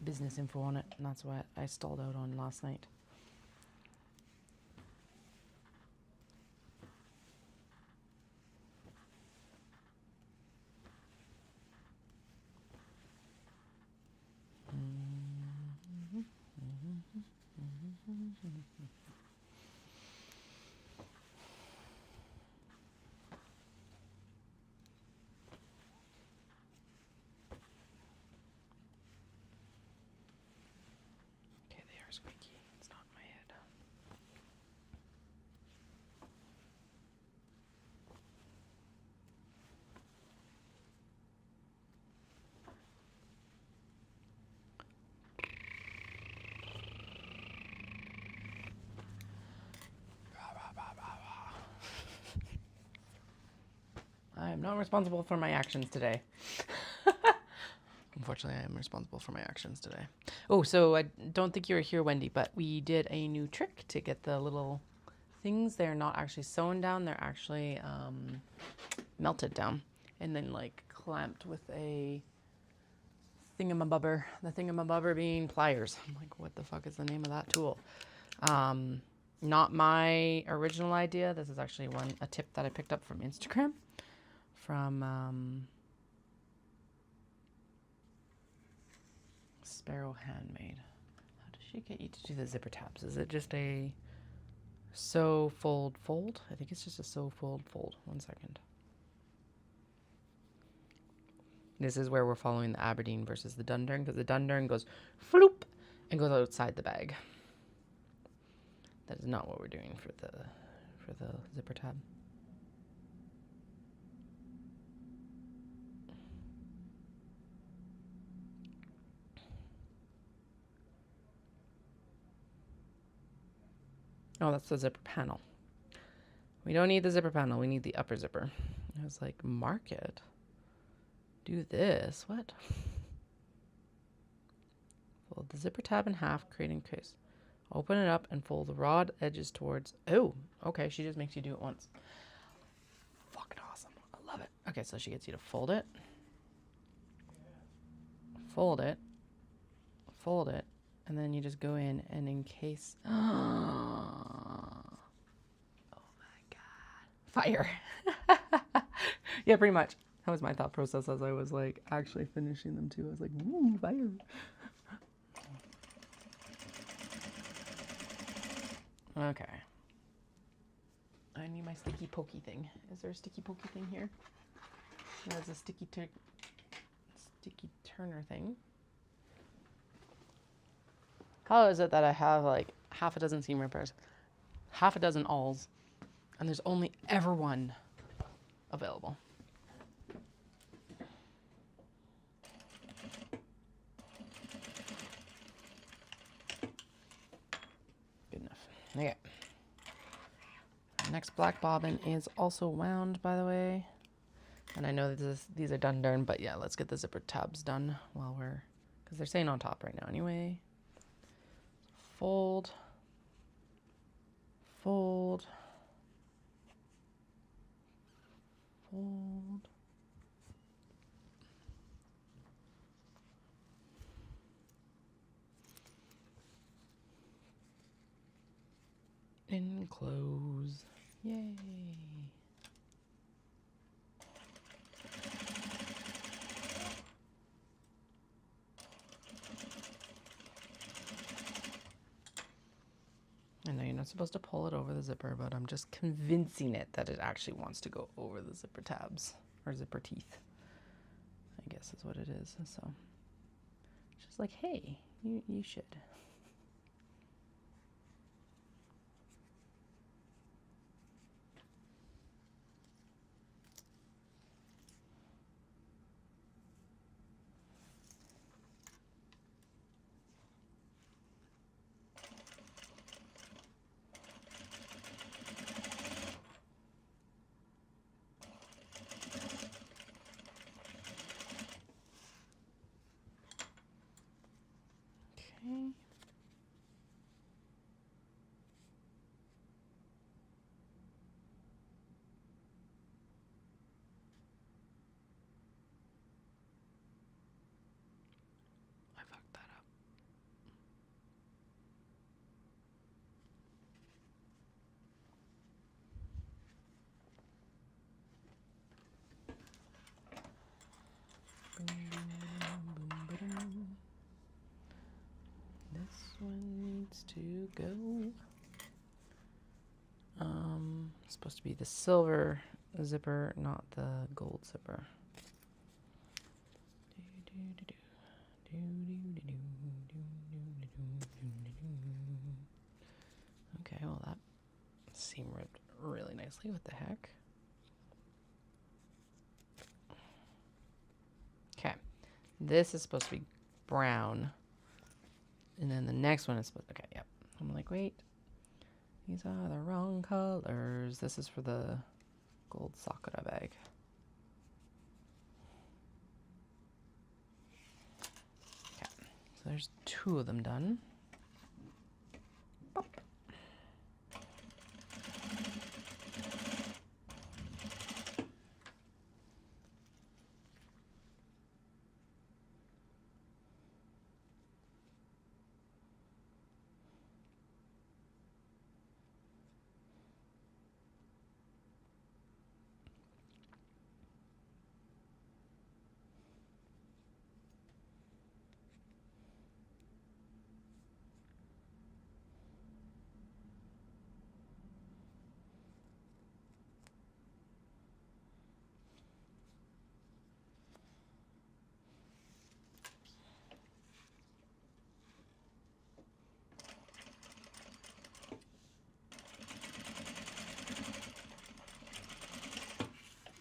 business info on it. And that's what I stalled out on last night. Okay, they are squeaky. It's not in my head. I am not responsible for my actions today. Unfortunately, I am responsible for my actions today. Oh, so I don't think you were here, Wendy, but we did a new trick to get the little things. They're not actually sewn down. They're actually melted down and then like clamped with a thingamabobber. The thingamabobber being pliers. I'm like, what the fuck is the name of that tool? Not my original idea. This is actually a tip that I picked up from Instagram. From Sparrow Handmade. How does she get you to do the zipper tabs? Is it just a sew, fold, fold? I think it's just a sew, fold, fold. 1 second. This is where we're following the Aberdeen versus the Dundurn, because the Dundurn goes floop and goes outside the bag. That is not what we're doing for the zipper tab. Oh, that's the zipper panel. We don't need the zipper panel. We need the upper zipper. I was like, mark it. Do this. What? Fold the zipper tab in half, creating a case. Open it up and fold the rod edges towards... Oh, okay. She just makes you do it once. Fucking awesome. I love it. Okay, so she gets you to fold it. Fold it. Fold it. And then you just go in and encase... Oh my God. Fire. Yeah, pretty much. That was my thought process as I was like actually finishing them too. I was like, ooh, fire. Okay. I need my sticky pokey thing. Is there a sticky pokey thing here? There's a sticky turner thing. How is it that I have like half a dozen seam rippers, half a dozen awls, and there's only ever one available? Good enough. Okay. Next black bobbin is also wound, by the way. And I know these are done, but yeah, let's get the zipper tabs done while because they're staying on top right now anyway. Fold, fold, fold. And close. Yay. I know you're not supposed to pull it over the zipper, but I'm just convincing it that it actually wants to go over the zipper tabs or zipper teeth. I guess is what it is. So just like, hey, you should. go. Supposed to be the silver zipper, not the gold zipper. Okay, well that seam ripped really nicely. What the heck? Okay, this is supposed to be brown, and then the next one is supposed. Okay, yep. I'm like, wait, these are the wrong colors. This is for the gold Sakura bag. Okay, so there's 2 of them done. Bop.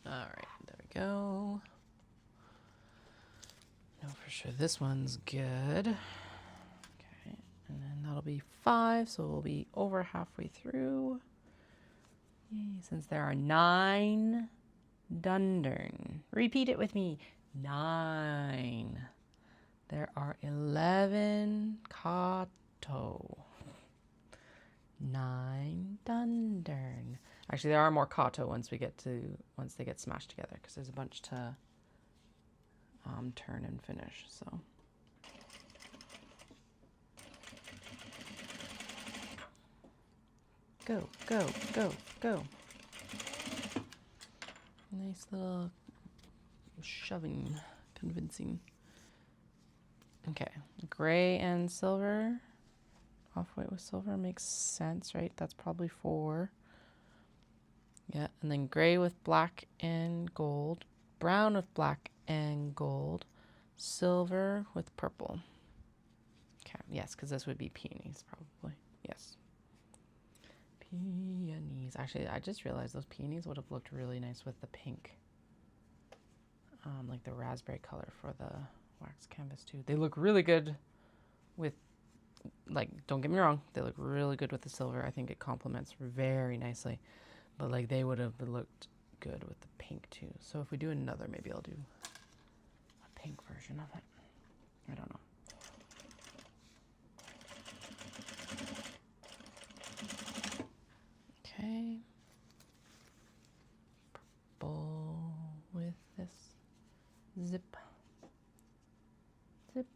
Alright, there we go. Know for sure this one's good. Okay, and then that'll be 5, so we'll be over halfway through. Yay, since there are 9 dundern. Repeat it with me. 9. There are 11 kato. 9 dundern. Actually, there are more kato once they get smashed together, because there's a bunch to turn and finish. So go, go, go, go. Nice little shoving, convincing. Okay, gray and silver. Off-white with silver makes sense, right? That's probably 4. Yeah, and then gray with black and gold, brown with black and gold, silver with purple. Okay, yes, because this would be peonies probably. Yes. Peonies. Actually, I just realized those peonies would have looked really nice with the pink. Like the raspberry color for the wax canvas too. They look really good with, like, don't get me wrong, they look really good with the silver. I think it complements very nicely. But like they would have looked good with the pink too. So if we do another, maybe I'll do a pink version of it. I don't know. Okay. Purple with this zip. Zip.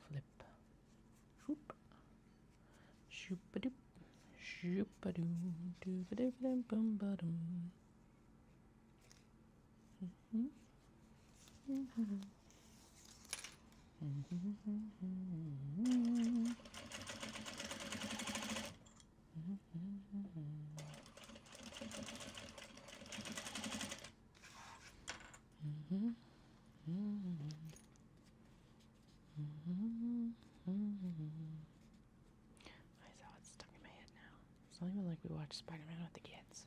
Flip. Whoop. Shoop-a-doop. Shoop-a-doo. Doo-ba-doo-ba-dum-bum-ba-dum. It's not even like we watch Spider-Man with the kids.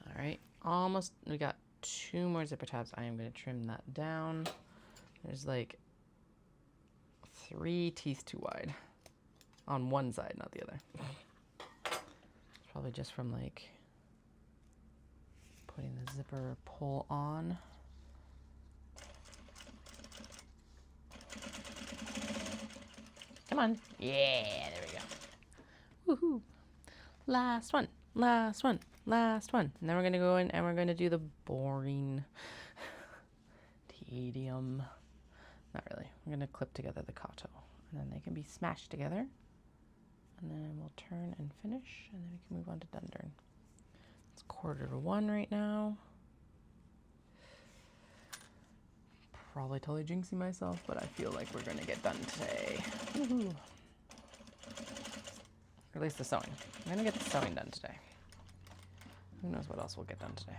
Alright, almost. We got 2 more zipper tabs. I am going to trim that down. There's like 3 teeth too wide. On one side, not the other. It's probably just from like putting the zipper pull on. Come on. Yeah, there we go. Woohoo. Last one. Last one. Last one. And then we're going to go in and we're going to do the boring tedium. Not really. We're going to clip together the kato. And then they can be smashed together. And then we'll turn and finish. And then we can move on to dundern. It's 1:45 right now. probably totally jinxing myself, but I feel like we're gonna get done today. Woohoo. Or at least the sewing. I'm gonna get the sewing done today. Who knows what else we'll get done today.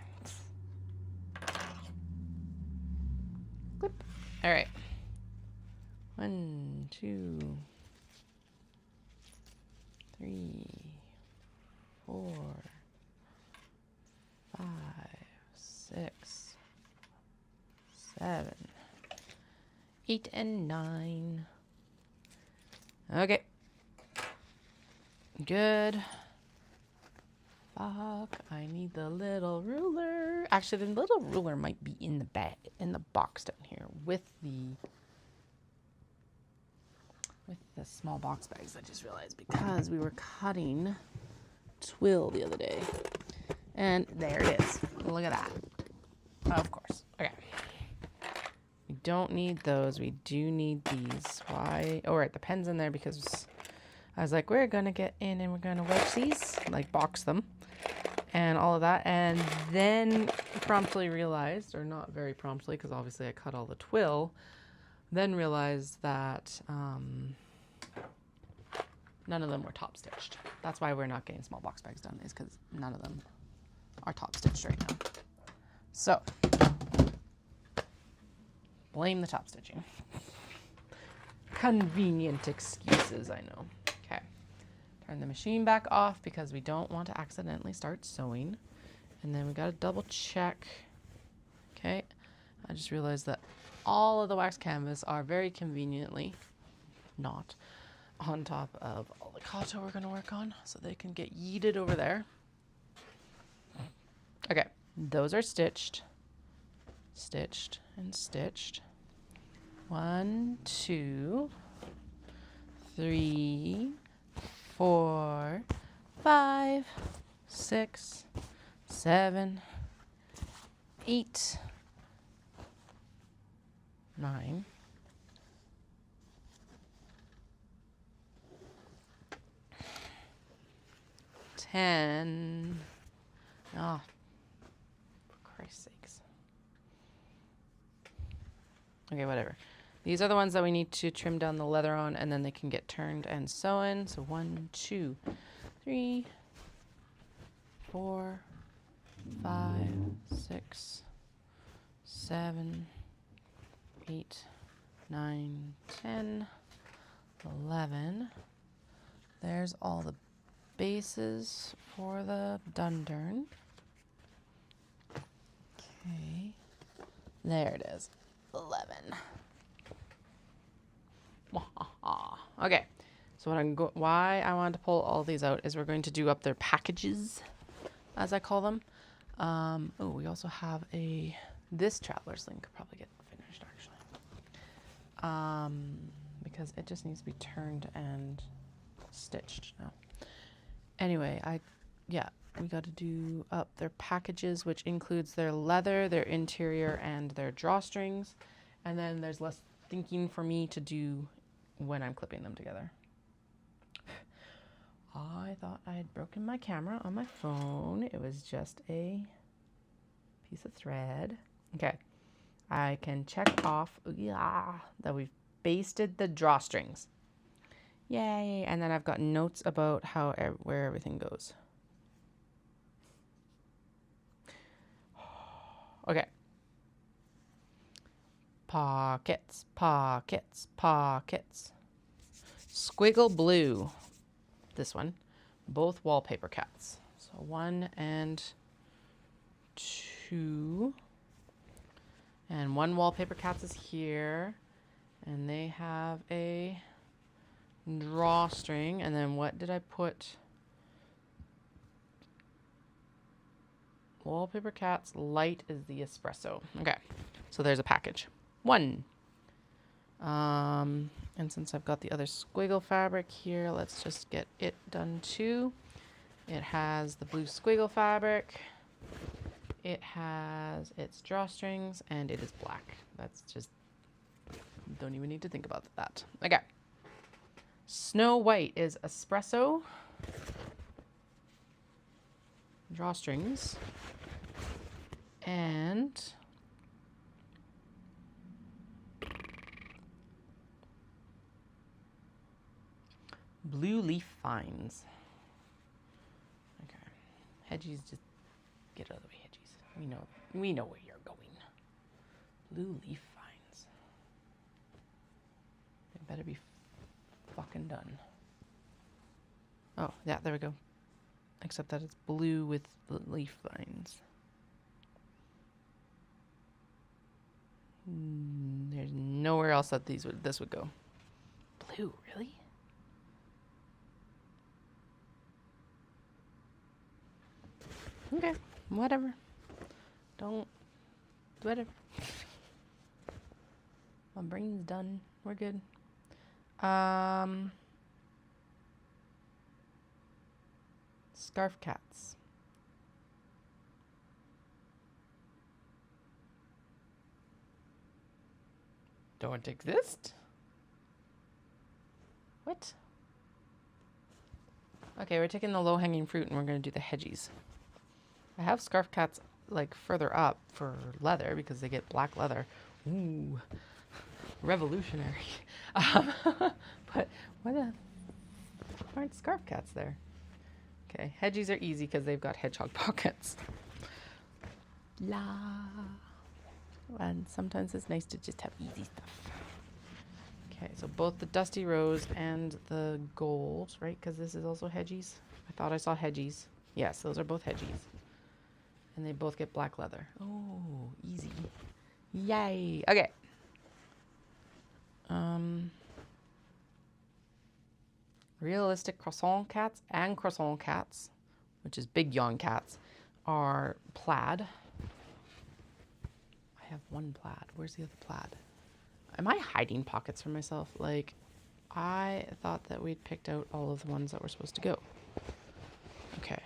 Clip. All right. 1, 2, 3, 4, 5, 6, 7, 8, and 9. Okay. Good. Fuck, I need the little ruler. Actually, the little ruler might be in the bag, in the box down here with the small box bags. I just realized because we were cutting twill the other day. And there it is. Look at that. Of course. Okay. We don't need those. We do need these. Why? Oh, right. The pen's in there because I was like, we're going to get in and we're going to wedge these, like box them and all of that. And then promptly realized, or not very promptly, because obviously I cut all the twill, then realized that none of them were top stitched. That's why we're not getting small box bags done, is because none of them are top stitched right now. So, blame the top stitching. Convenient excuses, I know. Okay, turn the machine back off because we don't want to accidentally start sewing. And then we gotta double check. Okay, I just realized that all of the wax canvas are very conveniently not on top of all the kato we're gonna work on, so they can get yeeted over there. Okay, those are stitched, stitched, and stitched. 1, 2, 3, 4, 5, 6, 7, 8, 9, 10. Oh, for Christ's sakes. Okay, whatever. These are the ones that we need to trim down the leather on, and then they can get turned and sewn. So 1, 2, 3, 4, 5, 6, 7, 8, 9, 10, 11. There's all the bases for the dundern. Okay, there it is, 11. Okay, so why I wanted to pull all these out is we're going to do up their packages, as I call them. Oh, we also have this traveler sling could probably get finished actually, because it just needs to be turned and stitched now. Anyway, we got to do up their packages, which includes their leather, their interior, and their drawstrings. And then there's less thinking for me to do when I'm clipping them together. I thought I had broken my camera on my phone. It was just a piece of thread. Okay, I can check off that we've basted the drawstrings. Yay! And then I've got notes about where everything goes. Okay. Pockets, pockets, pockets. Squiggle blue. This one. Both wallpaper cats. So 1 and 2. And one wallpaper cats is here. And they have a drawstring. And then what did I put? Wallpaper cats light is the espresso. Okay, so there's a package. 1. And since I've got the other squiggle fabric here, let's just get it done too. It has the blue squiggle fabric. It has its drawstrings, and it is black. That's just, don't even need to think about that. Okay. Snow White is espresso. Drawstrings. And Blue leaf vines. Okay. Hedgies, just get out of the way, Hedgies. We know where you're going. Blue leaf vines. They better be fucking done. Oh, yeah, there we go. Except that it's blue with leaf vines. There's nowhere else that this would go. Blue, really? Okay, whatever. Whatever. My brain's done. We're good. Scarf cats. Don't exist? What? Okay, we're taking the low-hanging fruit and we're going to do the hedgies. I have scarf cats like further up for leather because they get black leather. Ooh, revolutionary. But why the aren't scarf cats there? Okay, hedgies are easy because they've got hedgehog pockets. La. And sometimes it's nice to just have easy stuff. Okay, so both the Dusty Rose and the gold, right? Because this is also hedgies. I thought I saw hedgies. Yes, those are both hedgies. And they both get black leather. Oh, easy. Yay. Okay. Realistic croissant cats and croissant cats, which is big yawn cats, are plaid. I have one plaid. Where's the other plaid? Am I hiding pockets for myself? Like, I thought that we'd picked out all of the ones that were supposed to go. Okay.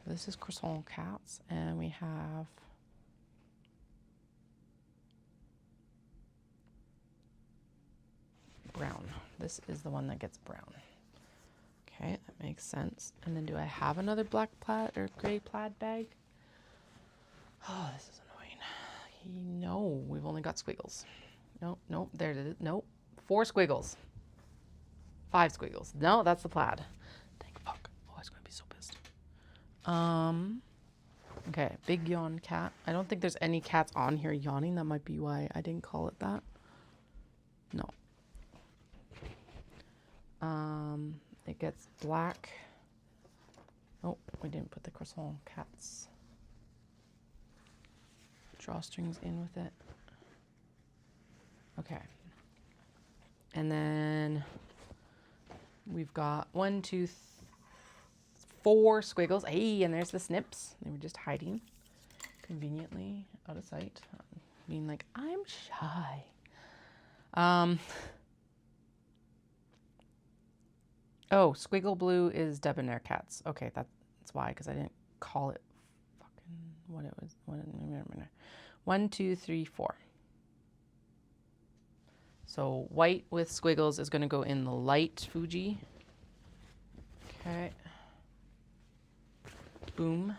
This is croissant cats, and we have brown. This is the one that gets brown. Okay, that makes sense. And then do I have another black plaid or gray plaid bag? Oh, this is annoying. No, we've only got squiggles. Nope, there it is. Nope. 4 squiggles. 5 squiggles. No, that's the plaid. Thank fuck. Oh, I was going to be so pissed. Okay, big yawn cat. I don't think there's any cats on here yawning. That might be why I didn't call it that. No. It gets black. Oh, we didn't put the croissant cats drawstrings in with it. Okay. And then we've got 1, 2, 4 squiggles. Hey, and there's the snips. They were just hiding conveniently out of sight. Being like, I'm shy. Oh, squiggle blue is debonair cats. Okay, that's why, because I didn't call it fucking what it was. 1, 2, 3, 4. So white with squiggles is going to go in the light Fuji. Okay. Boom.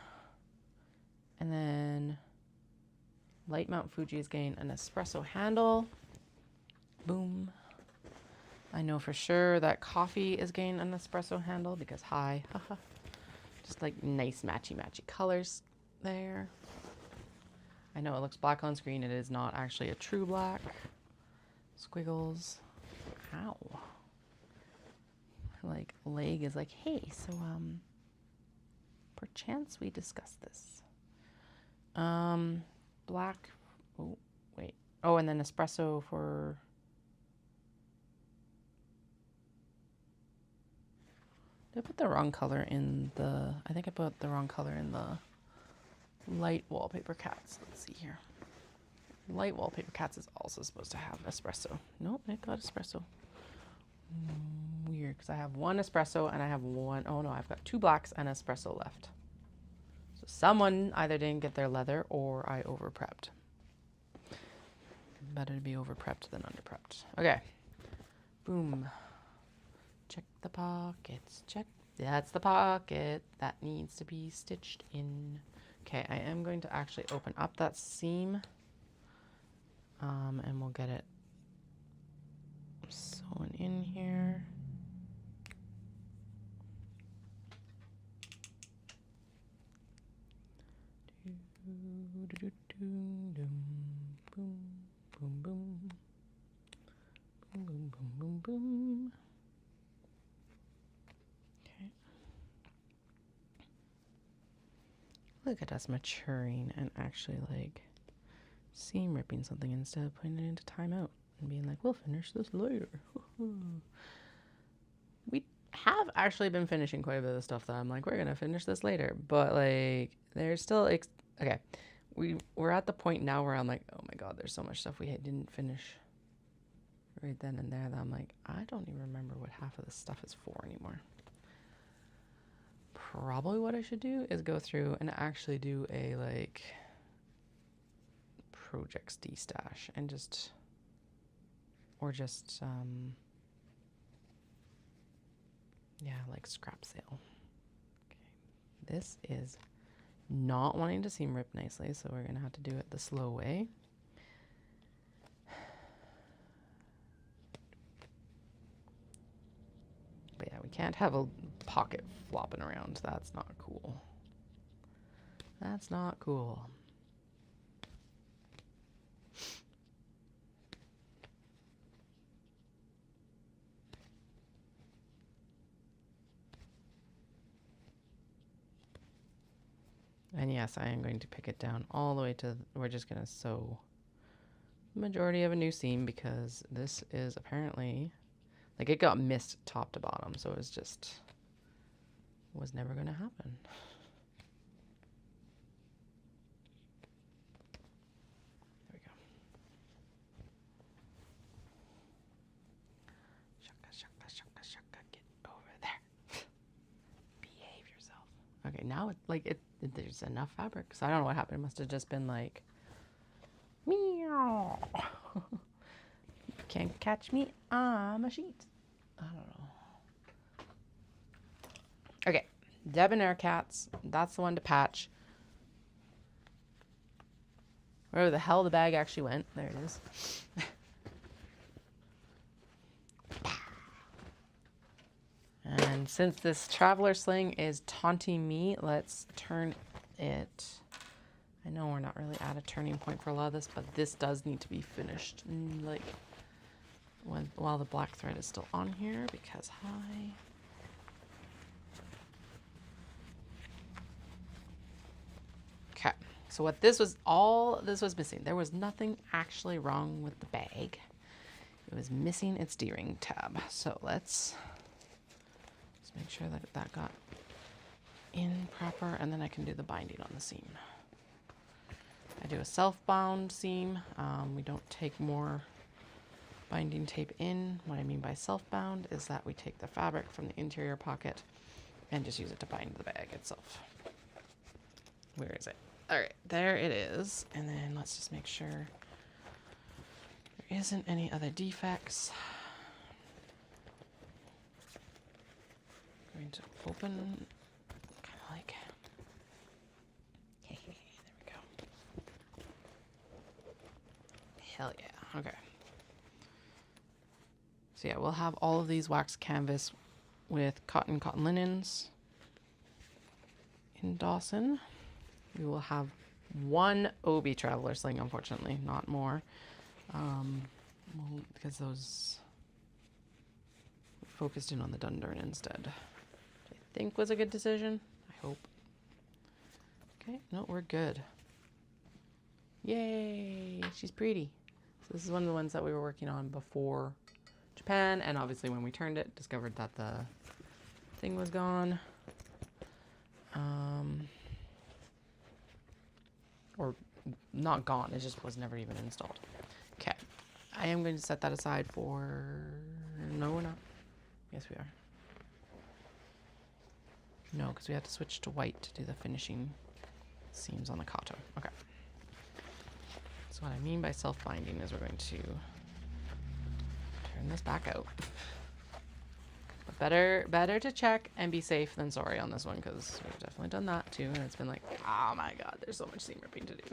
And then light Mount Fuji is getting an espresso handle. Boom. I know for sure that coffee is getting an espresso handle because hi. Just like nice matchy colors there. I know it looks black on screen. It is not actually a true black. Squiggles. Ow. Like leg is like, hey, so perchance we discuss this. Black. Oh, wait. Oh, and then espresso for. Did I put the wrong color in the. I think I put the wrong color in the light wallpaper cats. Let's see here. Light wallpaper cats is also supposed to have espresso. Nope, it got espresso. Weird, because I have 1 espresso and I have 1. Oh no, I've got 2 blacks and espresso left. So someone either didn't get their leather or I over prepped. Better to be over prepped than under prepped. Okay. Boom. Check the pockets. Check. That's the pocket that needs to be stitched in. Okay, I am going to actually open up that seam. And we'll get it sewn in here. Boom, boom, boom. Boom, boom, boom, boom, boom. Okay. Look at us maturing and actually like seam ripping something instead of putting it into timeout and being like, we'll finish this later. We have actually been finishing quite a bit of stuff that I'm like, we're gonna finish this later, but like there's still okay. We're at the point now where I'm like, oh my god, there's so much stuff we didn't finish right then and there that I'm like, I don't even remember what half of this stuff is for anymore. Probably what I should do is go through and actually do a like projects destash and just yeah, like scrap sale. Okay. This is not wanting to seam rip nicely, so we're gonna have to do it the slow way. But yeah, we can't have a pocket flopping around. That's not cool. That's not cool. And yes, I am going to pick it down all the way to, we're just going to sew the majority of a new seam because this is apparently, like it got missed top to bottom. So it was never going to happen. There we go. Shaka, shaka, shaka, shaka, get over there. Behave yourself. Okay, now there's enough fabric. So I don't know what happened. It must have just been like, meow. You can't catch me. I'm a sheet. I don't know. Okay, debonair cats. That's the one to patch. Wherever the hell the bag actually went. There it is. And since this traveler sling is taunting me, let's turn it. I know we're not really at a turning point for a lot of this, but this does need to be finished like while the black thread is still on here because hi. Okay, so what this was missing. There was nothing actually wrong with the bag. It was missing its D-ring tab. So let's make sure that that got in proper, and then I can do the binding on the seam. I do a self-bound seam. We don't take more binding tape in. What I mean by self-bound is that we take the fabric from the interior pocket and just use it to bind the bag itself. Where is it? All right, there it is. And then let's just make sure there isn't any other defects. Going to open, kind of like, there we go. Hell yeah, okay. So yeah, we'll have all of these wax canvas with cotton linens in Dawson. We will have one Obi traveler sling, unfortunately, not more, because those focused in on the Dundurn instead. I think was a good decision. I hope. Okay, no, we're good. Yay, she's pretty. So this is one of the ones that we were working on before Japan, and obviously when we turned it, discovered that the thing was gone. Or not gone, it just was never even installed. Okay, I am going to set that aside for, no we're not. Yes we are. No, because we have to switch to white to do the finishing seams on the kato. Okay. So what I mean by self-binding is we're going to turn this back out. But better to check and be safe than sorry on this one, because we've definitely done that too, and it's been like, oh my god, there's so much seam ripping to do.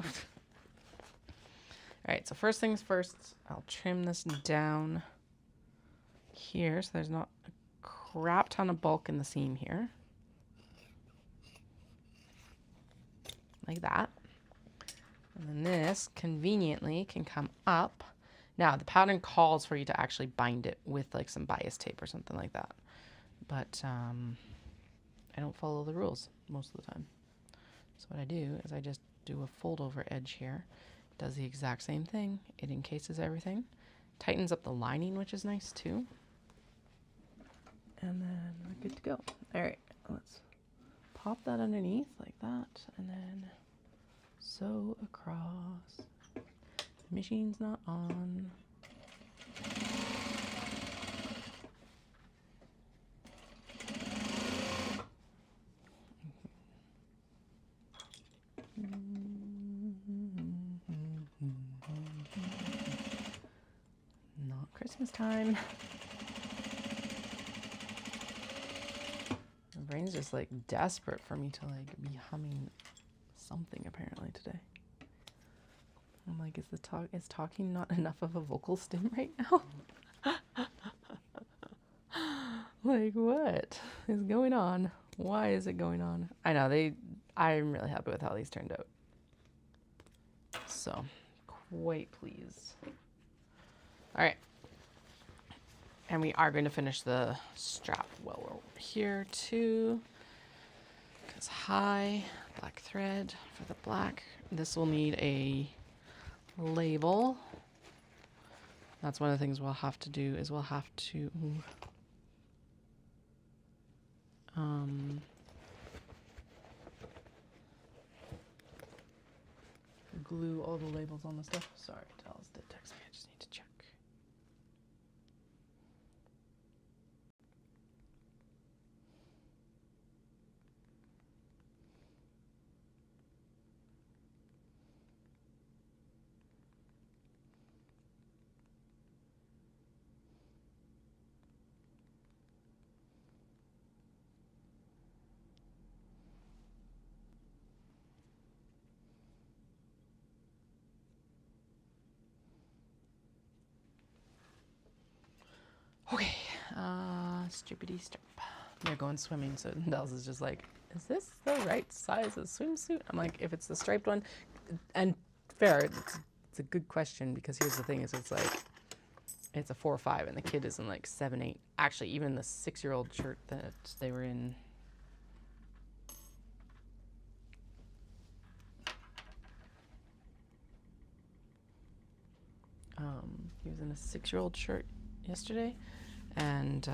Alright, so first things first, I'll trim this down here so there's not a crap ton of bulk in the seam here. Like that. And then this conveniently can come up. Now, the pattern calls for you to actually bind it with like some bias tape or something like that. But I don't follow the rules most of the time. So what I do is I just do a fold over edge here. It does the exact same thing. It encases everything. Tightens up the lining, which is nice too. And then we're good to go. All right, let's pop that underneath like that, and then sew across. The machine's not on. Not Christmas time. My brain's just like desperate for me to like be humming something apparently today. I'm like, is talking not enough of a vocal stim right now? Like, what is going on? Why is it going on? I know I'm really happy with how these turned out. So, quite pleased. All right. And we are going to finish the strap well over here too. Because high, black thread for the black. This will need a label. That's one of the things we'll have to do is we'll have to glue all the labels on the stuff. Sorry, Telus did text me. I just need to check. Okay, strippity strip. They're going swimming, so Dels is just like, is this the right size of swimsuit? I'm like, if it's the striped one, and fair, it's a good question, because here's the thing is it's like, it's a 4 or 5, and the kid is in like 7, 8. Actually, even the 6-year-old shirt that they were in, he was in a 6-year-old shirt yesterday, and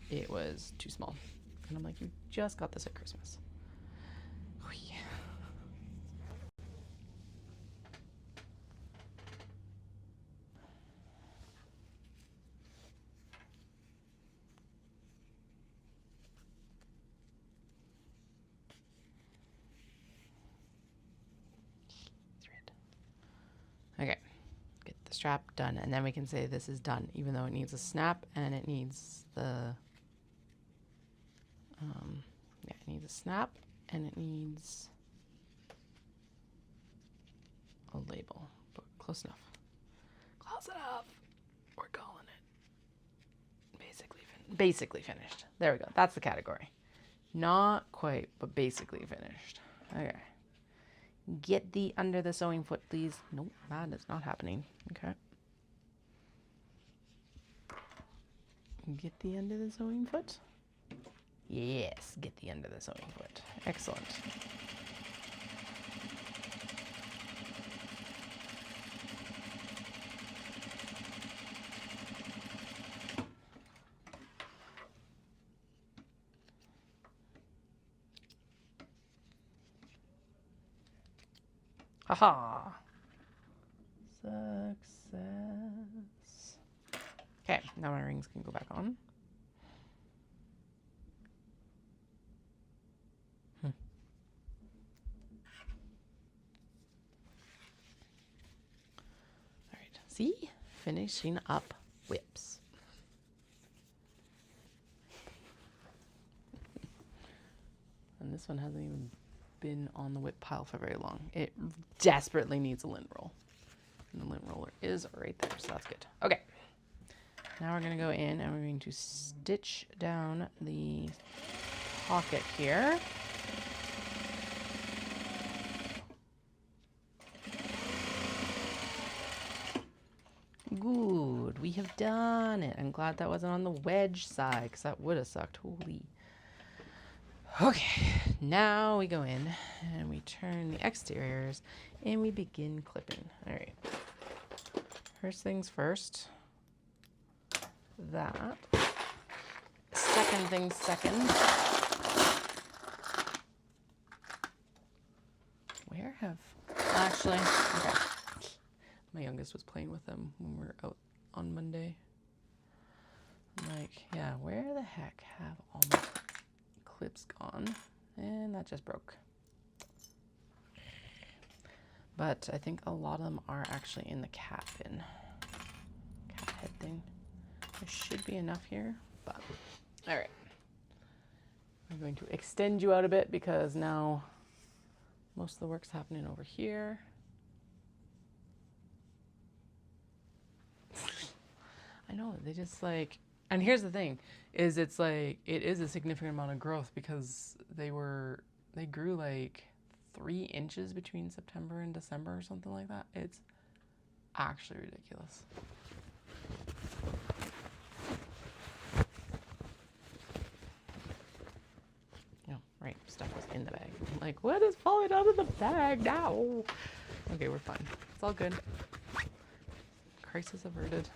it was too small. And I'm like, you just got this at Christmas. Oh, yeah. Thread. Okay. Get the strap done, and then we can say this is done, even though it needs a snap and it needs the yeah, it needs a snap and it needs a label, but close enough. Close enough. We're calling it basically finished. There we go. That's the category. Not quite, but basically finished. Okay. Get the under the sewing foot, please. Nope, that is not happening. Okay. Get the under the sewing foot. Yes, get the under the sewing foot. Excellent. Haha. Success. Okay, now my rings can go back on. Alright, see? Finishing up whips. And this one hasn't even been on the whip pile for very long. It desperately needs a lint roll. And the lint roller is right there, so that's good. Okay. Now we're going to go in and we're going to stitch down the pocket here. we have done it. I'm glad that wasn't on the wedge side because that would have sucked. Holy. Okay, now we go in and we turn the exteriors and we begin clipping. All right. First things first. That. Second things second. Where have... Actually, okay. My youngest was playing with them when we were out on Monday. I'm like, yeah, where the heck have all my clips gone? And that just broke. But I think a lot of them are actually in the cat bin. Cat head thing. There should be enough here, but all right. I'm going to extend you out a bit because now most of the work's happening over here. I know, they just like, and here's the thing, is it's like, it is a significant amount of growth because they grew like 3 inches between September and December or something like that. It's actually ridiculous. No, right, stuff was in the bag. I'm like, what is falling out of the bag now? Okay, we're fine. It's all good. Crisis averted.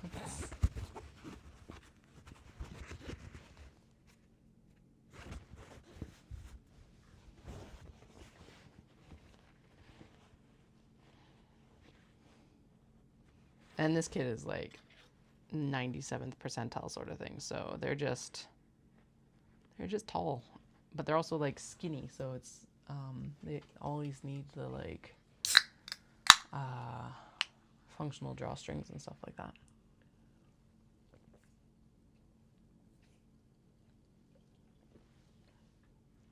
And this kid is like 97th percentile sort of thing. So they're just tall, but they're also like skinny. So it's, they always need the like, functional drawstrings and stuff like that.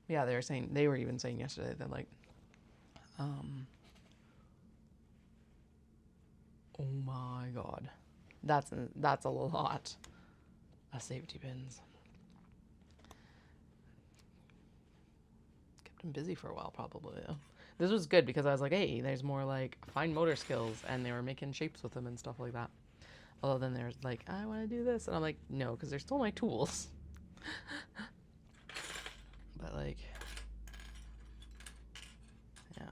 Yeah, they were even saying yesterday that like, oh my God, that's a lot of safety pins. Kept him busy for a while probably though. This was good because I was like, hey, there's more like fine motor skills, and they were making shapes with them and stuff like that. Although then there's like, I want to do this, and I'm like, no, because they're still my tools. But like, yeah.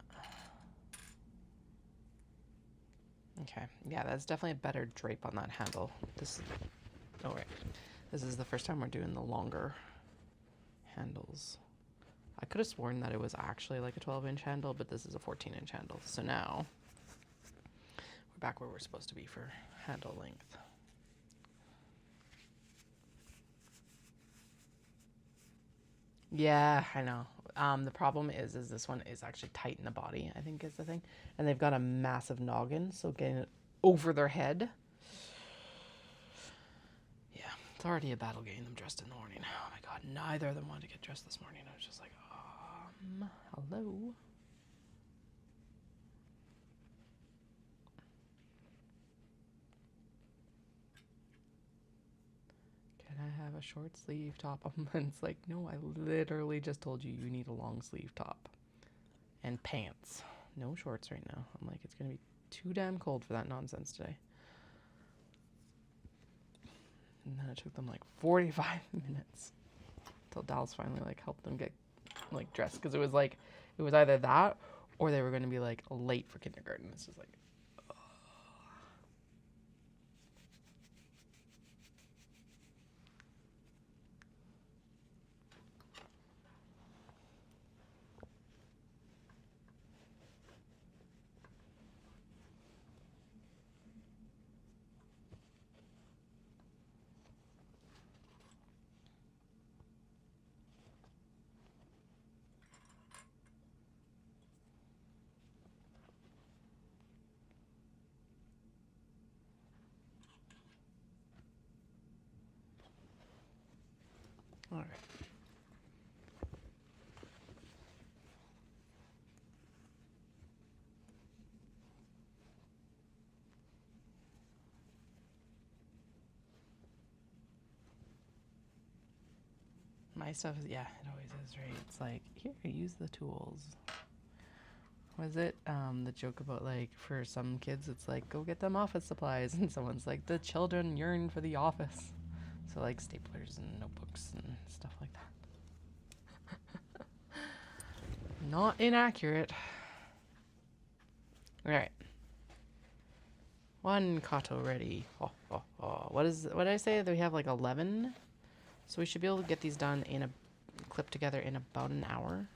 Okay, yeah, that's definitely a better drape on that handle. This is the first time we're doing the longer handles. I could have sworn that it was actually like a 12-inch handle, but this is a 14-inch handle. So now we're back where we're supposed to be for handle length. Yeah, I know. The problem is this one is actually tight in the body, I think is the thing. And they've got a massive noggin, so getting it over their head. Yeah, it's already a battle getting them dressed in the morning. Oh my God, neither of them wanted to get dressed this morning. I was just like, hello? Can I have a short sleeve top? And it's like, no, I literally just told you need a long sleeve top. And pants. No shorts right now. I'm like, it's going to be too damn cold for that nonsense today. And then it took them like 45 minutes until Dallas finally like helped them get like dressed, because it was like, it was either that or they were going to be like late for kindergarten. It's just like, all right. My stuff is, yeah, it always is, right? It's like, here, use the tools. Was it the joke about like for some kids it's like go get them office supplies and someone's like the children yearn for the office. So like staplers and notebooks and stuff like that. Not inaccurate. Alright. One kato ready. What did I say? That we have like 11? So we should be able to get these done in a clip together in about an hour.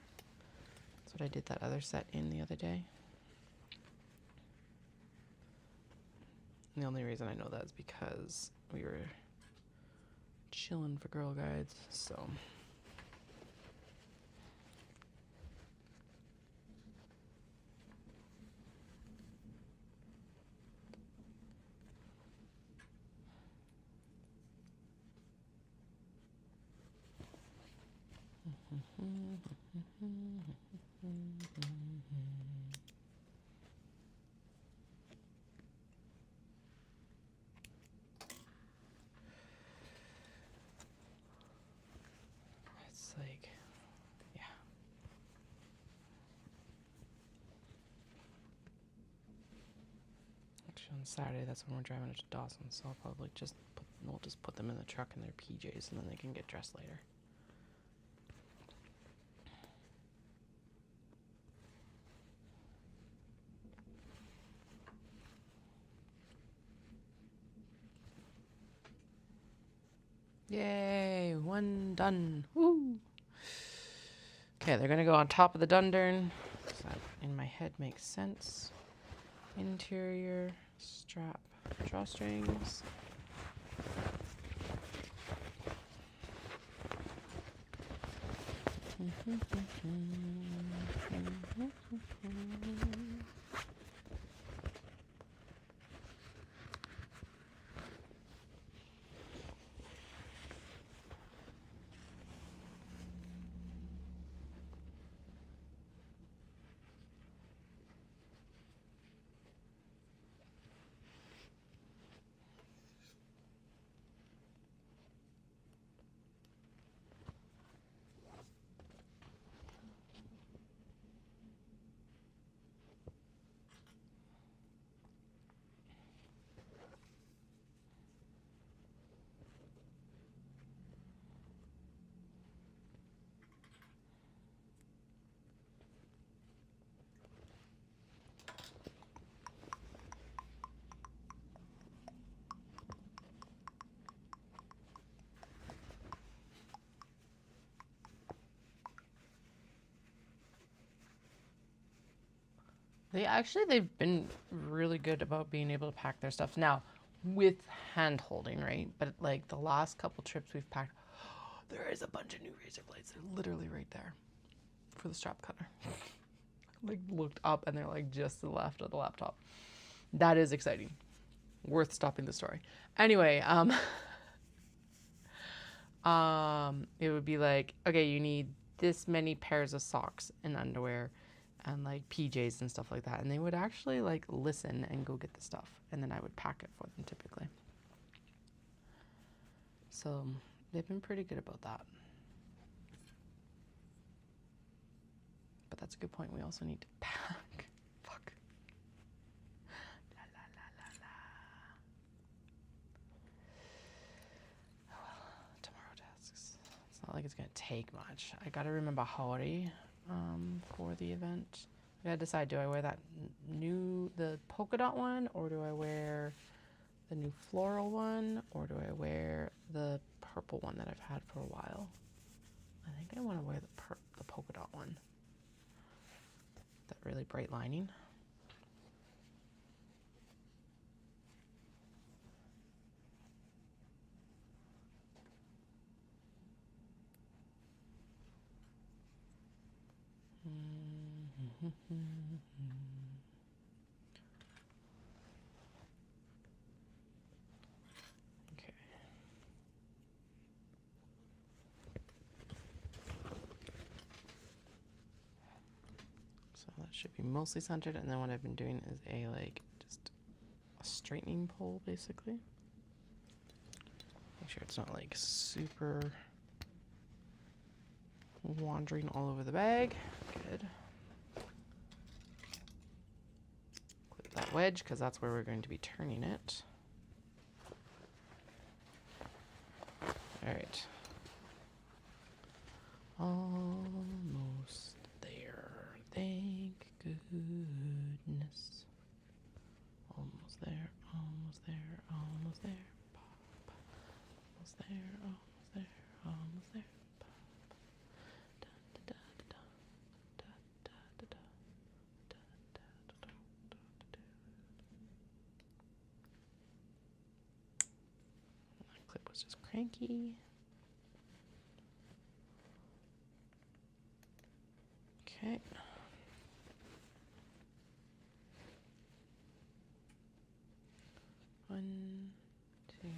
That's what I did that other set in the other day. And the only reason I know that is because we were chilling for Girl Guides, so. It's like, yeah. Actually, on Saturday, that's when we're driving to Dawson, so I'll probably we'll just put them in the truck in their PJs, and then they can get dressed later. Yay, one done. Woo! Okay, they're gonna go on top of the dundern. So that in my head makes sense. Interior, strap, drawstrings. They've been really good about being able to pack their stuff now with hand holding, right? But like the last couple trips we've packed, there is a bunch of new razor blades. They're literally right there for the strap cutter. Like looked up and they're like just to the left of the laptop. That is exciting. Worth stopping the story. Anyway, it would be like, okay, you need this many pairs of socks and underwear and like PJs and stuff like that. And they would actually like listen and go get the stuff. And then I would pack it for them typically. So they've been pretty good about that. But that's a good point. We also need to pack. Fuck. La la la la la. Oh well, tomorrow tasks. It's not like it's gonna take much. I gotta remember Hori for the event. I gotta decide, do I wear that the polka dot one, or do I wear the new floral one, or do I wear the purple one that I've had for a while? I think I want to wear the polka dot one. That really bright lining. Okay. So that should be mostly centered, and then what I've been doing is just a straightening pole basically. Make sure it's not like super wandering all over the bag. Good. that wedge because that's where we're going to be turning it. All right. Almost there. Thank goodness. Almost there. Almost there. Almost there. Pop. Almost there. Almost there. Almost there. Pop. Da da da da da da da da da da da da da. That clip was just cranky. Okay. One, two,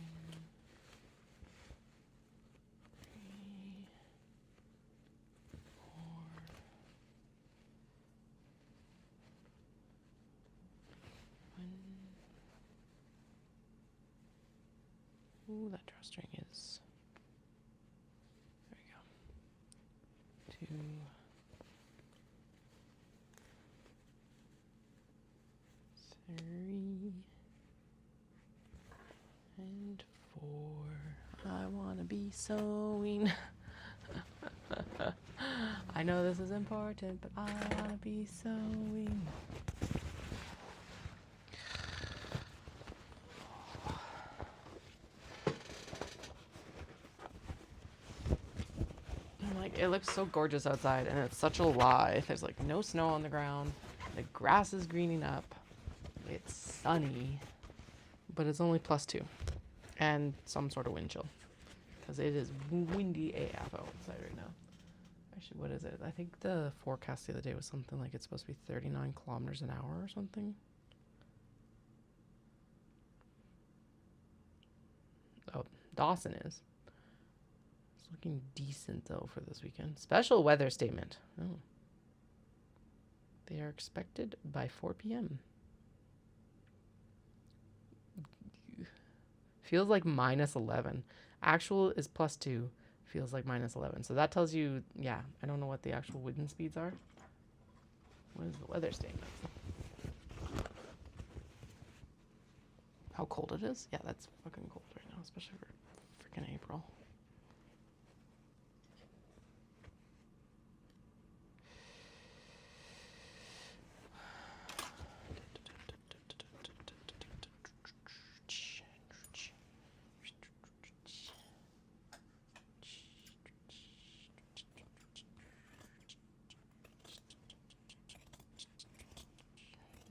three, four. One. Ooh, that drawstring is. There we go. Two. 3 and 4. I want to be sewing. I know this is important, but I want to be sewing. I'm like, it looks so gorgeous outside, and it's such a lie. There's like no snow on the ground. The grass is greening up. It's sunny, but it's only +2 and some sort of wind chill because it is windy AF outside right now. Actually, what is it? I think the forecast the other day was something like it's supposed to be 39 kilometers an hour or something. Oh, Dawson is. It's looking decent though for this weekend. Special weather statement. Oh. They are expected by 4 p.m. Feels like -11. Actual is +2. Feels like -11. So that tells you, yeah, I don't know what the actual wind speeds are. What is the weather statement? How cold it is? Yeah, that's fucking cold right now, especially for freaking April.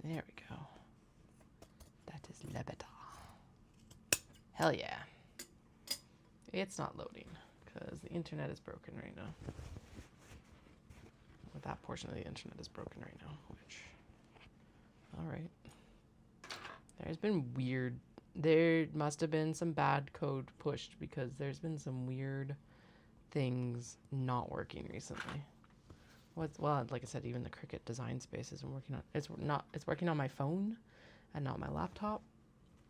There we go. That is Lebeda. Hell yeah. It's not loading because the internet is broken right now. Well, that portion of the internet is broken right now, which... Alright. There's been weird... There must have been some bad code pushed because there's been some weird things not working recently. Well, like I said, even the Cricut design space isn't working on. It's working on my phone, and not my laptop.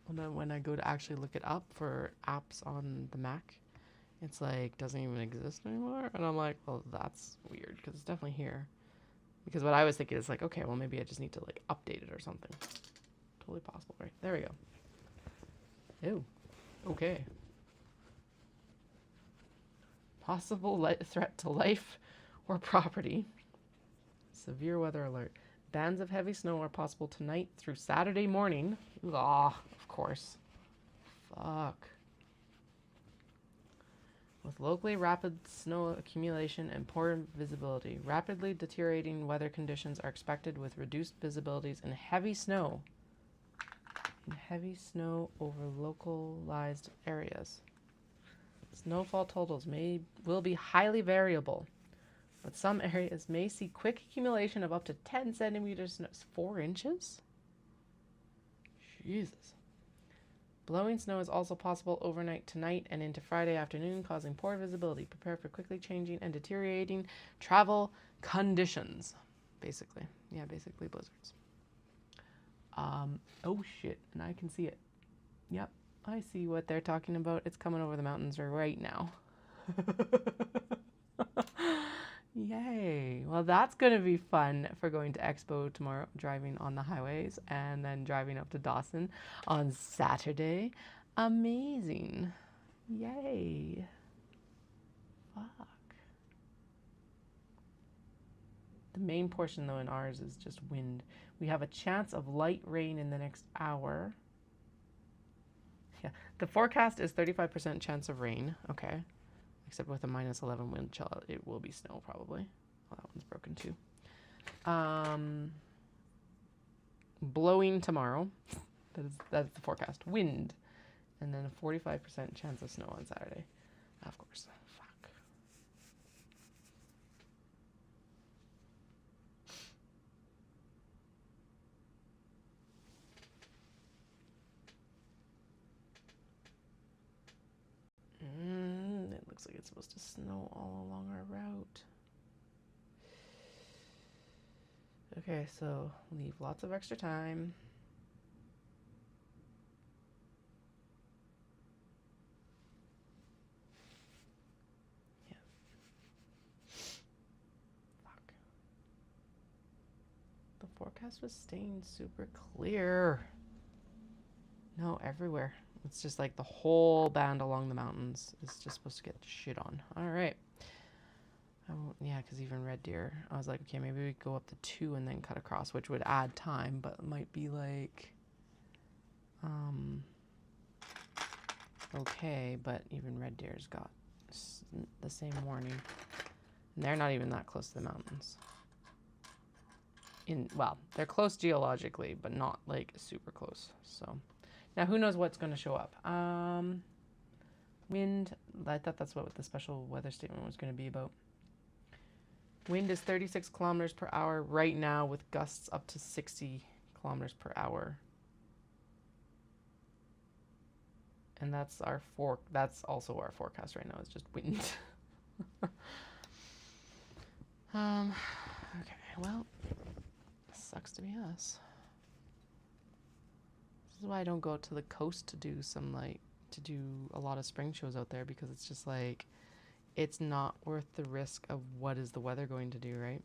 And then when I go to actually look it up for apps on the Mac, it's like doesn't even exist anymore. And I'm like, well, that's weird because it's definitely here. Because what I was thinking is like, okay, well maybe I just need to like update it or something. Totally possible, right? There we go. Ew. Okay. Possible threat to life or property. Severe weather alert. Bands of heavy snow are possible tonight through Saturday morning. Ah, of course. Fuck. With locally rapid snow accumulation and poor visibility. Rapidly deteriorating weather conditions are expected with reduced visibilities and heavy snow. Over localized areas. Snowfall totals will be highly variable, but some areas may see quick accumulation of up to 10 centimeters snow. 4 inches? Jesus. Blowing snow is also possible overnight tonight and into Friday afternoon, causing poor visibility. Prepare for quickly changing and deteriorating travel conditions. Basically. Yeah, basically blizzards. Oh shit, and I can see it. Yep, I see what they're talking about. It's coming over the mountains right now. Yay. Well, that's going to be fun for going to Expo tomorrow, driving on the highways, and then driving up to Dawson on Saturday. Amazing. Yay. Fuck. The main portion, though, in ours is just wind. We have a chance of light rain in the next hour. Yeah. The forecast is 35% chance of rain. Okay. Except with a -11 wind chill, it will be snow probably. Well, that one's broken too. Blowing tomorrow. That's the forecast. Wind. And then a 45% chance of snow on Saturday. Of course. Fuck. It looks like it's supposed to snow all along our route. Okay, so leave lots of extra time. Yeah. Fuck. The forecast was staying super clear. No, everywhere. It's just like the whole band along the mountains is just supposed to get shit on. All right. Yeah, because even Red Deer, I was like, okay, maybe we go up to 2 and then cut across, which would add time, but it might be like, okay, but even Red Deer's got the same warning. And they're not even that close to the mountains. Well, they're close geologically, but not like super close. So now who knows what's going to show up. Wind, I thought that's what the special weather statement was going to be about. Wind is 36 kilometers per hour right now with gusts up to 60 kilometers per hour. And that's that's also our forecast right now, is just wind. Okay, well, sucks to be us. This is why I don't go to the coast to do a lot of spring shows out there, because it's just like, it's not worth the risk of what is the weather going to do, right?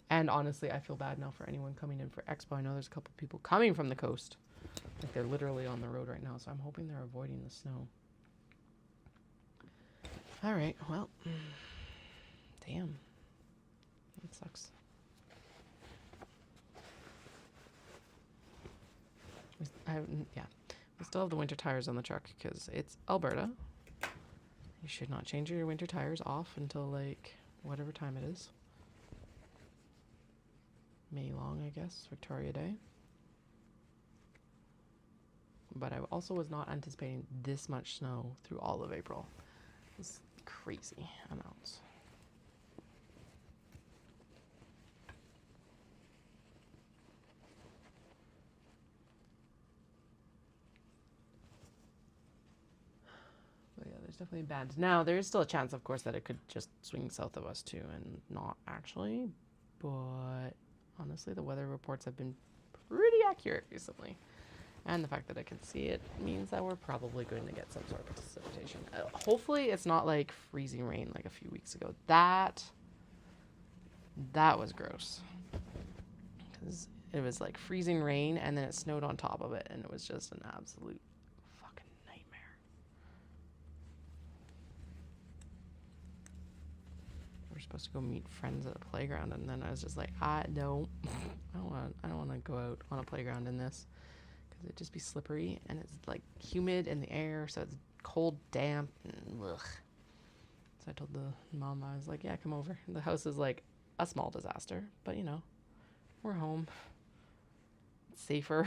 And honestly, I feel bad now for anyone coming in for Expo. I know there's a couple people coming from the coast. Like, they're literally on the road right now, so I'm hoping they're avoiding the snow. All right, well, damn. That sucks. We still have the winter tires on the truck because it's Alberta. You should not change your winter tires off until like whatever time it is. May long, I guess, Victoria Day. But I also was not anticipating this much snow through all of April. It's crazy amounts. Yeah, there's definitely a band. Now, there is still a chance, of course, that it could just swing south of us too, and not actually. But honestly, the weather reports have been pretty accurate recently. And the fact that I can see it means that we're probably going to get some sort of precipitation. Hopefully, it's not like freezing rain like a few weeks ago. That was gross. Because it was like freezing rain, and then it snowed on top of it, and it was just an absolute supposed to go meet friends at a playground, and then I was just like, I don't want to go out on a playground in this, because it'd just be slippery, and it's like humid in the air, so it's cold, damp, and ugh. So I told the mom, I was like, yeah, come over. The house is like a small disaster, but you know, we're home. It's safer.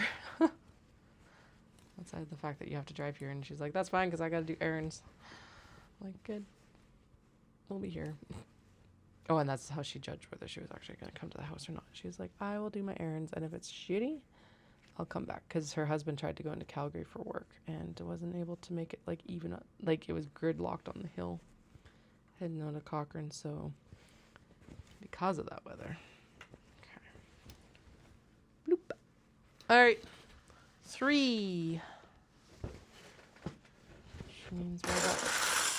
Outside the fact that you have to drive here, and she's like, that's fine, because I got to do errands. I'm like, good. We'll be here. Oh, and that's how she judged whether she was actually going to come to the house or not. She was like, I will do my errands, and if it's shitty, I'll come back. Because her husband tried to go into Calgary for work and wasn't able to make it, like, even up. Like, it was gridlocked on the hill heading out of Cochrane, so because of that weather. Okay. Bloop. All right. 3. Which means we're about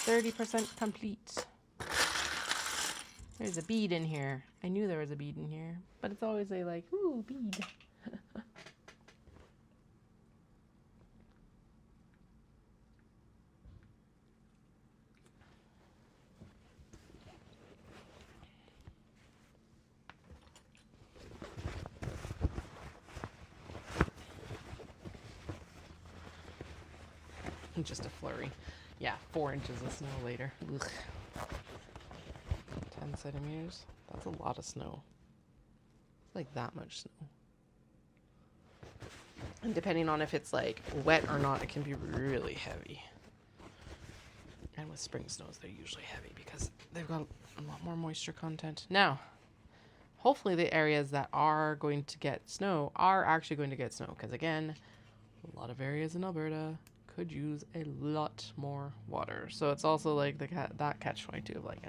30% complete. There's a bead in here. I knew there was a bead in here. But it's always a like, ooh, bead. Just a flurry. Yeah, 4 inches of snow later. Ugh. 10 centimeters. That's a lot of snow. It's like that much snow. And depending on if it's like wet or not, it can be really heavy. And with spring snows, they're usually heavy because they've got a lot more moisture content. Now, hopefully the areas that are going to get snow are actually going to get snow. Because again, a lot of areas in Alberta could use a lot more water. So it's also like that catch-22 of like,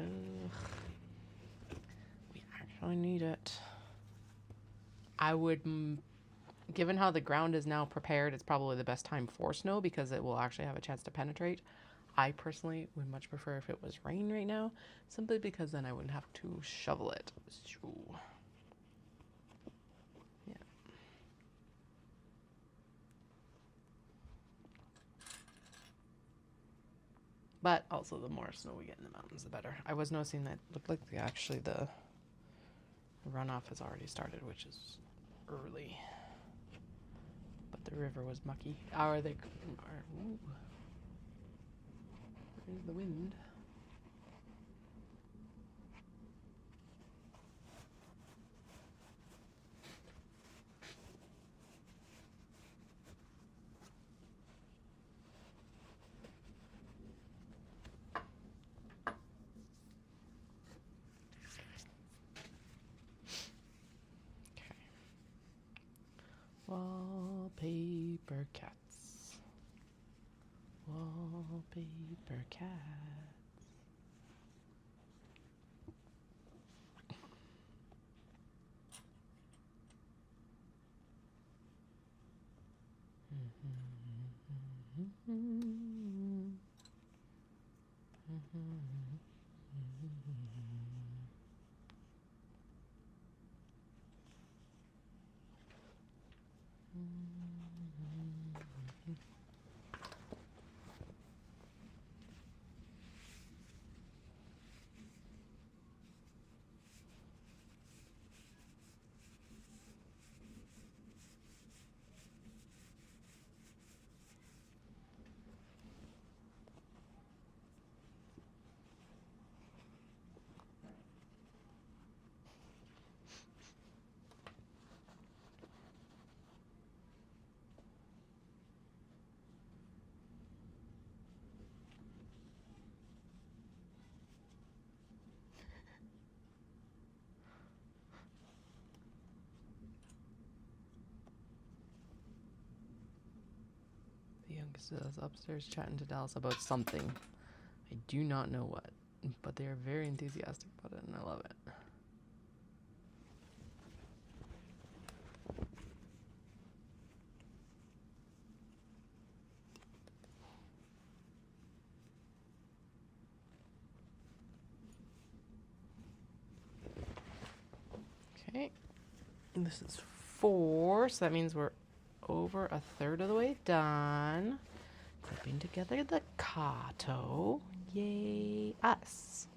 we actually need it. I would, given how the ground is now prepared, it's probably the best time for snow because it will actually have a chance to penetrate. I personally would much prefer if it was rain right now, simply because then I wouldn't have to shovel it. So, yeah. But also, the more snow we get in the mountains, the better. I was noticing that it looked like actually the runoff has already started, which is early. But the river was mucky. There's the wind. Wallpaper cats. Wallpaper cats. The youngest is upstairs chatting to Dallas about something. I do not know what, but they are very enthusiastic about it, and I love it. Okay, and this is 4, so that means we're over a third of the way done. Clipping together the Kato. Yay, us.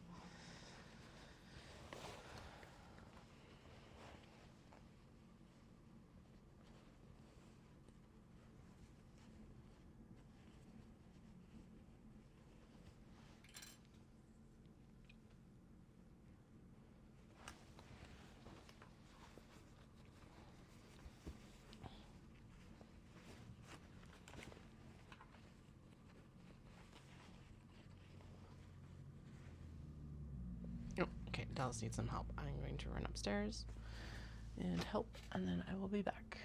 Okay, Dallas needs some help. I'm going to run upstairs and help, and then I will be back.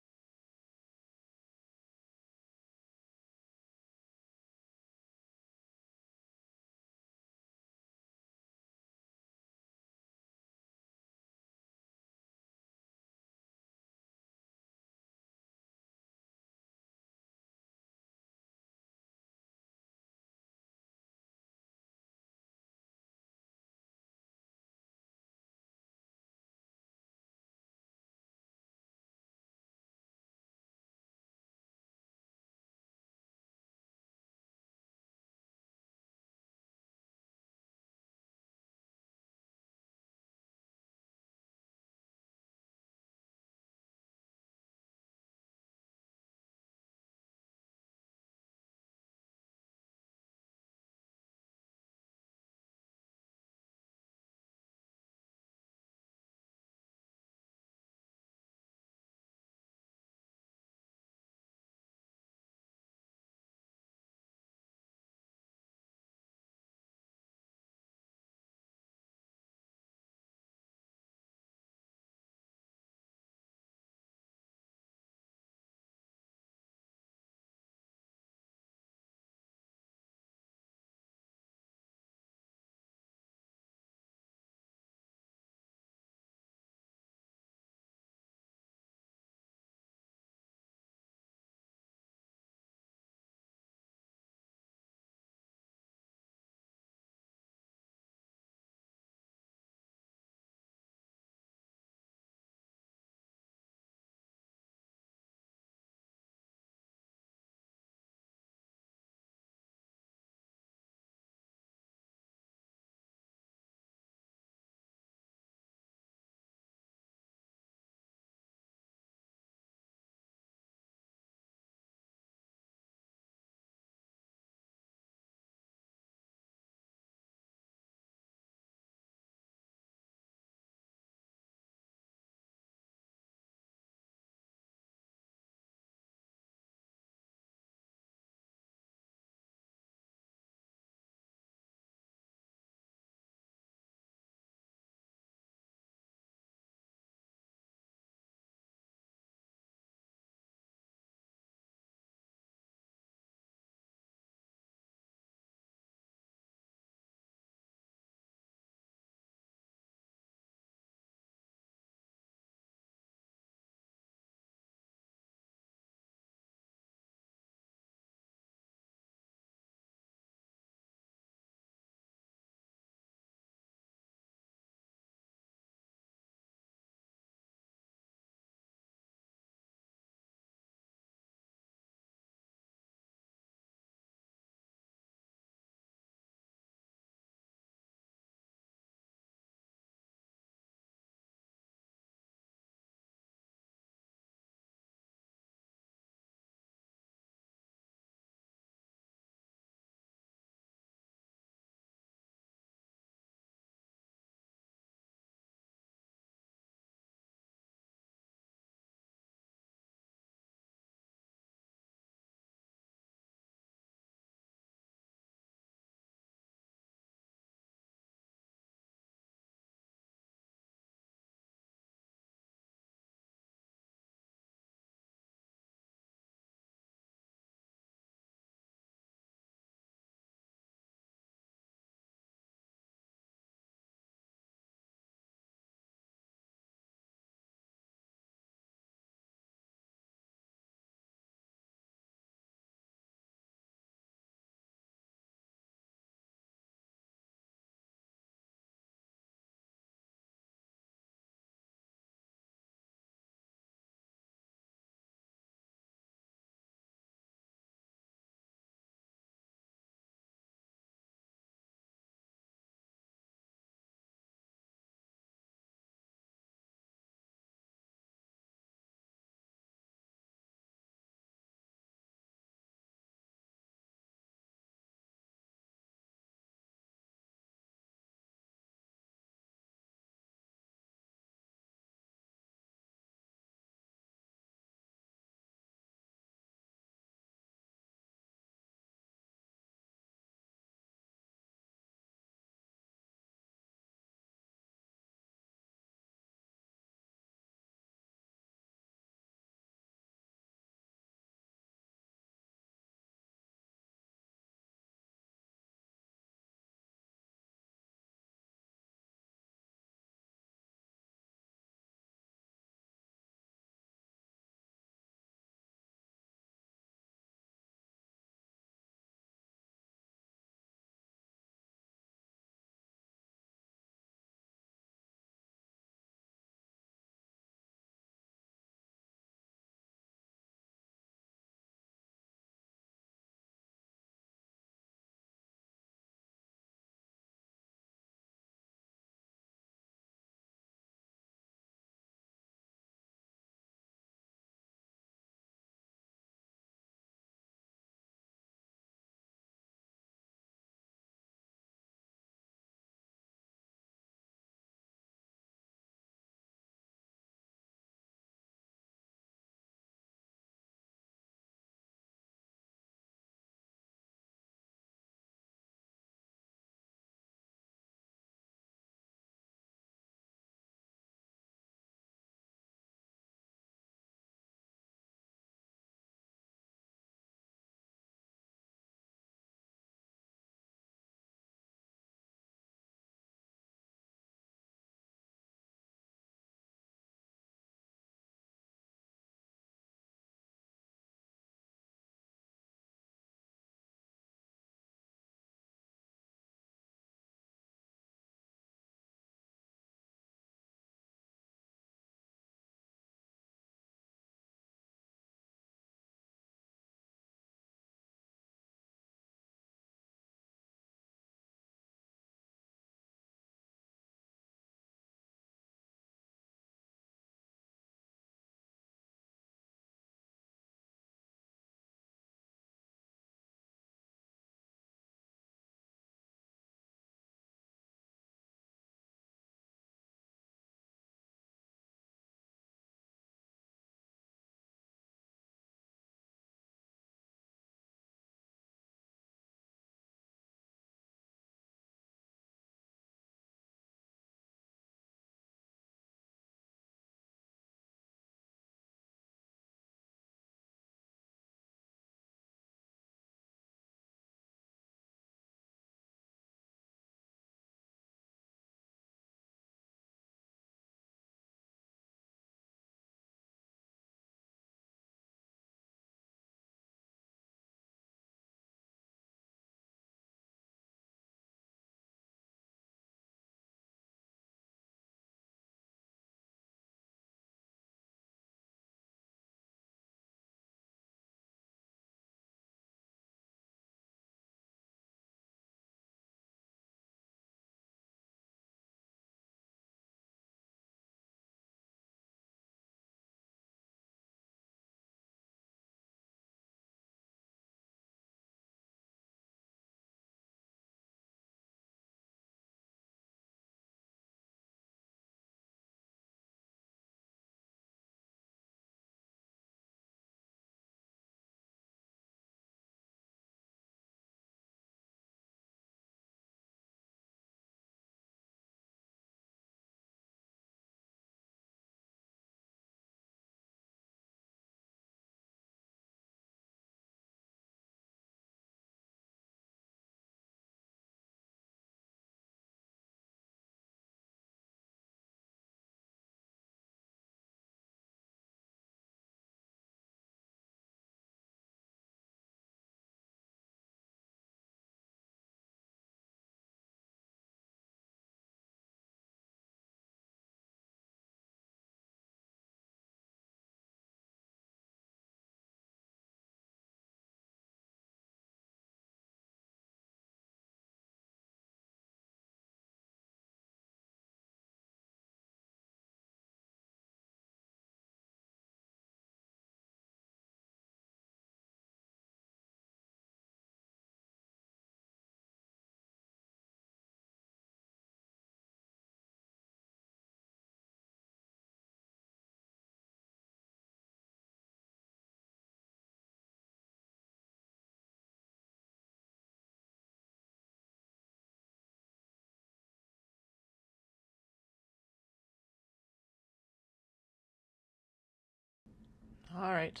All right.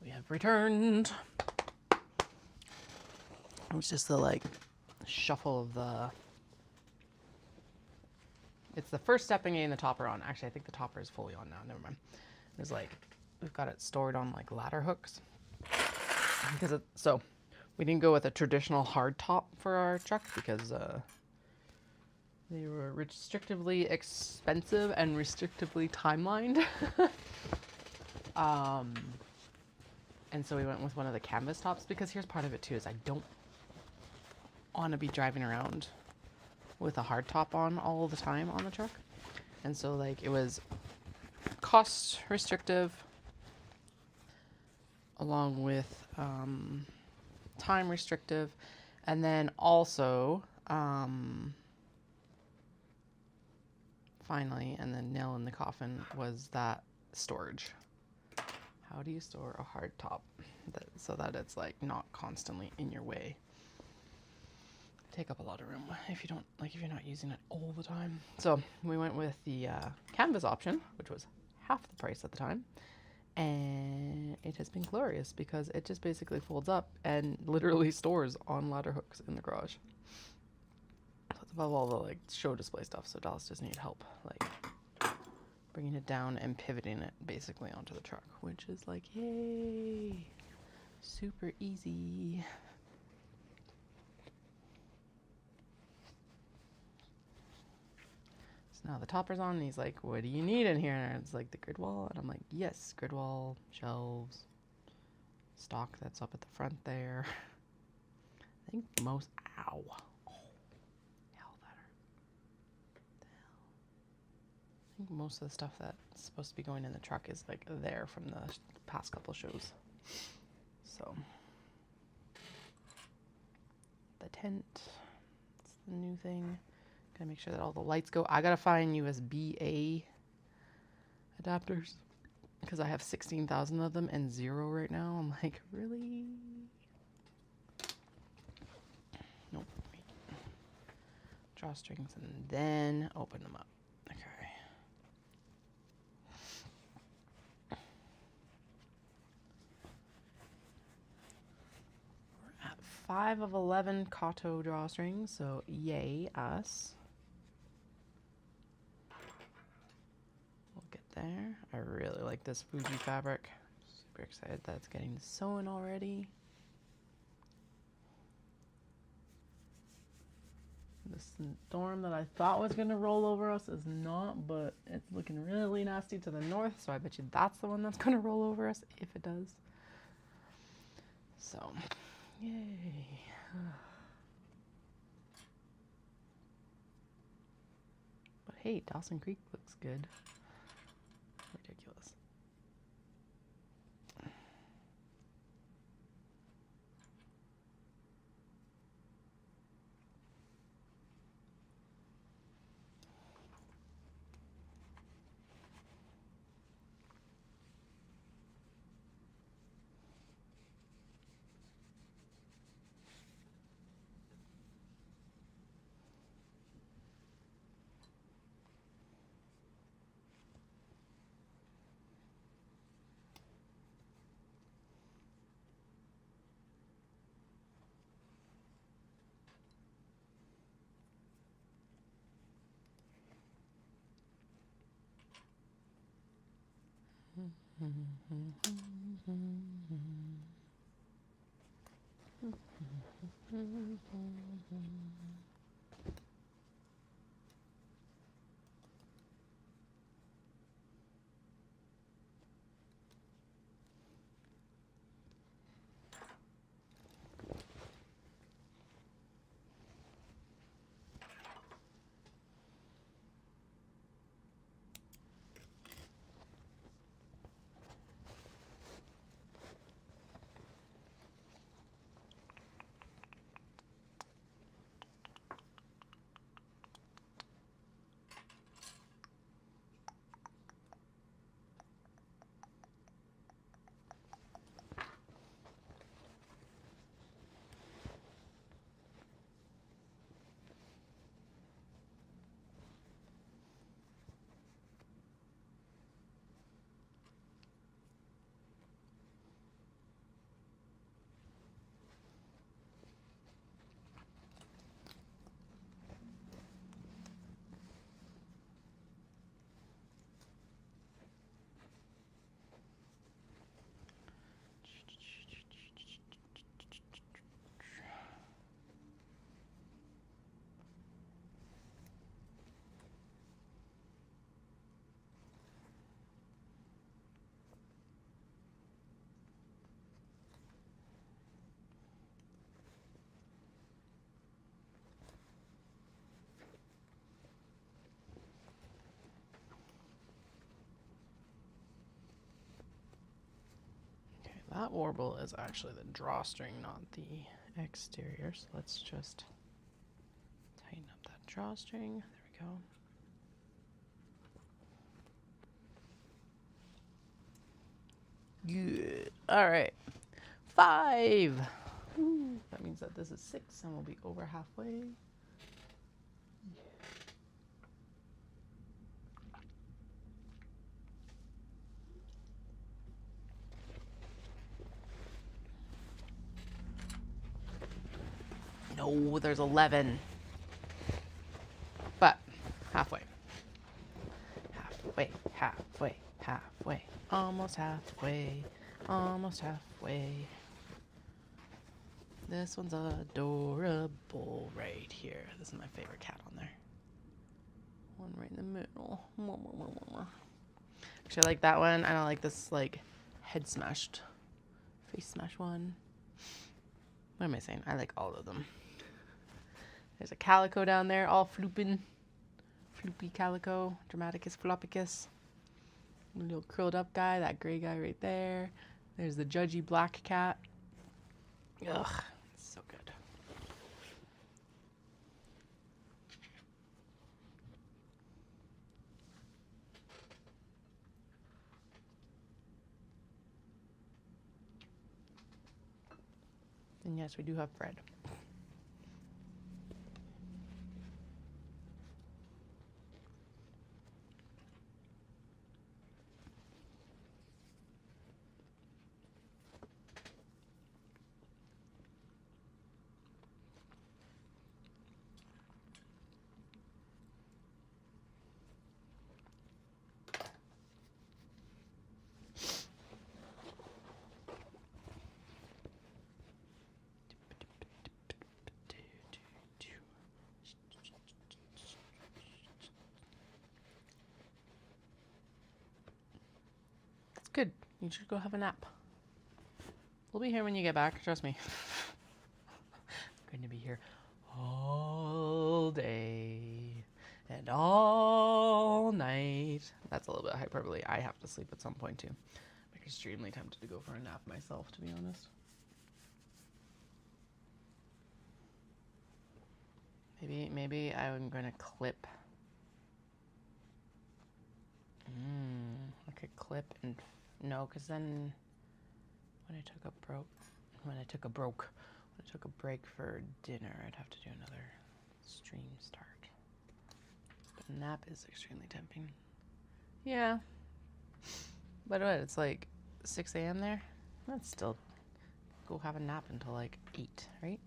We have returned. It was just the like shuffle of the. It's the first step in getting the topper on. Actually, I think the topper is fully on now. Never mind. It's like we've got it stored on like ladder hooks. Because so we didn't go with a traditional hard top for our truck because they were restrictively expensive and restrictively timelined. And so we went with one of the canvas tops because here's part of it too is I don't want to be driving around with a hard top on all the time on the truck. And so like it was cost restrictive along with time restrictive, and then also finally, and the nail in the coffin was that storage. How do you store a hard top so that it's like not constantly in your way? Take up a lot of room if you don't like if you're not using it all the time. So we went with the canvas option, which was half the price at the time, and it has been glorious because it just basically folds up and literally stores on ladder hooks in the garage. So it's above all the like show display stuff, so Dallas just needed help like bringing it down and pivoting it basically onto the truck, which is like, yay, super easy. So now the topper's on and he's like, what do you need in here? And it's like the grid wall, and I'm like, yes, grid wall, shelves, stock that's up at the front there. I think most, ow. I think most of the stuff that's supposed to be going in the truck is like there from the past couple shows. So the tent, it's the new thing. Gotta make sure that all the lights go. I gotta find USB-A adapters because I have 16,000 of them and 0 right now. I'm like, really? Nope. Wait. Drawstrings and then open them up. Okay. 5 of 11 Kato drawstrings, so yay us. We'll get there. I really like this Fuji fabric. Super excited that it's getting sewn already. The storm that I thought was going to roll over us is not, but it's looking really nasty to the north, so I bet you that's the one that's going to roll over us if it does. So, yay. But hey, Dawson Creek looks good. Ridiculous. that warble is actually the drawstring, not the exterior. So let's just tighten up that drawstring. There we go. Good. All right. 5. Ooh, that means that this is 6 and we'll be over halfway. No, there's 11. But halfway. Halfway, halfway, halfway. Almost halfway. Almost halfway. This one's adorable right here. This is my favorite cat on there. One right in the middle. Actually, I like that one. I don't like this, like, head smashed, face smash one. What am I saying? I like all of them. There's a calico down there, all flooping. Floopy calico. Dramaticus floppicus. A little curled up guy. That gray guy right there. There's the judgy black cat. Ugh. So good. And yes, we do have Fred. Good. You should go have a nap. We'll be here when you get back. Trust me. I'm going to be here all day and all night. That's a little bit hyperbole. I have to sleep at some point too. I'm extremely tempted to go for a nap myself, to be honest. Maybe I'm going to clip. I could clip and no, because then when I took a break for dinner, I'd have to do another stream start. But nap is extremely tempting. Yeah. But what? It's like 6 a.m. there. Let's still go have a nap until like 8, right?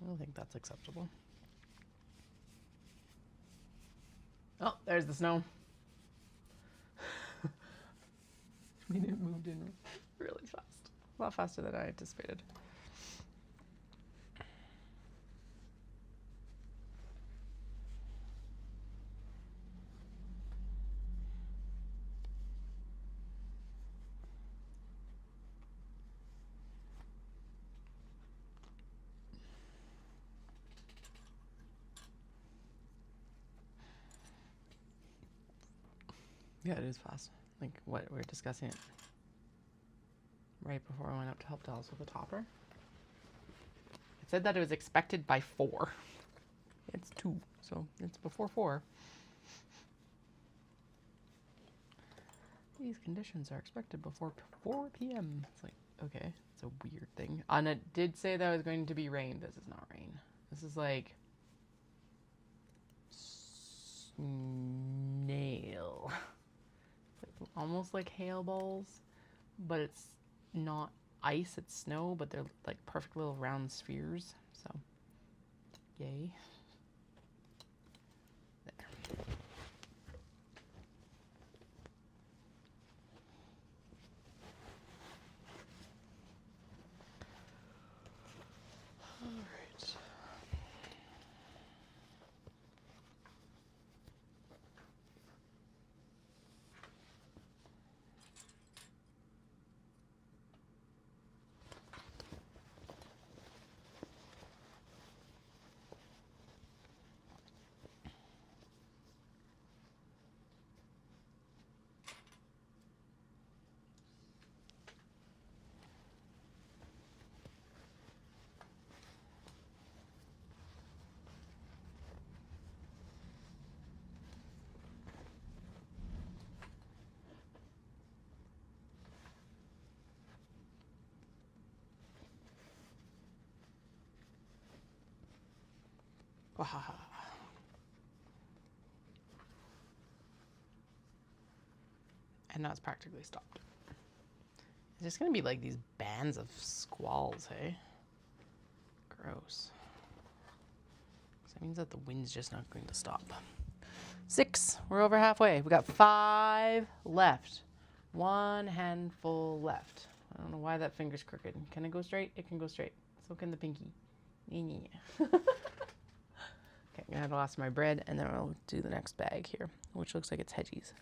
I don't think that's acceptable. Oh, there's the snow. I mean, it moved in really fast. A lot faster than I anticipated. Yeah, it is fast. Like what we were discussing it right before I went up to help Dallas with the topper. It said that it was expected by 4. It's 2, so it's before 4. These conditions are expected before 4 p.m. It's like, okay, it's a weird thing. And it did say that it was going to be rain. This is not rain. This is like snail. Almost like hail balls, but it's not ice, it's snow, but they're like perfect little round spheres. So, yay. There. All right. And now it's practically stopped. It's just gonna be like these bands of squalls, hey? Gross. So that means that the wind's just not going to stop. 6. We're over halfway. We got 5 left. 1 handful left. I don't know why that finger's crooked. Can it go straight? It can go straight. So can the pinky. Okay, I'm gonna have the last of my bread, and then I'll do the next bag here, which looks like it's hedgies.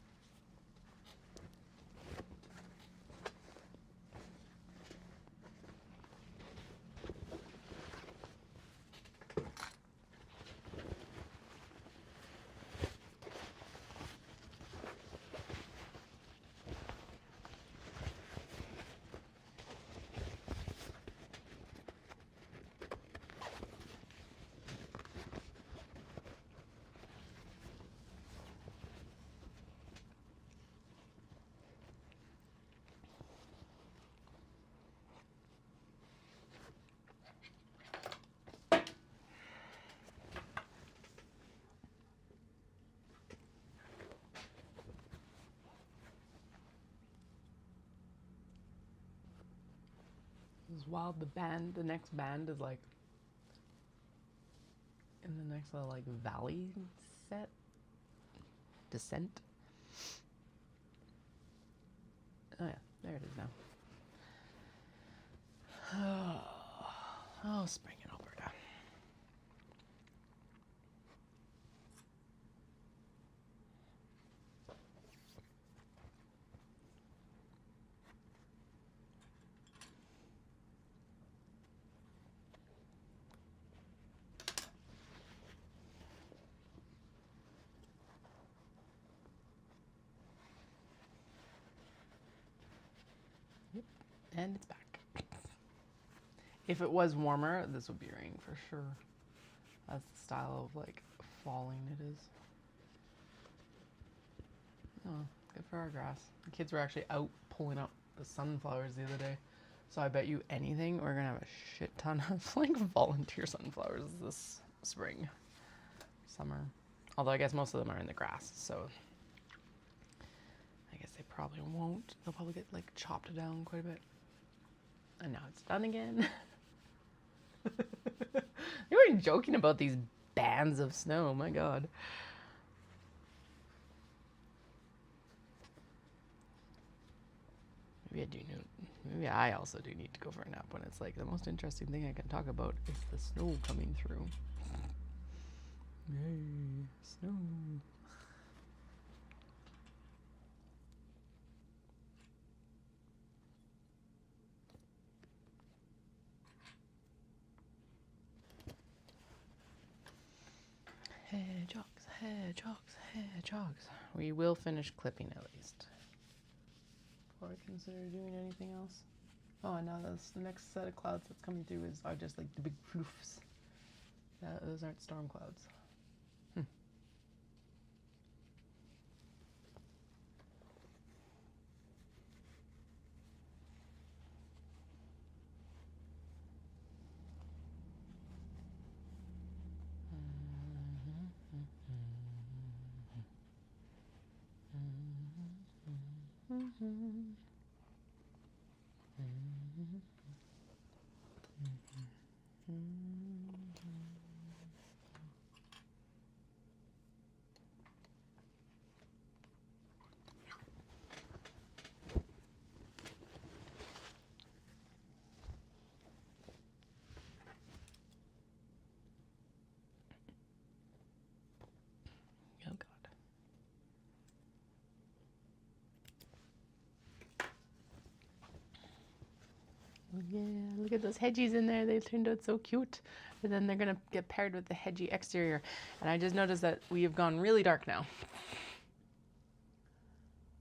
This is wild. The next band is like in the next little like valley descent. Oh yeah, there it is now. Oh, spring in Alberta. And it's back. If it was warmer, this would be rain for sure. That's the style of like falling it is. Oh, good for our grass. The kids were actually out pulling up the sunflowers the other day. So I bet you anything we're gonna have a shit ton of like volunteer sunflowers this summer. Although I guess most of them are in the grass, so I guess they probably won't. They'll probably get like chopped down quite a bit. And now it's done again. You were joking about these bands of snow, my god. Maybe I also do need to go for a nap when it's like the most interesting thing I can talk about is the snow coming through. Yay, snow. Hedgehogs, hedgehogs, hedgehogs. We will finish clipping at least. Before I consider doing anything else. Oh, and now the next set of clouds that's coming through are just like the big floofs. Those aren't storm clouds. Oh god. Yeah, look at those hedgies in there. They turned out so cute. But then they're going to get paired with the hedgy exterior. And I just noticed that we have gone really dark now.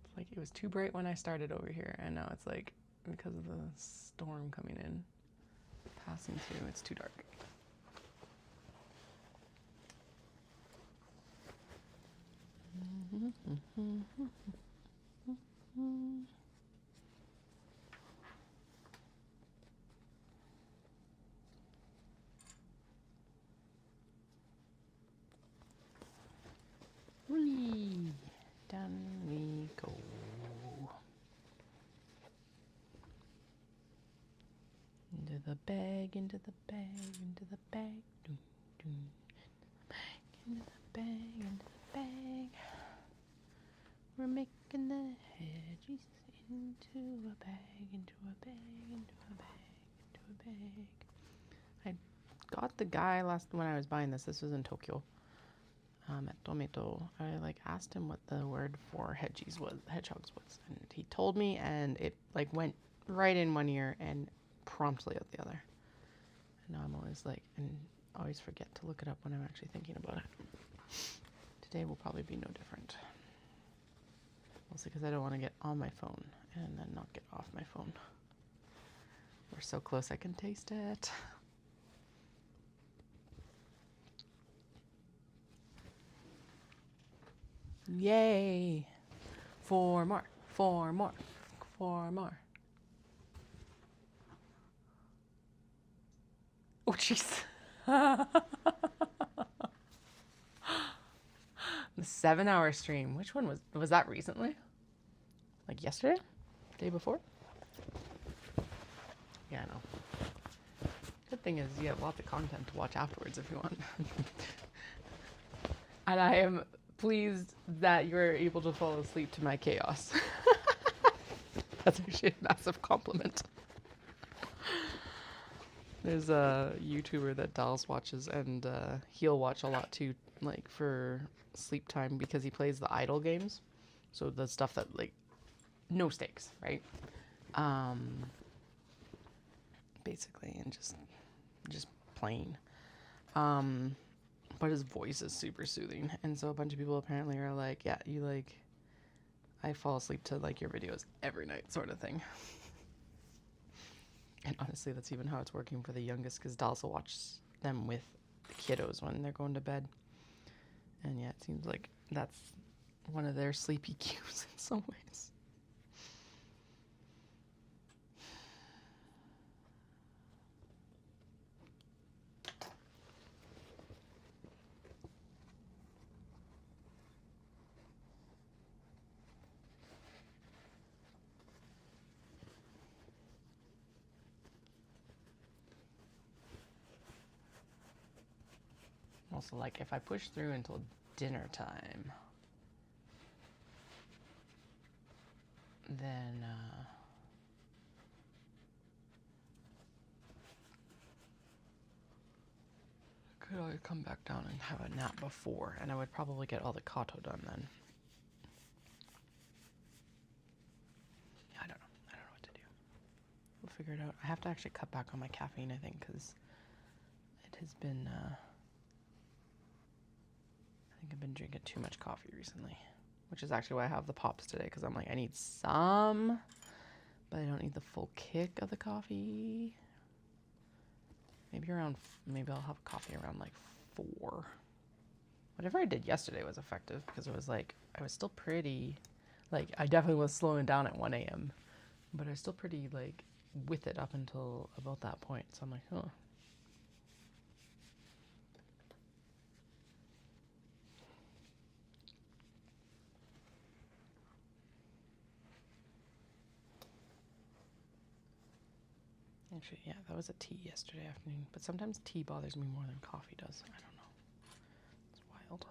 It's like it was too bright when I started over here. And now it's like, because of the storm coming in, passing through, it's too dark. bag, into the bag, into the bag. Doom, doom. Into the bag, into the bag. We're making the hedges into a bag, into a bag, into a bag, into a bag. I got the guy when I was buying this. This was in Tokyo. At Tomato, I like asked him what the word for hedgehogs was, and he told me, and it like went right in one ear and promptly out the other. And now I'm always like, and always forget to look it up when I'm actually thinking about it. Today will probably be no different. Mostly because I don't want to get on my phone and then not get off my phone. We're so close I can taste it. Yay! 4 more, 4 more, 4 more. Oh, jeez. The 7-hour stream. Which one was that recently? Like yesterday? Day before? Yeah, I know. Good thing is you have lots of content to watch afterwards if you want. And I am pleased that you're able to fall asleep to my chaos. That's actually a massive compliment. There's a YouTuber that Dallas watches, and he'll watch a lot too, like for sleep time, because he plays the idle games. So the stuff that like no stakes, right? Basically, and just playing. But his voice is super soothing, and so a bunch of people apparently are like, yeah, you like, I fall asleep to like your videos every night sort of thing. And honestly, that's even how it's working for the youngest, because Dallas will watch them with the kiddos when they're going to bed. And yeah, it seems like that's one of their sleepy cues in some ways. Also, like, if I push through until dinner time, then could I come back down and have a nap before, and I would probably get all the kato done then. I don't know what to do. We'll figure it out. I have to actually cut back on my caffeine, I think, because it has been I think I've been drinking too much coffee recently, which is actually why I have the pops today, because I'm like, I need some, but I don't need the full kick of the coffee. Maybe I'll have coffee around like 4. Whatever I did yesterday was effective, because it was like, I was still pretty, like, I definitely was slowing down at 1 a.m., but I was still pretty like with it up until about that point. So I'm like, huh. Actually, yeah, that was a tea yesterday afternoon. But sometimes tea bothers me more than coffee does. I don't know. It's wild.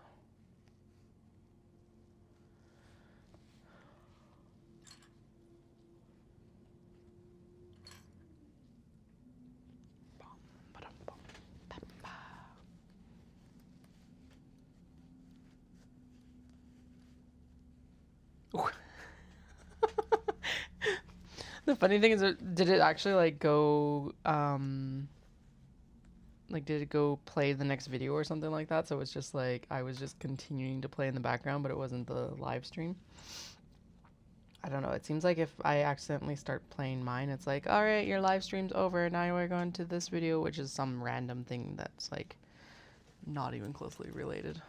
The funny thing is, did it actually like go, like did it go play the next video or something like that? So it's just like, I was just continuing to play in the background, but it wasn't the live stream. I don't know. It seems like if I accidentally start playing mine, it's like, all right, your live stream's over. Now we're going to this video, which is some random thing that's like not even closely related.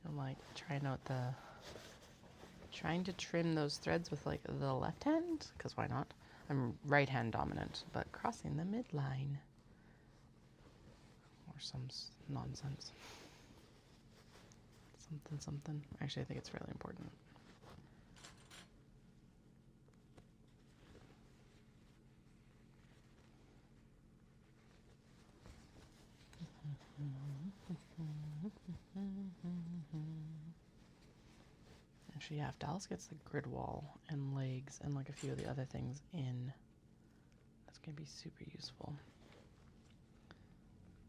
I'm like trying to trim those threads with like the left hand, because why not? I'm right hand dominant, but crossing the midline. or some nonsense. Something. Actually, I think it's really important. Actually, yeah, if Dallas gets the grid wall and legs and like a few of the other things in, that's going to be super useful.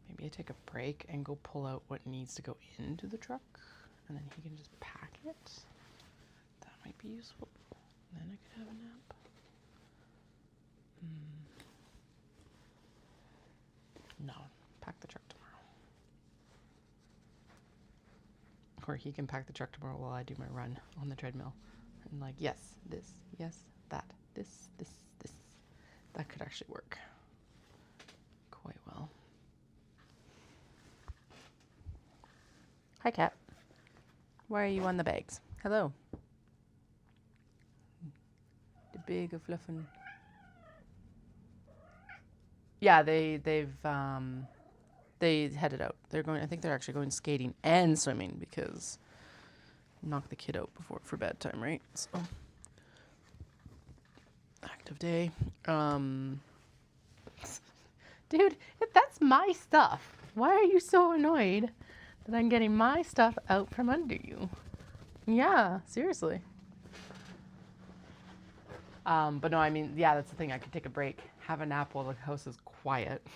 Maybe I take a break and go pull out what needs to go into the truck, and then he can just pack it. That might be useful. Then I could have a nap. No, pack the truck tomorrow. Or he can pack the truck tomorrow while I do my run on the treadmill. And like, yes, this, yes, that, this. That could actually work quite well. Hi, Cat. Why are you on the bags? Hello. The big of fluffin'. Yeah, they headed out. They're going. I think they're actually going skating and swimming because knock the kid out for bedtime, right? So active day. Dude, that's my stuff. Why are you so annoyed that I'm getting my stuff out from under you? Yeah, seriously. But no, I mean, yeah, that's the thing. I could take a break, have a nap while the house is quiet.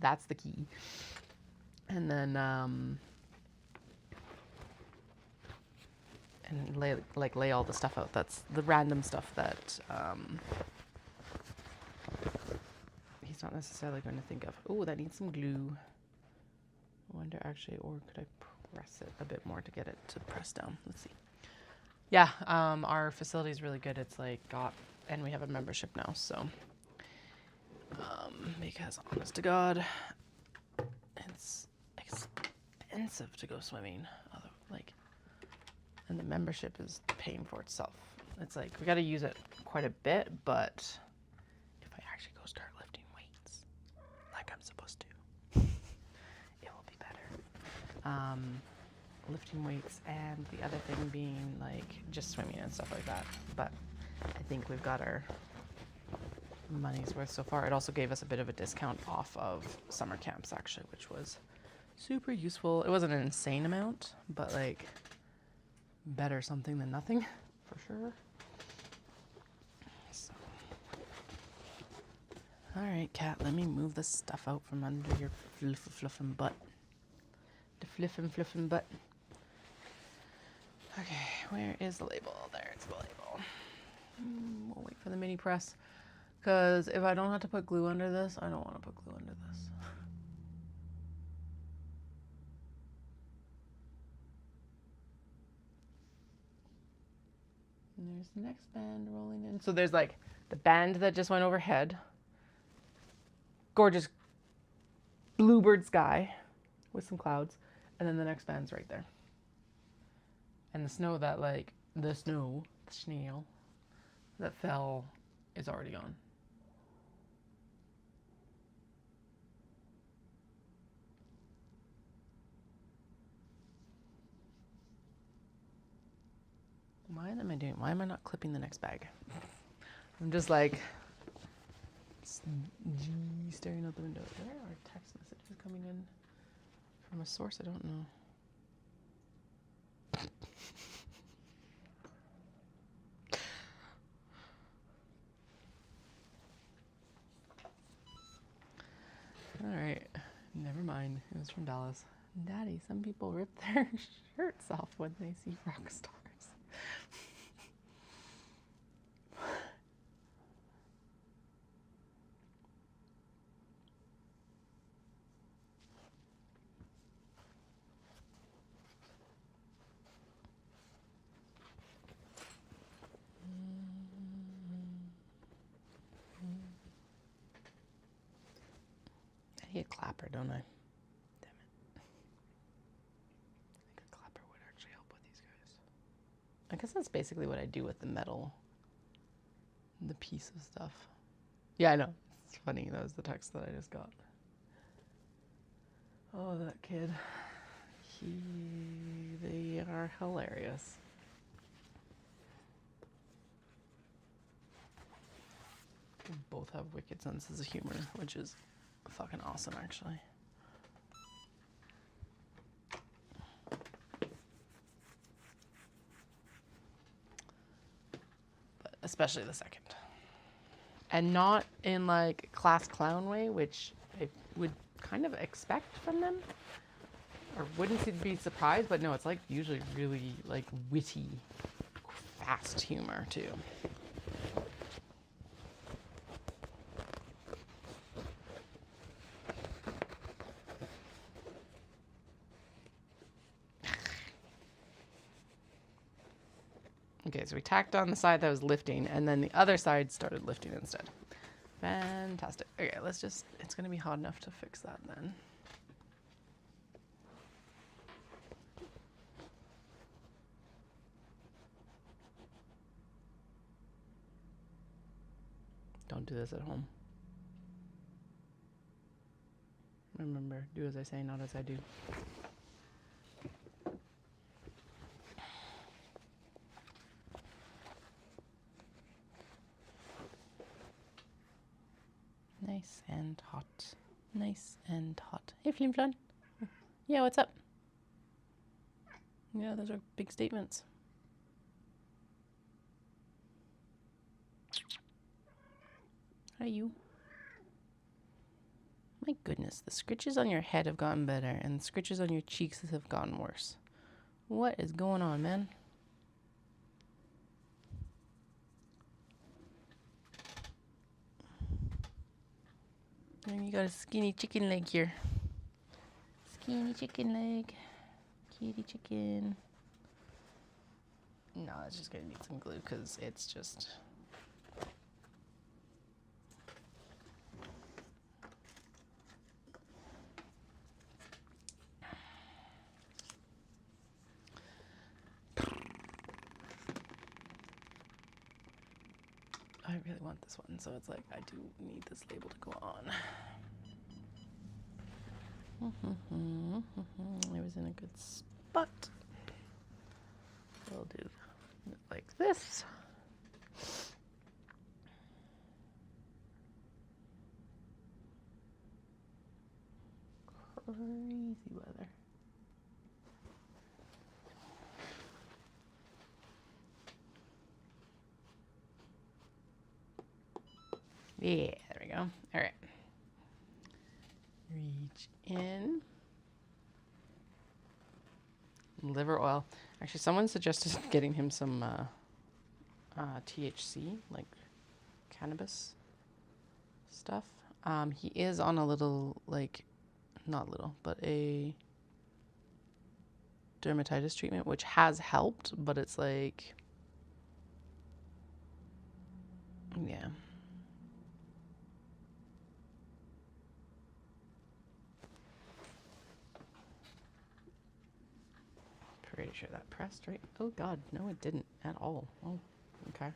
That's the key. And then, and lay all the stuff out. That's the random stuff that, he's not necessarily going to think of. Oh, that needs some glue. I wonder actually, or could I press it a bit more to get it to press down? Let's see. Yeah, our facility is really good. It's like and we have a membership now, so, because honest to God, it's expensive to go swimming, and the membership is paying for itself. It's like, we got to use it quite a bit, but if I actually go start lifting weights like I'm supposed to, it will be better. Lifting weights, and the other thing being like just swimming and stuff like that. But I think we've got our money's worth so far. It also gave us a bit of a discount off of summer camps actually, which was super useful. It wasn't an insane amount, but like better something than nothing for sure. So, all right, Cat, let me move this stuff out from under your fluffin' butt. The fluffin' butt. Okay, where is the label? There, it's the label. We'll wait for the mini press, because if I don't have to put glue under this, I don't want to put glue under this. And there's the next band rolling in. So there's like the band that just went overhead. Gorgeous bluebird sky with some clouds. And then the next band's right there. And the snow the snail that fell is already gone. Why am I doing? Why am I not clipping the next bag? I'm just like staring out the window. There are text messages coming in from a source I don't know. All right, never mind. It was from Dallas. Daddy, some people rip their shirts off when they see rock stars. I need a clapper, don't I? Damn it. I think a clapper would actually help with these guys. I guess that's basically what I do with the metal. The piece of stuff. Yeah, I know. It's funny. That was the text that I just got. that kid. They are hilarious. They both have wicked senses of humor, which is fucking awesome, actually. But especially the second. And not in like class clown way, which I would kind of expect from them. Or wouldn't be surprised, but no, it's like usually really like witty, fast humor too. Okay, so we tacked on the side that was lifting, and then the other side started lifting instead. Fantastic. Okay, it's gonna be hot enough to fix that then. Don't do this at home. Remember, do as I say, not as I do. Nice and hot. Nice and hot. Hey, Flim Flan. Yeah, what's up? Yeah, those are big statements. Hi, you. My goodness, the scritches on your head have gotten better, and the scritches on your cheeks have gotten worse. What is going on, man? And you got a skinny chicken leg here. Skinny chicken leg. Kitty chicken. No, it's just gonna need some glue because it's just... I really want this one, so it's like I do need this label to go on. It was in a good spot. We'll do it like this. Crazy weather. Yeah, there we go. All right. Reach in. Liver oil. Actually, someone suggested getting him some THC, like cannabis stuff. He is on a little, like, not little, but a dermatitis treatment, which has helped, but it's like, yeah. Pretty sure that pressed, right? Oh God, no, it didn't at all. Oh, okay.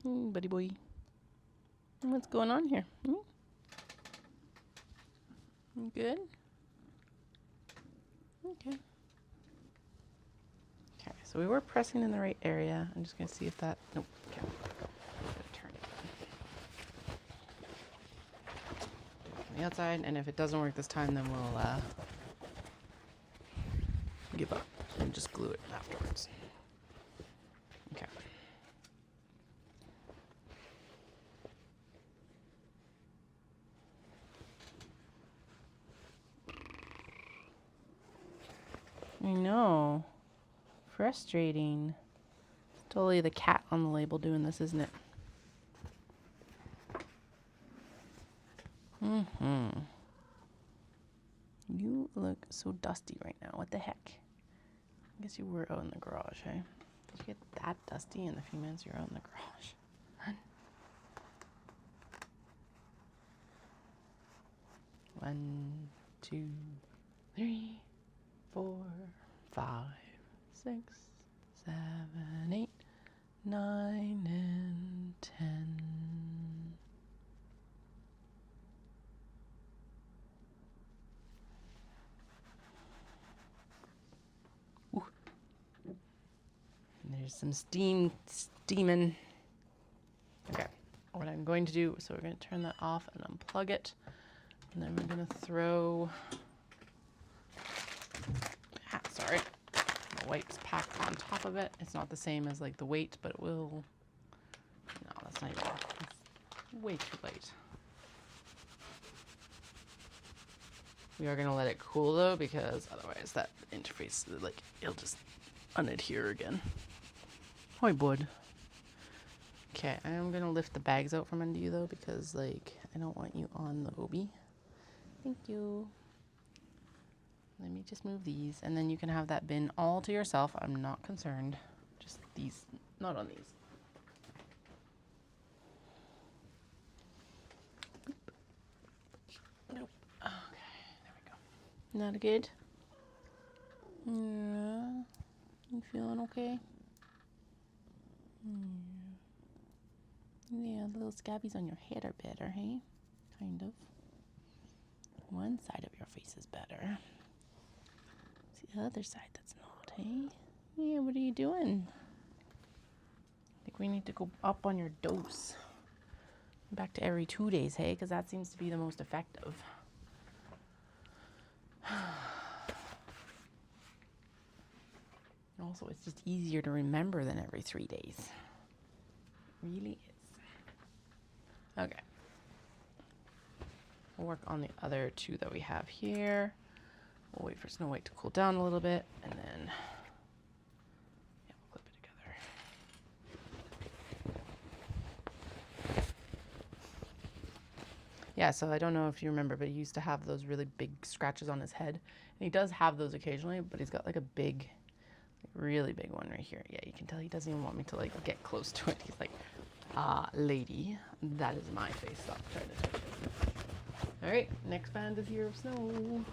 Buddy boy. What's going on here? You good? Okay. Okay, so we were pressing in the right area. I'm just gonna see if that, nope, okay. Turn it on the outside, and if it doesn't work this time, then we'll give up and just glue it afterwards. Okay. I know. Frustrating. It's totally the cat on the label doing this, isn't it? You look so dusty right now. What the heck? I guess you were out in the garage, hey? Did you get that dusty in the few minutes you were out in the garage? 1, 2, 3, 4, 5, 6, 7, 8, 9, and 10. Ooh. And there's some steaming. Okay, what I'm going to do, so we're going to turn that off and unplug it. And then we're going to throw, sorry, the wipes packed on top of it. It's not the same as like the weight, but it will, no, that's not even, it's way too light. We are going to let it cool though, because otherwise that interface, like, it'll just unadhere again. Hi, bud. Okay, I am going to lift the bags out from under you though, because like, I don't want you on the Obi. Thank you. Let me just move these, and then you can have that bin all to yourself. I'm not concerned. Just these, not on these. Nope. Okay, there we go. Not good? Yeah. You feeling okay? Yeah, the little scabbies on your head are better, hey? Kind of. One side of your face is better. It's the other side that's not, hey? Yeah, what are you doing? I think we need to go up on your dose. Back to every 2 days, hey? Because that seems to be the most effective. Also, it's just easier to remember than every 3 days. It really is. Okay. We'll work on the other 2 that we have here. We'll wait for Snow White to cool down a little bit, and then yeah, we'll clip it together. Yeah, so I don't know if you remember, but he used to have those really big scratches on his head. And he does have those occasionally, but he's got like a big, really big one right here. Yeah, you can tell he doesn't even want me to like get close to it. He's like, lady, that is my face. Stop trying to touch it. All right, next band is Year of Snow.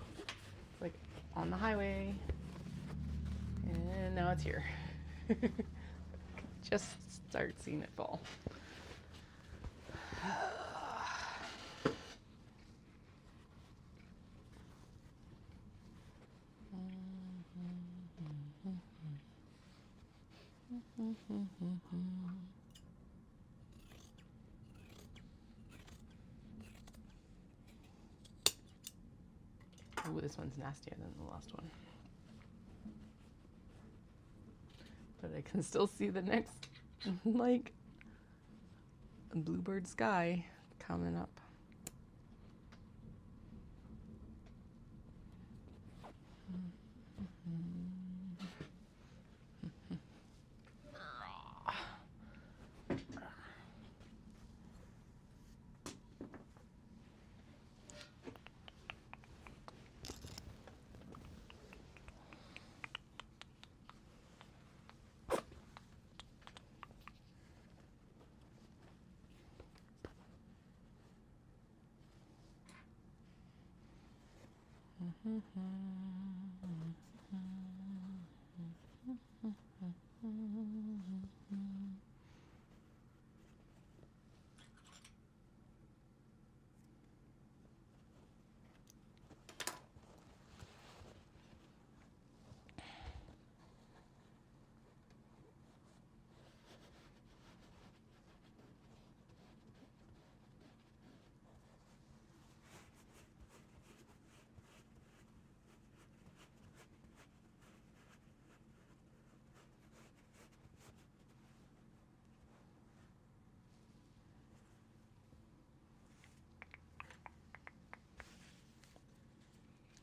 It's like on the highway. And now it's here. Just start seeing it fall. Ooh, this one's nastier than the last one. But I can still see the next, like, bluebird sky coming up.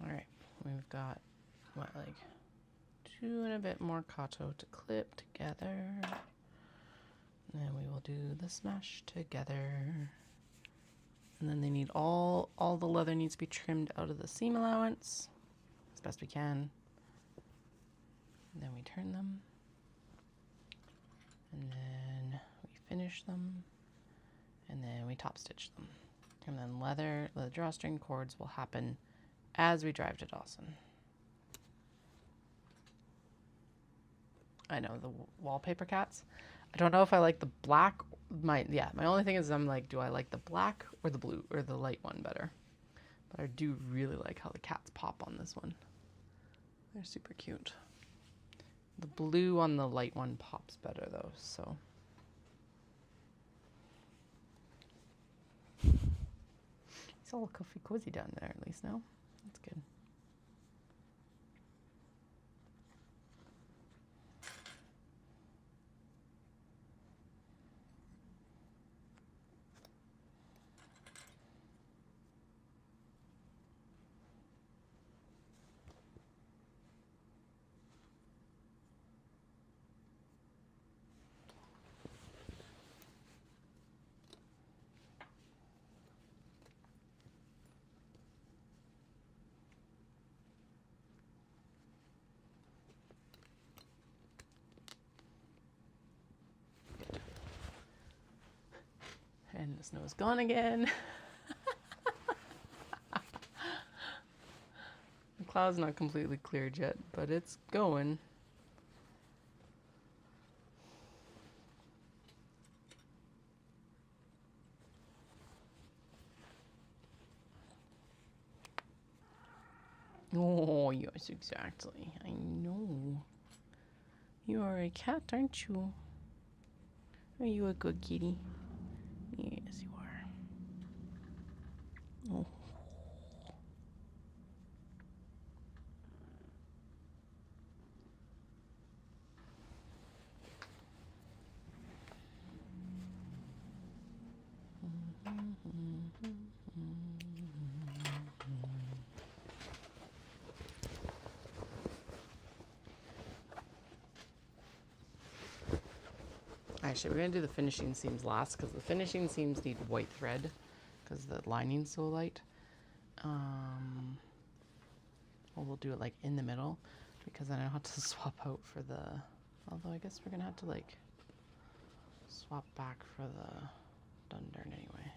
All right, we've got, what, like 2 and a bit more kato to clip together. And then we will do the smash together. And then they need all the leather needs to be trimmed out of the seam allowance as best we can. And then we turn them. And then we finish them. And then we top stitch them. And then the drawstring cords will happen as we drive to Dawson. I know, the wallpaper cats. I don't know if I like the black. My only thing is I'm like, do I like the black or the blue or the light one better? But I do really like how the cats pop on this one. They're super cute. The blue on the light one pops better though, so. It's all cozy down there at least now. That's good. And the snow's gone again. The cloud's not completely cleared yet, but it's going. Oh, yes, exactly. I know. You are a cat, aren't you? Are you a good kitty? Yes, you are. Oh. Actually, we're going to do the finishing seams last because the finishing seams need white thread because the lining's so light. Well, we'll do it like in the middle because then I don't have to swap out for the, although I guess we're going to have to like swap back for the dundern anyway.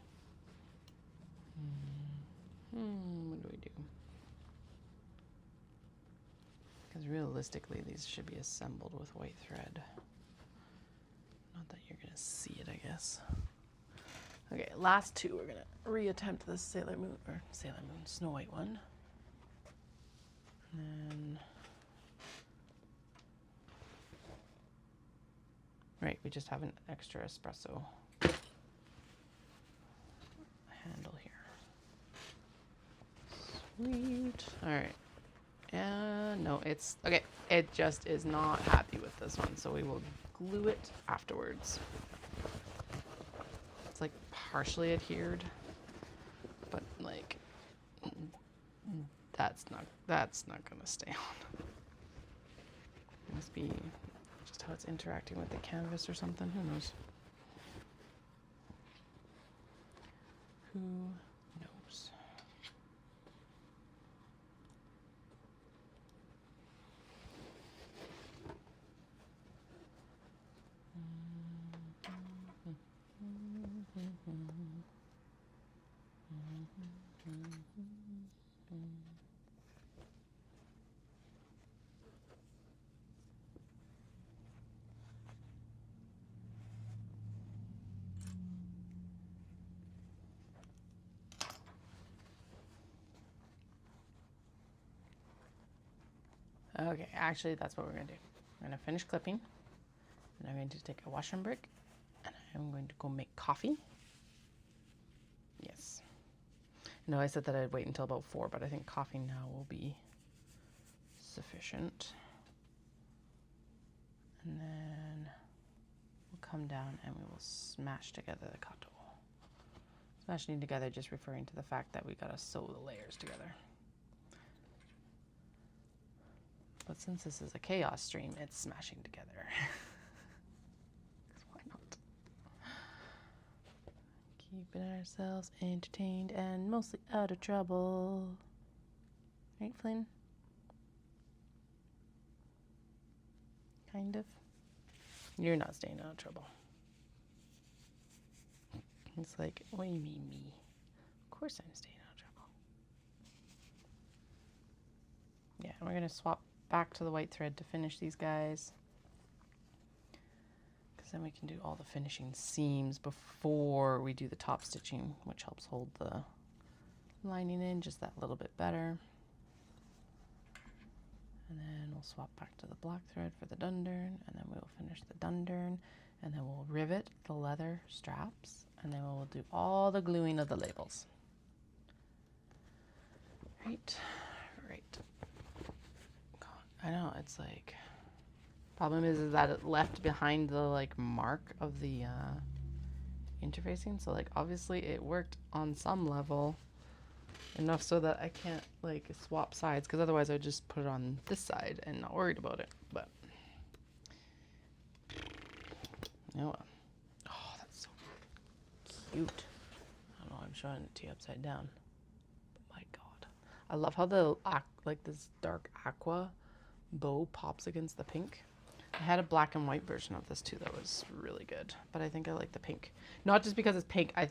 What do we do? Because realistically, these should be assembled with white thread. Not that you're gonna see it, I guess. Okay, last two, we're gonna reattempt this Snow White one. And then, right, we just have an extra espresso handle here. Sweet. All right. No, it's okay. It just is not happy with this one, so we will glue it afterwards. It's like partially adhered, but like that's not gonna stay on. It must be just how it's interacting with the canvas or something. Who knows? Who knows? Okay, actually, that's what we're going to do. I'm going to finish clipping, and I'm going to take a washing brick, and I'm going to go make coffee. Yes. No, I said that I'd wait until about 4, but I think coffee now will be sufficient. And then we'll come down and we will smash together the kato. Smashing together just referring to the fact that we gotta sew the layers together. But since this is a chaos stream, it's smashing together. Why not? Keeping ourselves entertained and mostly out of trouble. Right, Flynn? Kind of. You're not staying out of trouble. It's like, what do you mean me? Of course I'm staying out of trouble. Yeah, and we're going to swap back to the white thread to finish these guys. because then we can do all the finishing seams before we do the top stitching, which helps hold the lining in just that little bit better. And then we'll swap back to the black thread for the dundern, and then we'll finish the dundern, and then we'll rivet the leather straps, and then we'll do all the gluing of the labels. Right. God, I know, it's like, problem is that it left behind the like mark of the interfacing, so like obviously it worked on some level enough so that I can't like swap sides, because otherwise I'd just put it on this side and not worried about it. But oh well. Oh, that's so cute. I don't know, I'm showing it to you upside down. But my God, I love how the like this dark aqua bow pops against the pink. I had a black and white version of this too that was really good, but I think I like the pink. Not just because it's pink, I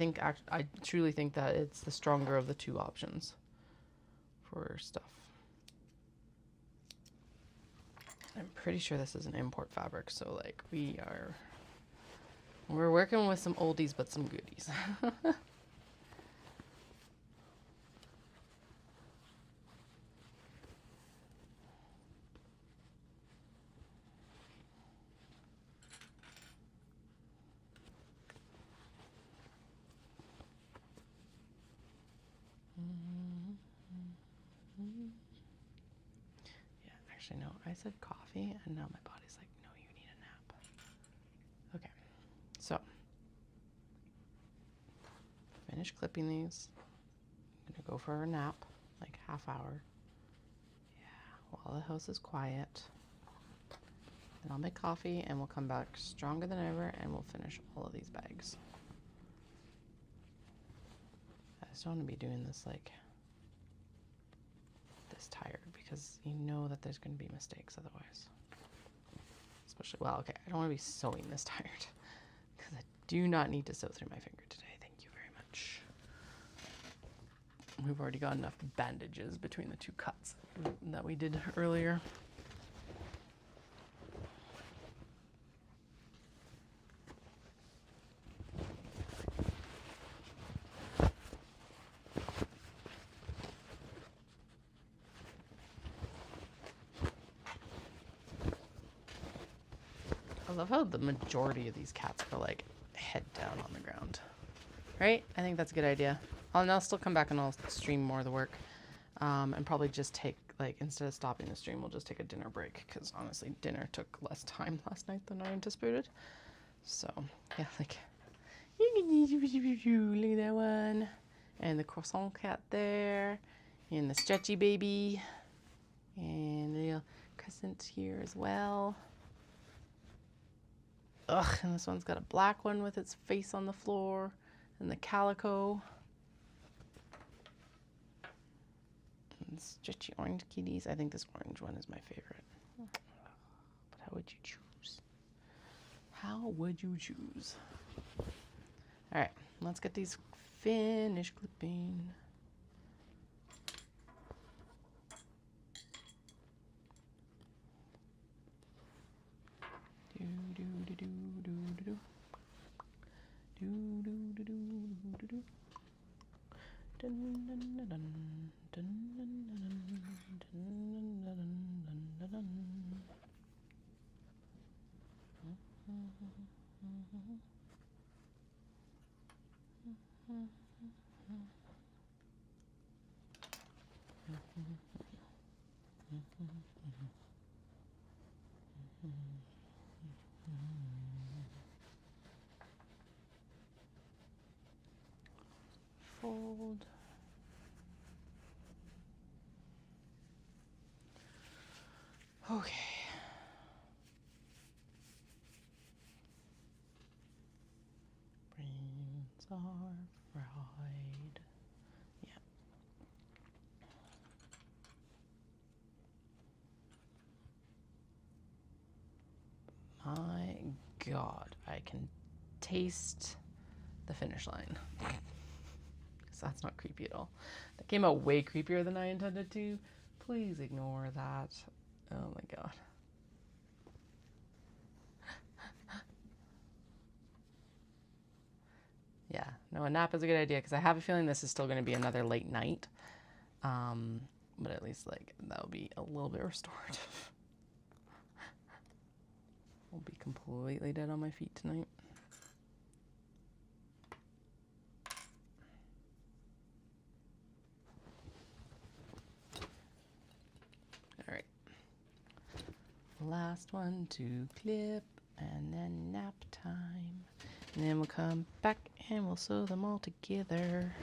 truly think that it's the stronger of the two options for stuff. I'm pretty sure this is an import fabric, so like we're working with some oldies but some goodies. Actually, no, I said coffee, and now my body's like, no, you need a nap. Okay, so finish clipping these. I'm gonna go for a nap, like half hour. Yeah, while the house is quiet. Then I'll make coffee, and we'll come back stronger than ever, and we'll finish all of these bags. I just don't want to be doing this like this tired, because you know that there's going to be mistakes otherwise. Especially, well, okay, I don't want to be sewing this tired, because I do not need to sew through my finger today. Thank you very much. We've already got enough bandages between the two cuts that we did earlier. I love how the majority of these cats are like head down on the ground, right? I think that's a good idea. I'll still come back and I'll stream more of the work, and probably just take, like, instead of stopping the stream, we'll just take a dinner break, because honestly dinner took less time last night than I anticipated. So yeah, like, look at that one, and the croissant cat there, and the stretchy baby, and the little crescent here as well. Ugh, and this one's got a black one with its face on the floor, and the calico. And stretchy orange kitties. I think this orange one is my favorite. But how would you choose? How would you choose? Alright, let's get these finished clipping. Fold. Okay. Brains are fried. Yeah. My God, I can taste the finish line. So that's not creepy at all. That came out way creepier than I intended to. Please ignore that. Oh my God. No, a nap is a good idea because I have a feeling this is still going to be another late night. But at least like that'll be a little bit restored. I'll be completely dead on my feet tonight. All right. Last one to clip and then nap time. And then we'll come back and we'll sew them all together.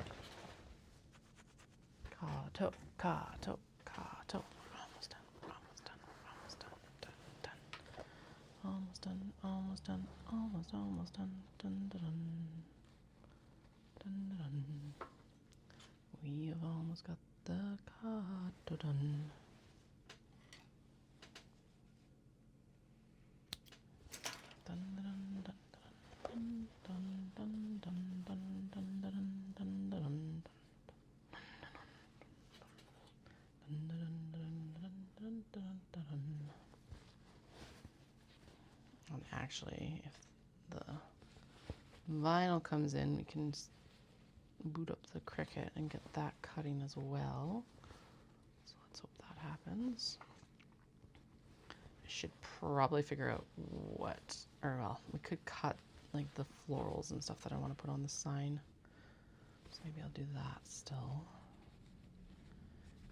Kato, kato, kato. Almost done, almost done, almost done, done, done. Almost done, almost done, almost done, dun, dun, dun. Dun, dun, dun. We have almost got the kato done. Dun, dun, dun, dun, dun, dun, dun, dun, dun, dun, dun, dun, dun. And actually, if the vinyl comes in, we can boot up the Cricut and get that cutting as well. So let's hope that happens. I should probably figure out what, or well, we could cut like the florals and stuff that I want to put on the sign. So maybe I'll do that still.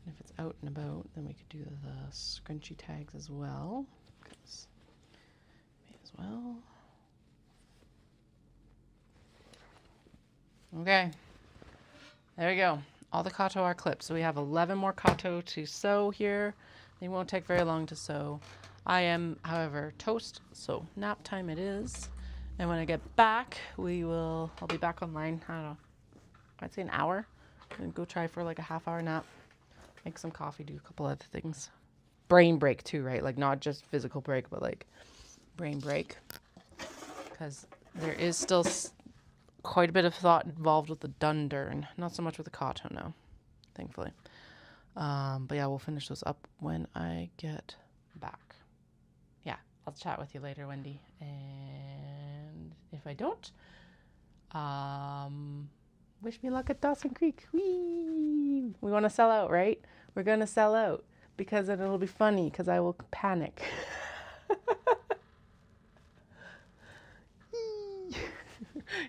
And if it's out and about, then we could do the scrunchy tags as well. Because may as well. Okay. There we go. All the kato are clipped. So we have 11 more kato to sew here. They won't take very long to sew. I am, however, toast. So nap time it is. And when I get back, I'll be back online. I don't know. I'd say an hour. And go try for like a half-hour nap. Make some coffee, do a couple other things. Brain break too, right? Like not just physical break, but like brain break. Because there is still quite a bit of thought involved with the dundurn. Not so much with the kato now, thankfully. But yeah, we'll finish those up when I get back. Yeah, I'll chat with you later, Wendy. And if I don't, wish me luck at Dawson Creek. Whee! We want to sell out, right? We're going to sell out because then it'll be funny because I will panic.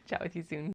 Chat with you soon.